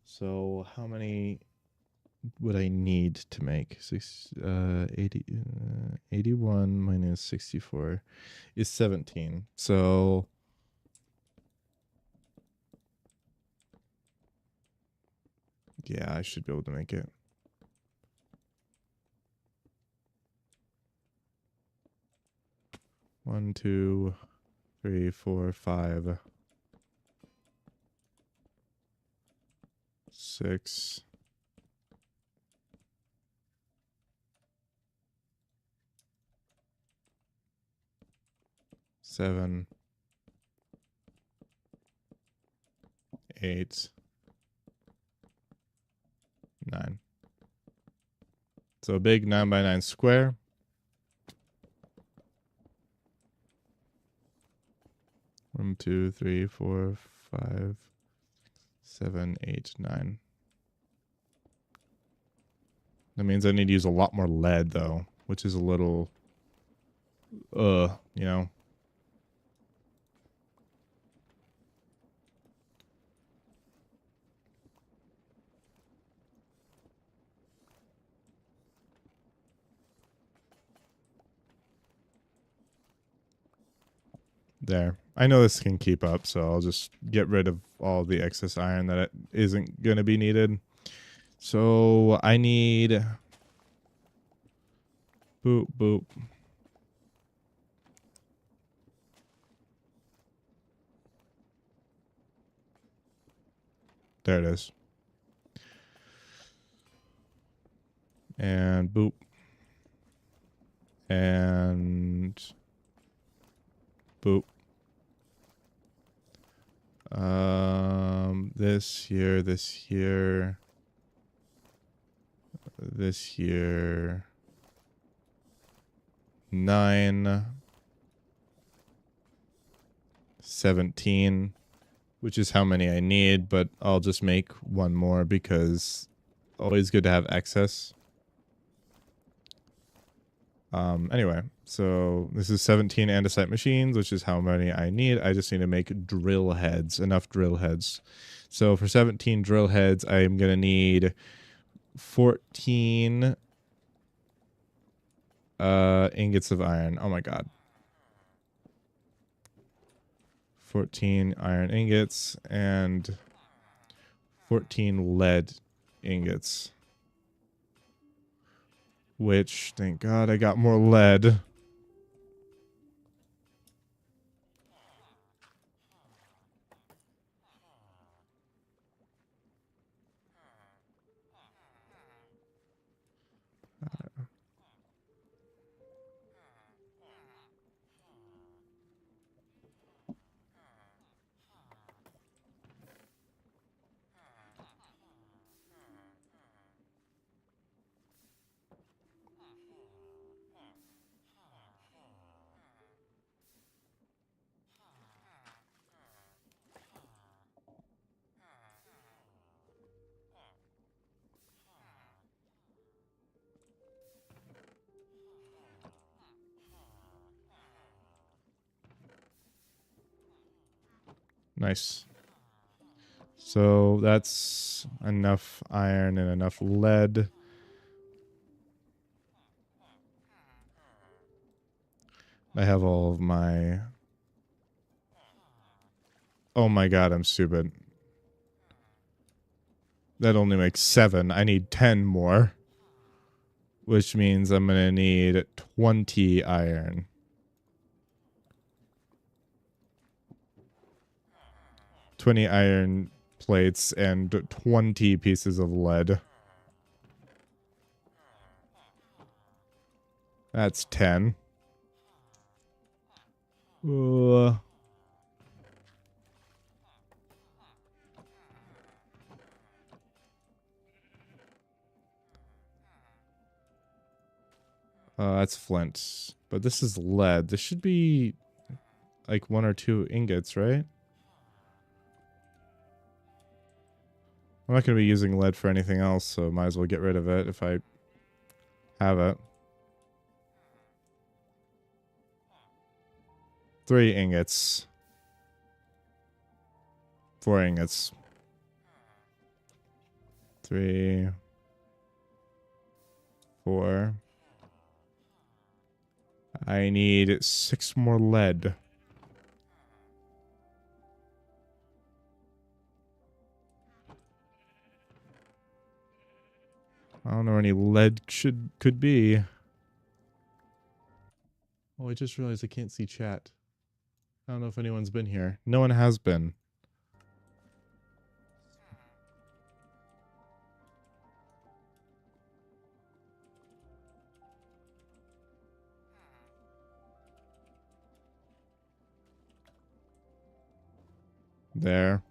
So how many would I need to make? 81 minus 64 is 17. So yeah, I should be able to make it. One, 2, 3, 4, 5, 6. 7, 8, 9. So a big 9x9 square. One, 2, 3, 4, 5, 7, 8, 9. That means I need to use a lot more lead, though, which is a little, you know. There. I know this can keep up, so I'll just get rid of all the excess iron that it isn't going to be needed. So I need... Boop, boop. There it is. And boop. And boop. This here, this here, this here. 9, 17, which is how many I need, but I'll just make one more because always good to have excess. Anyway, so this is 17 andesite machines, which is how many I need. I just need to make drill heads, enough drill heads. So for 17 drill heads, I'm going to need 14 ingots of iron. Oh my god. 14 iron ingots and 14 lead ingots. Which, thank God I got more lead. Nice. So that's enough iron and enough lead. I have all of my... Oh my god, I'm stupid. That only makes 7. I need 10 more. Which means I'm going to need 20 iron. $20 iron plates and 20 pieces of lead. That's 10. That's flint. But this is lead. This should be like 1 or 2 ingots, right? I'm not going to be using lead for anything else, so might as well get rid of it if I have it. 3 ingots. 4 ingots. 3, 4. I need 6 more lead. I don't know where any lead could be. Oh, I just realized I can't see chat. I don't know if anyone's been here. No one has been. There.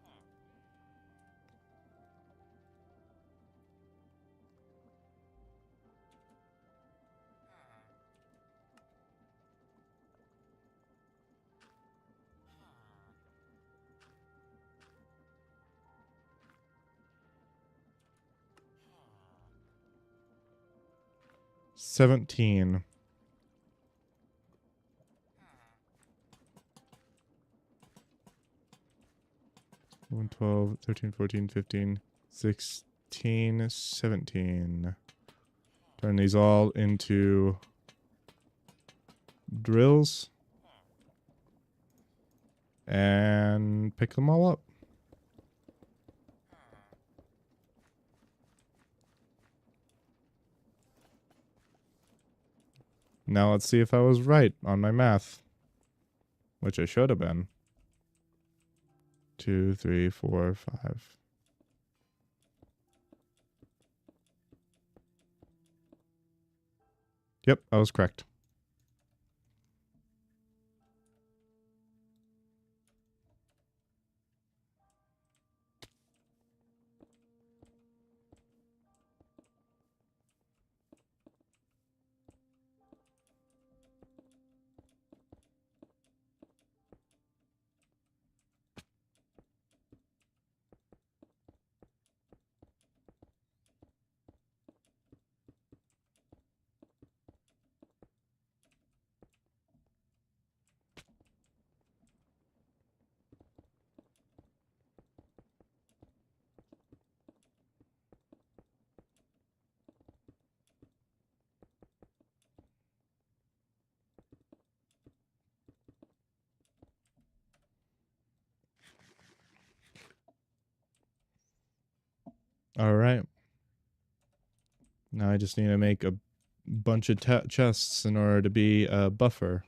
$17. 12, 13, 14, 15, 16, 17. Turn these all into drills. And pick them all up. Now let's see if I was right on my math. Which I should have been. 2, 3, 4, 5. Yep, I was correct. All right. Now I just need to make a bunch of chests in order to be a buffer.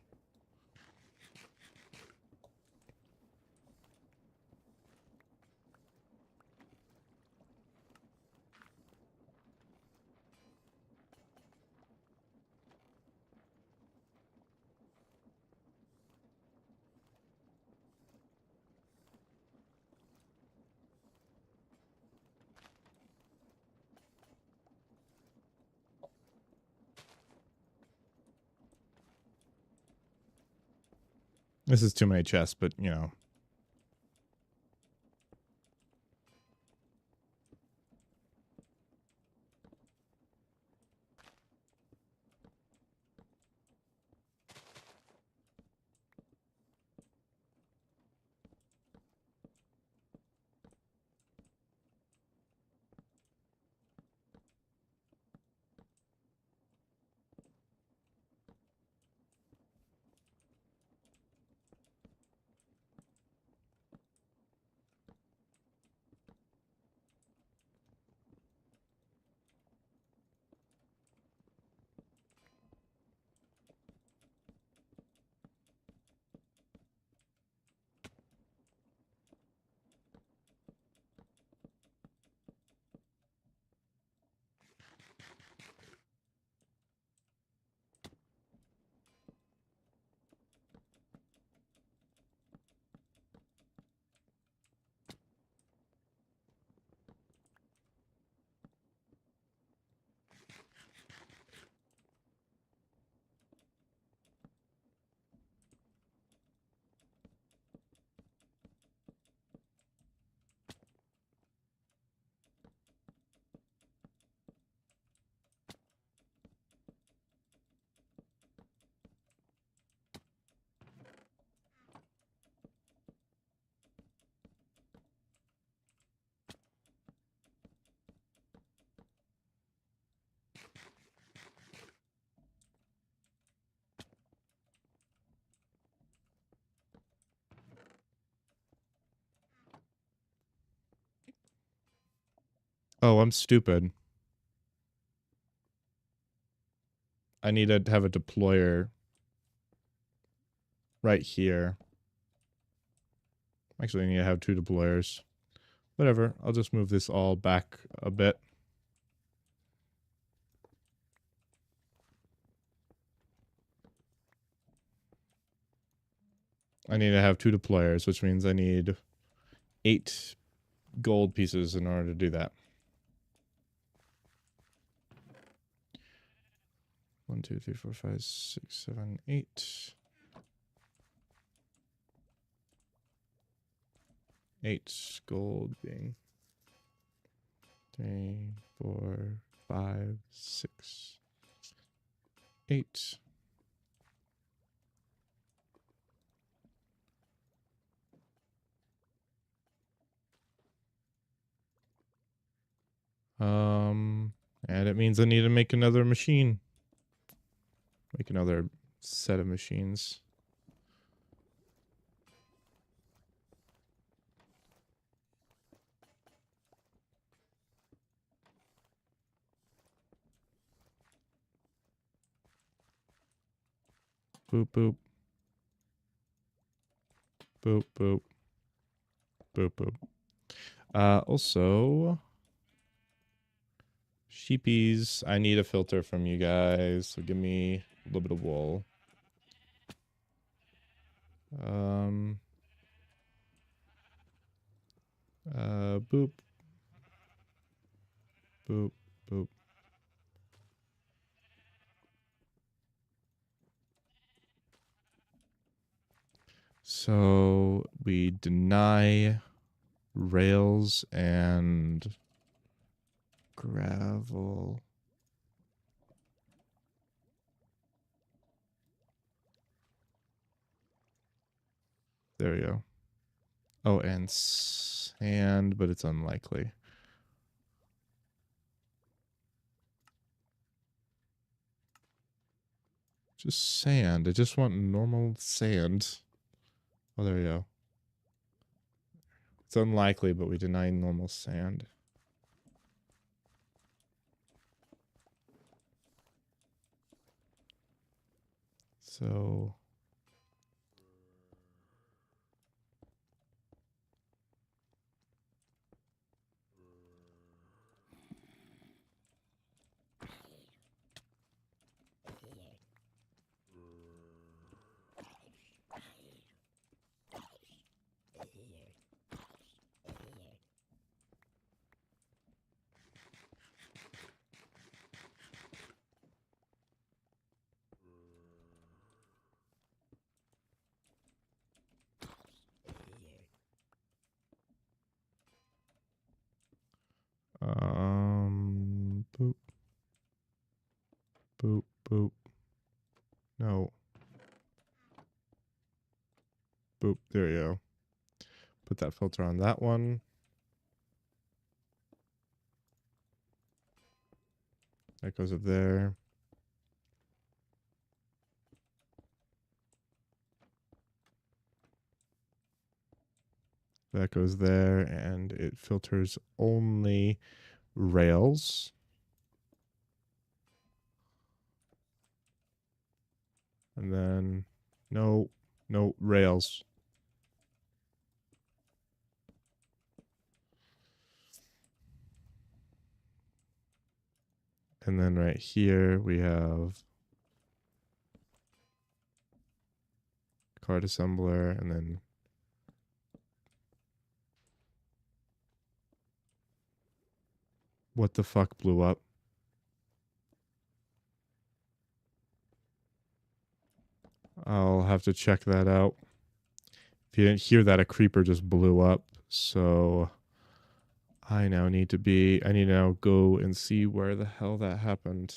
This is too many chests, but you know. Oh, I'm stupid. I need to have a deployer right here. Actually, I need to have 2 deployers. Whatever, I'll just move this all back a bit. I need to have 2 deployers, which means I need 8 gold pieces in order to do that. 1, 2, 3, 4, 5, 6, 7, 8. 8 gold being 3, 4, 5, 6, 8. And it means I need to make another machine. Make another set of machines. Boop, boop. Boop, boop. Boop, boop. Also, sheepies. I need a filter from you guys, so give me a little bit of wool. Boop. Boop, boop. So we deny rails and gravel. There we go. Oh, and sand, but it's unlikely. Just sand. I just want normal sand. Oh, there we go. It's unlikely, but we deny normal sand. So boop. Boop, boop. No. Boop, there you go. Put that filter on that one. That goes up there. That goes there, and it filters only rails. And then, no rails. And then right here we have card assembler, and then what the fuck blew up? I'll have to check that out. If you didn't hear that, a creeper just blew up. So I need to now go and see where the hell that happened.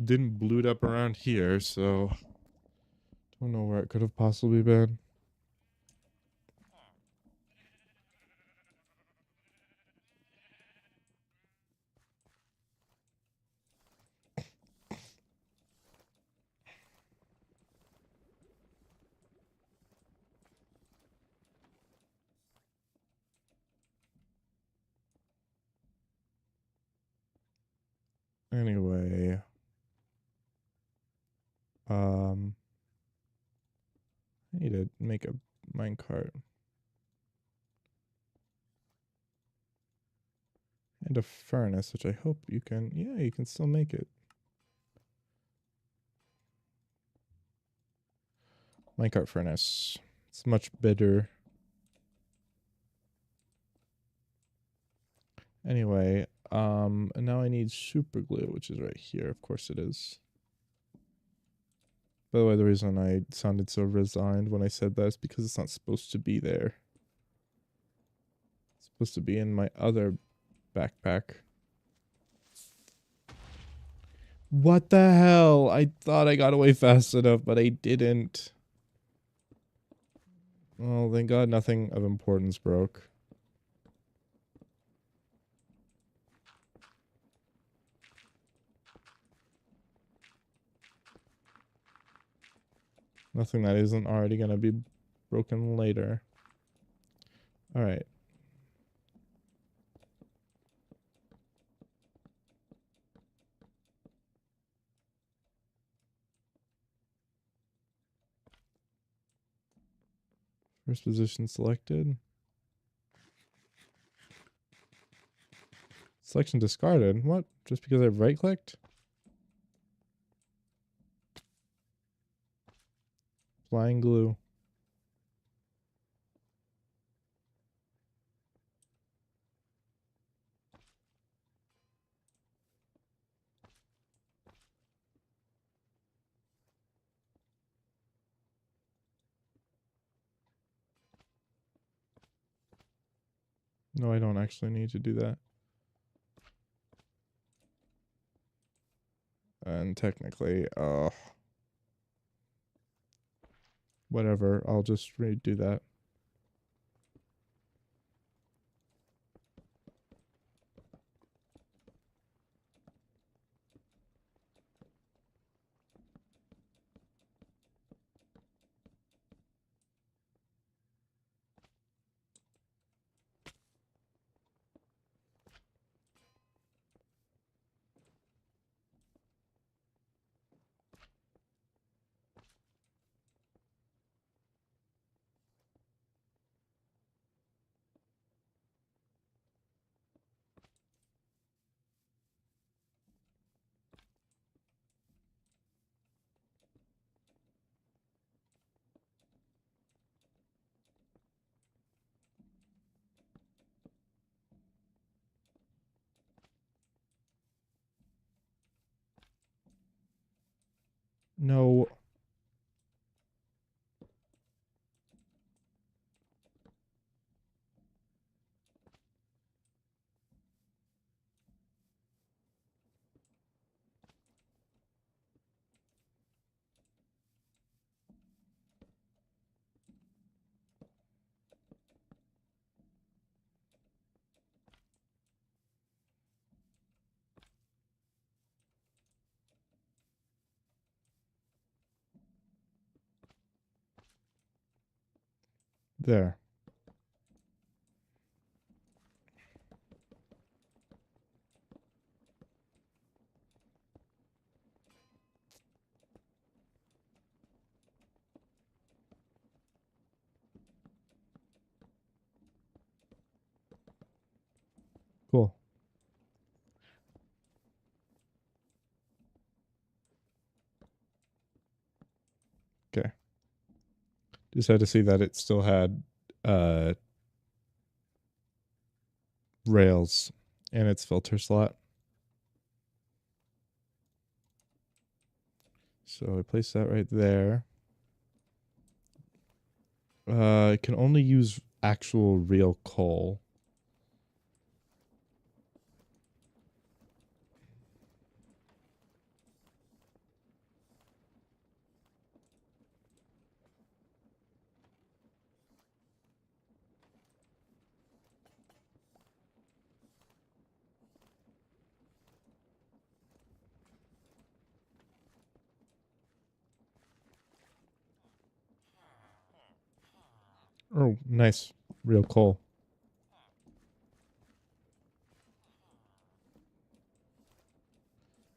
didn't bloot up around here, so don't know where it could have possibly been. Anyway, I need to make a minecart and a furnace, which I hope you can. Yeah, you can still make it. Minecart furnace. It's much better. Anyway, and now I need super glue, which is right here. Of course it is. By the way, the reason I sounded so resigned when I said that is because it's not supposed to be there. It's supposed to be in my other backpack. What the hell? I thought I got away fast enough, but I didn't. Oh, thank God nothing of importance broke. Nothing that isn't already going to be broken later. All right. First position selected. Selection discarded. What? Just because I right-clicked? Flying glue. No, I don't actually need to do that. And technically, whatever, I'll just redo that. No. There. Cool. Okay. Just had to see that it still had rails in its filter slot. So I place that right there. I can only use actual real coal. Oh, nice. Real coal.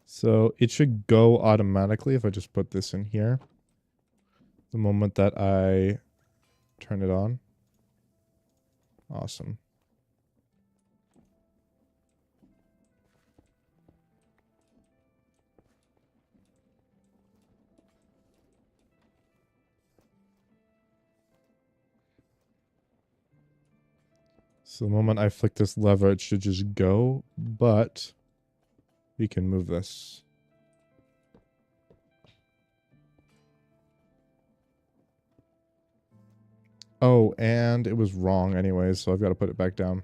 So it should go automatically if I just put this in here. The moment that I turn it on. Awesome. So the moment I flick this lever, it should just go, but we can move this. Oh, and it was wrong anyways, so I've got to put it back down.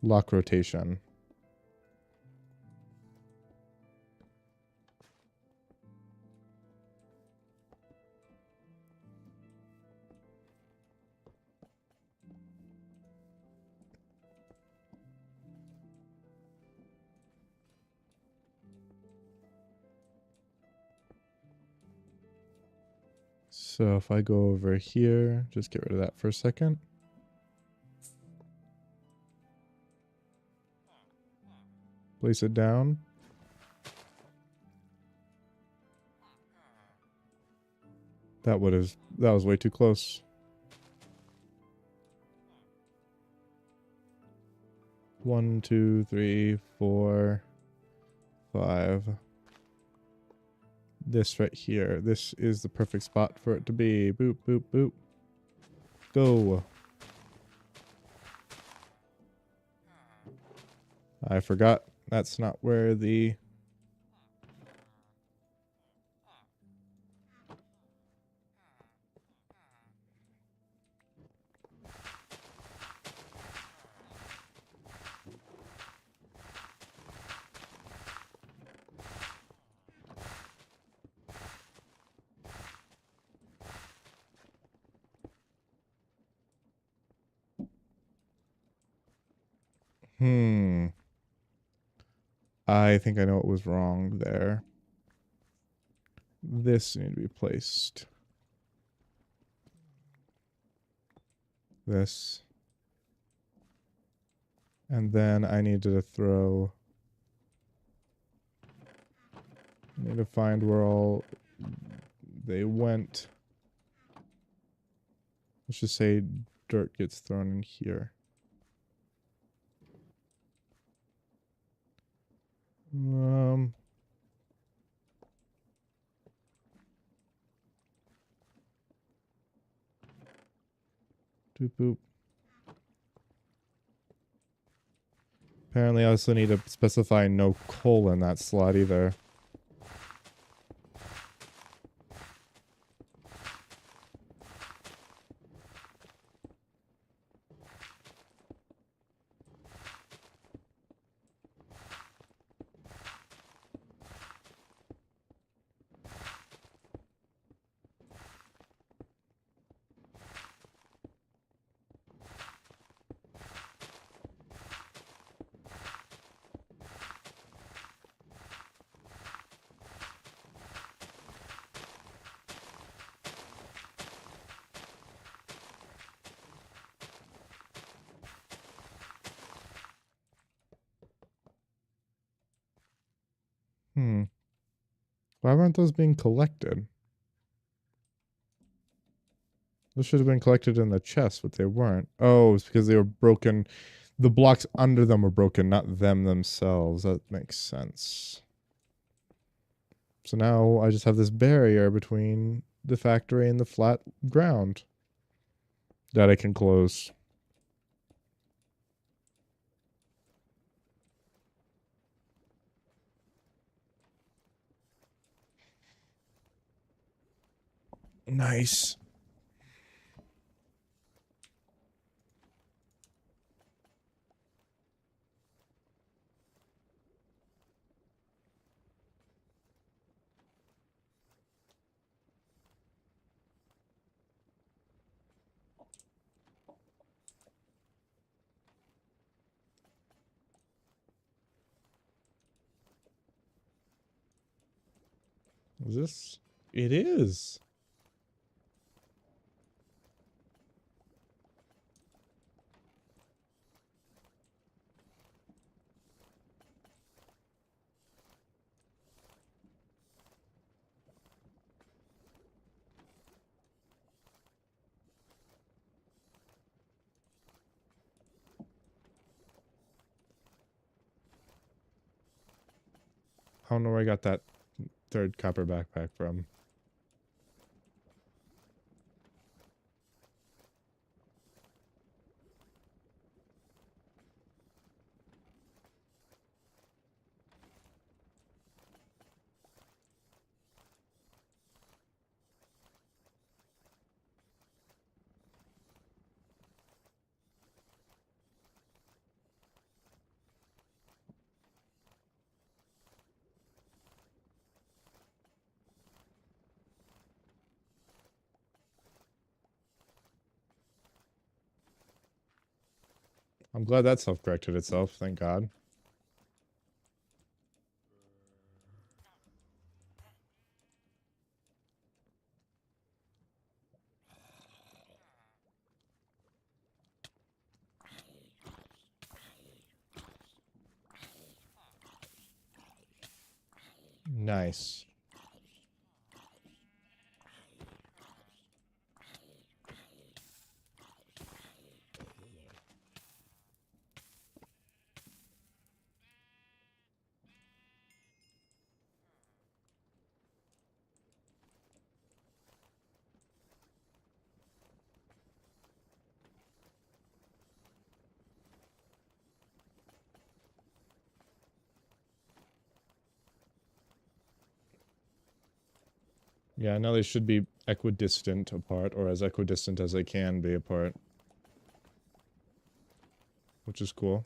Lock rotation. So if I go over here, just get rid of that for a second. Place it down. That was way too close. 1, 2, 3, 4, 5. This right here. This is the perfect spot for it to be. Boop, boop, boop. Go. I forgot. That's not where the... I think I know what was wrong there. This needs to be placed. This. And then I need to throw... I need to find where all they went. Let's just say dirt gets thrown in here. Doop boop. Apparently I also need to specify no coal in that slot either. Why weren't those being collected? Those should have been collected in the chest, but they weren't. Oh, it's because they were broken. The blocks under them were broken, not them themselves. That makes sense. So now I just have this barrier between the factory and the flat ground that I can close. Nice. Is this? It is. I don't know where I got that third copper backpack from. I'm glad that self-corrected itself, thank God. Nice. Yeah, now they should be equidistant apart, or as equidistant as they can be apart. Which is cool.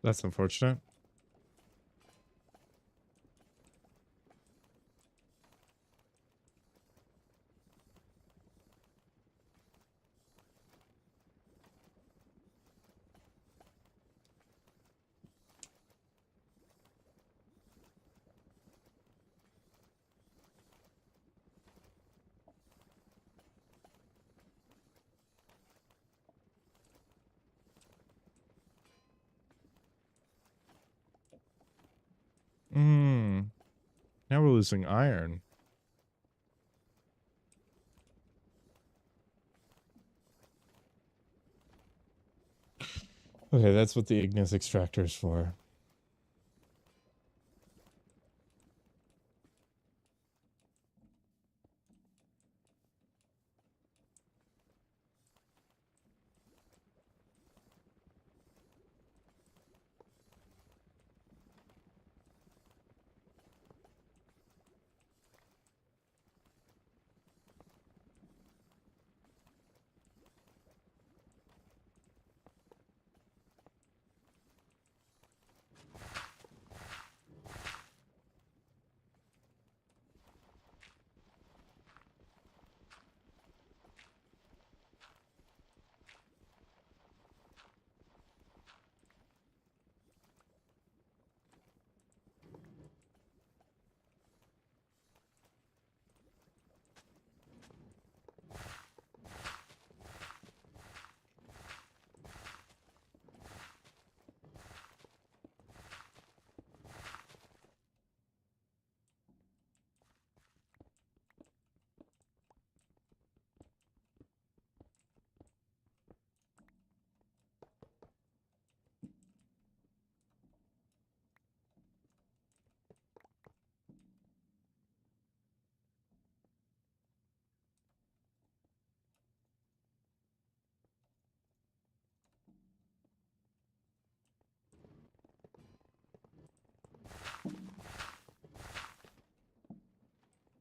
That's unfortunate. Now we're losing iron. Okay, that's what the Ignis extractor is for.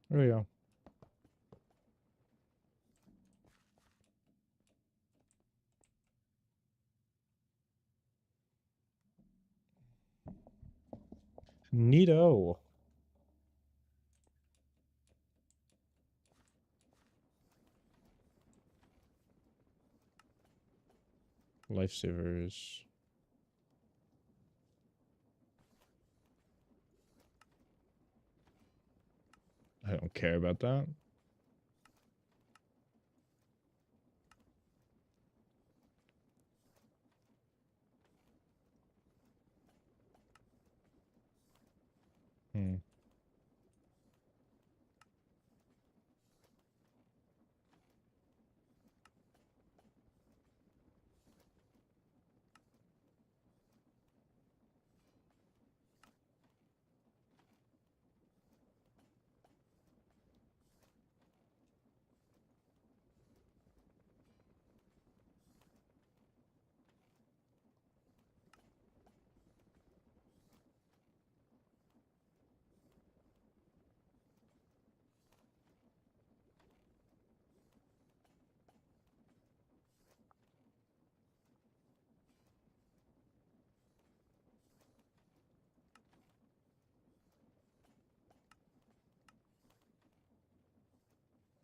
There we go. Neato. Lifesavers. I don't care about that.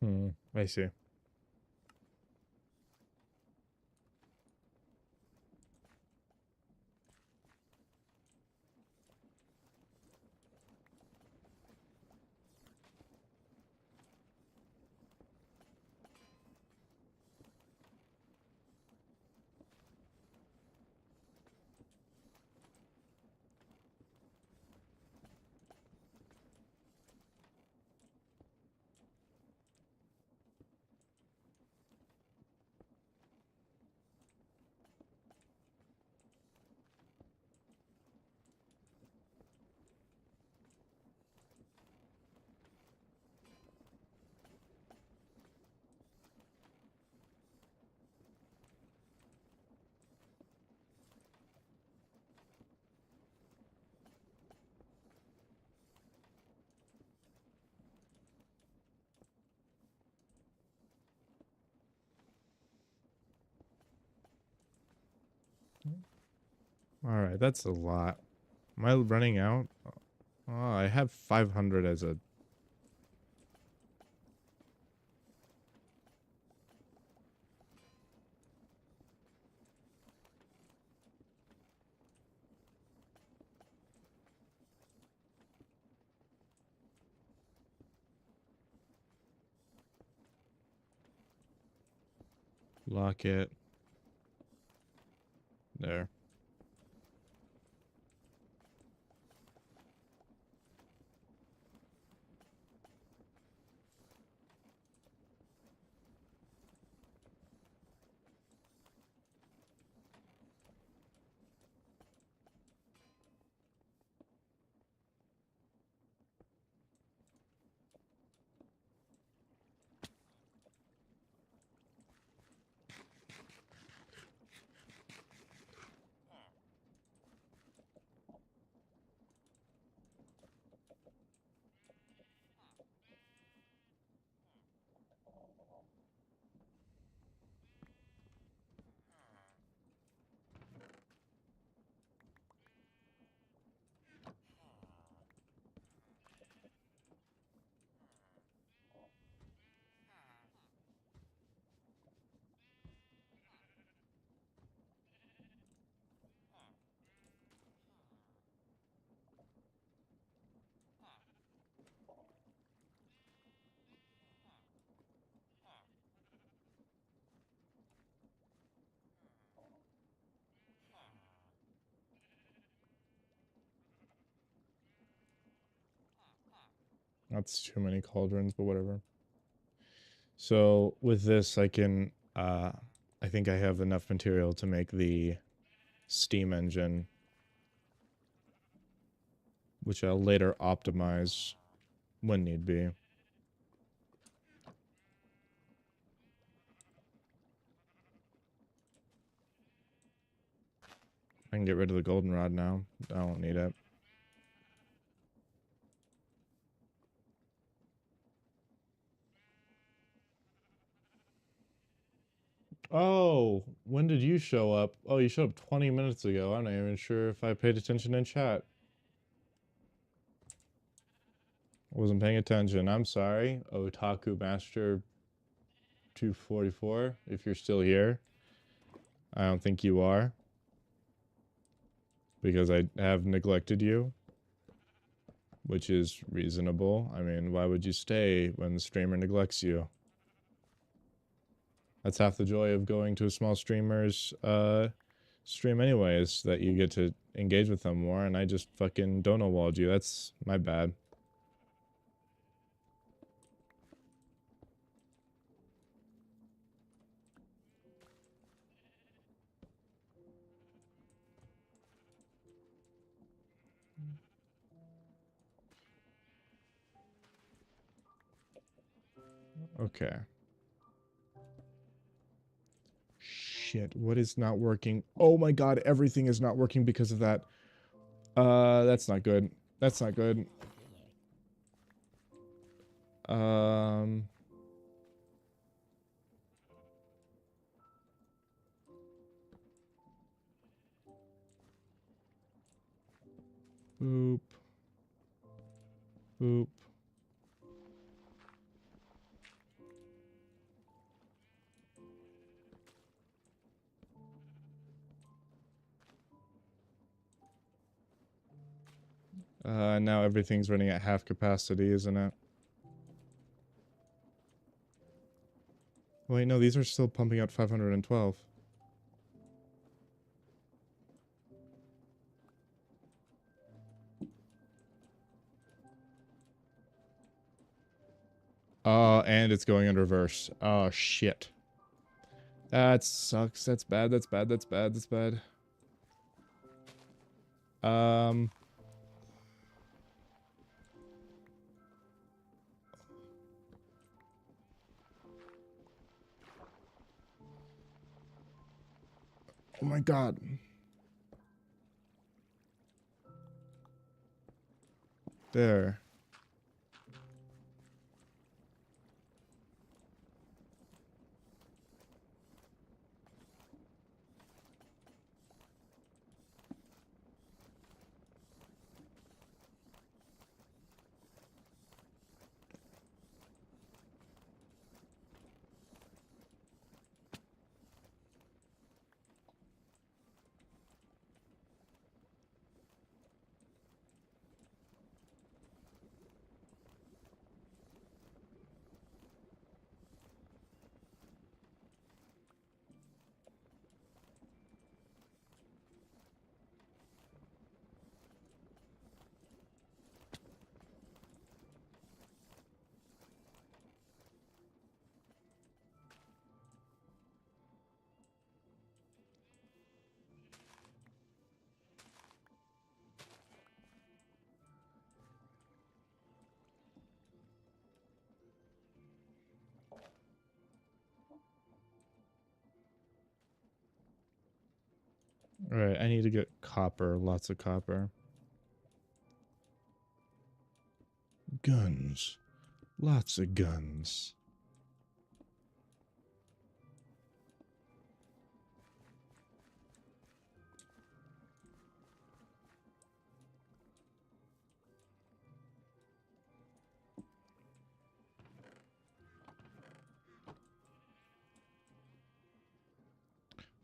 Hmm. I see. Alright, that's a lot. Am I running out? Oh, I have 500 as a... Lock it. There. That's too many cauldrons, but whatever. So with this, I can, I think I have enough material to make the steam engine, which I'll later optimize when need be. I can get rid of the goldenrod now. I don't need it. Oh, when did you show up? Oh, you showed up 20 minutes ago. I'm not even sure if I paid attention in chat. I wasn't paying attention. I'm sorry. Otaku Master 244, if you're still here. I don't think you are. Because I have neglected you. Which is reasonable. I mean, why would you stay when the streamer neglects you? That's half the joy of going to a small streamer's stream anyways, that you get to engage with them more, and I just fucking dono-walled you. That's my bad. Okay. Shit, what is not working? Oh my god, everything is not working because of that. That's not good. That's not good. Um... Boop. Boop. Now everything's running at half capacity, isn't it? Wait, no, these are still pumping out 512. And it's going in reverse. Oh, shit. That sucks. That's bad, that's bad, that's bad, that's bad. Oh my god. There. Alright, I need to get copper. Lots of copper. Guns. Lots of guns.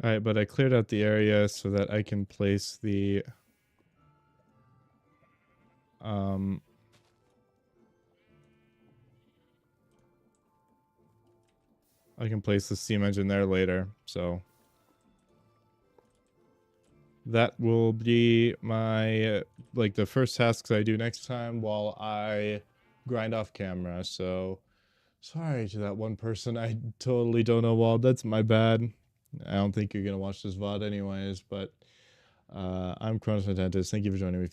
Alright, but I cleared out the area so that I can place the... I can place the steam engine there later, so... That will be my, like, the first tasks I do next time while I grind off camera. So sorry to that one person I totally don't know Wald. That's my bad. I don't think you're gonna watch this VOD anyways, but I'm Chronos Fantantis. Thank you for joining me.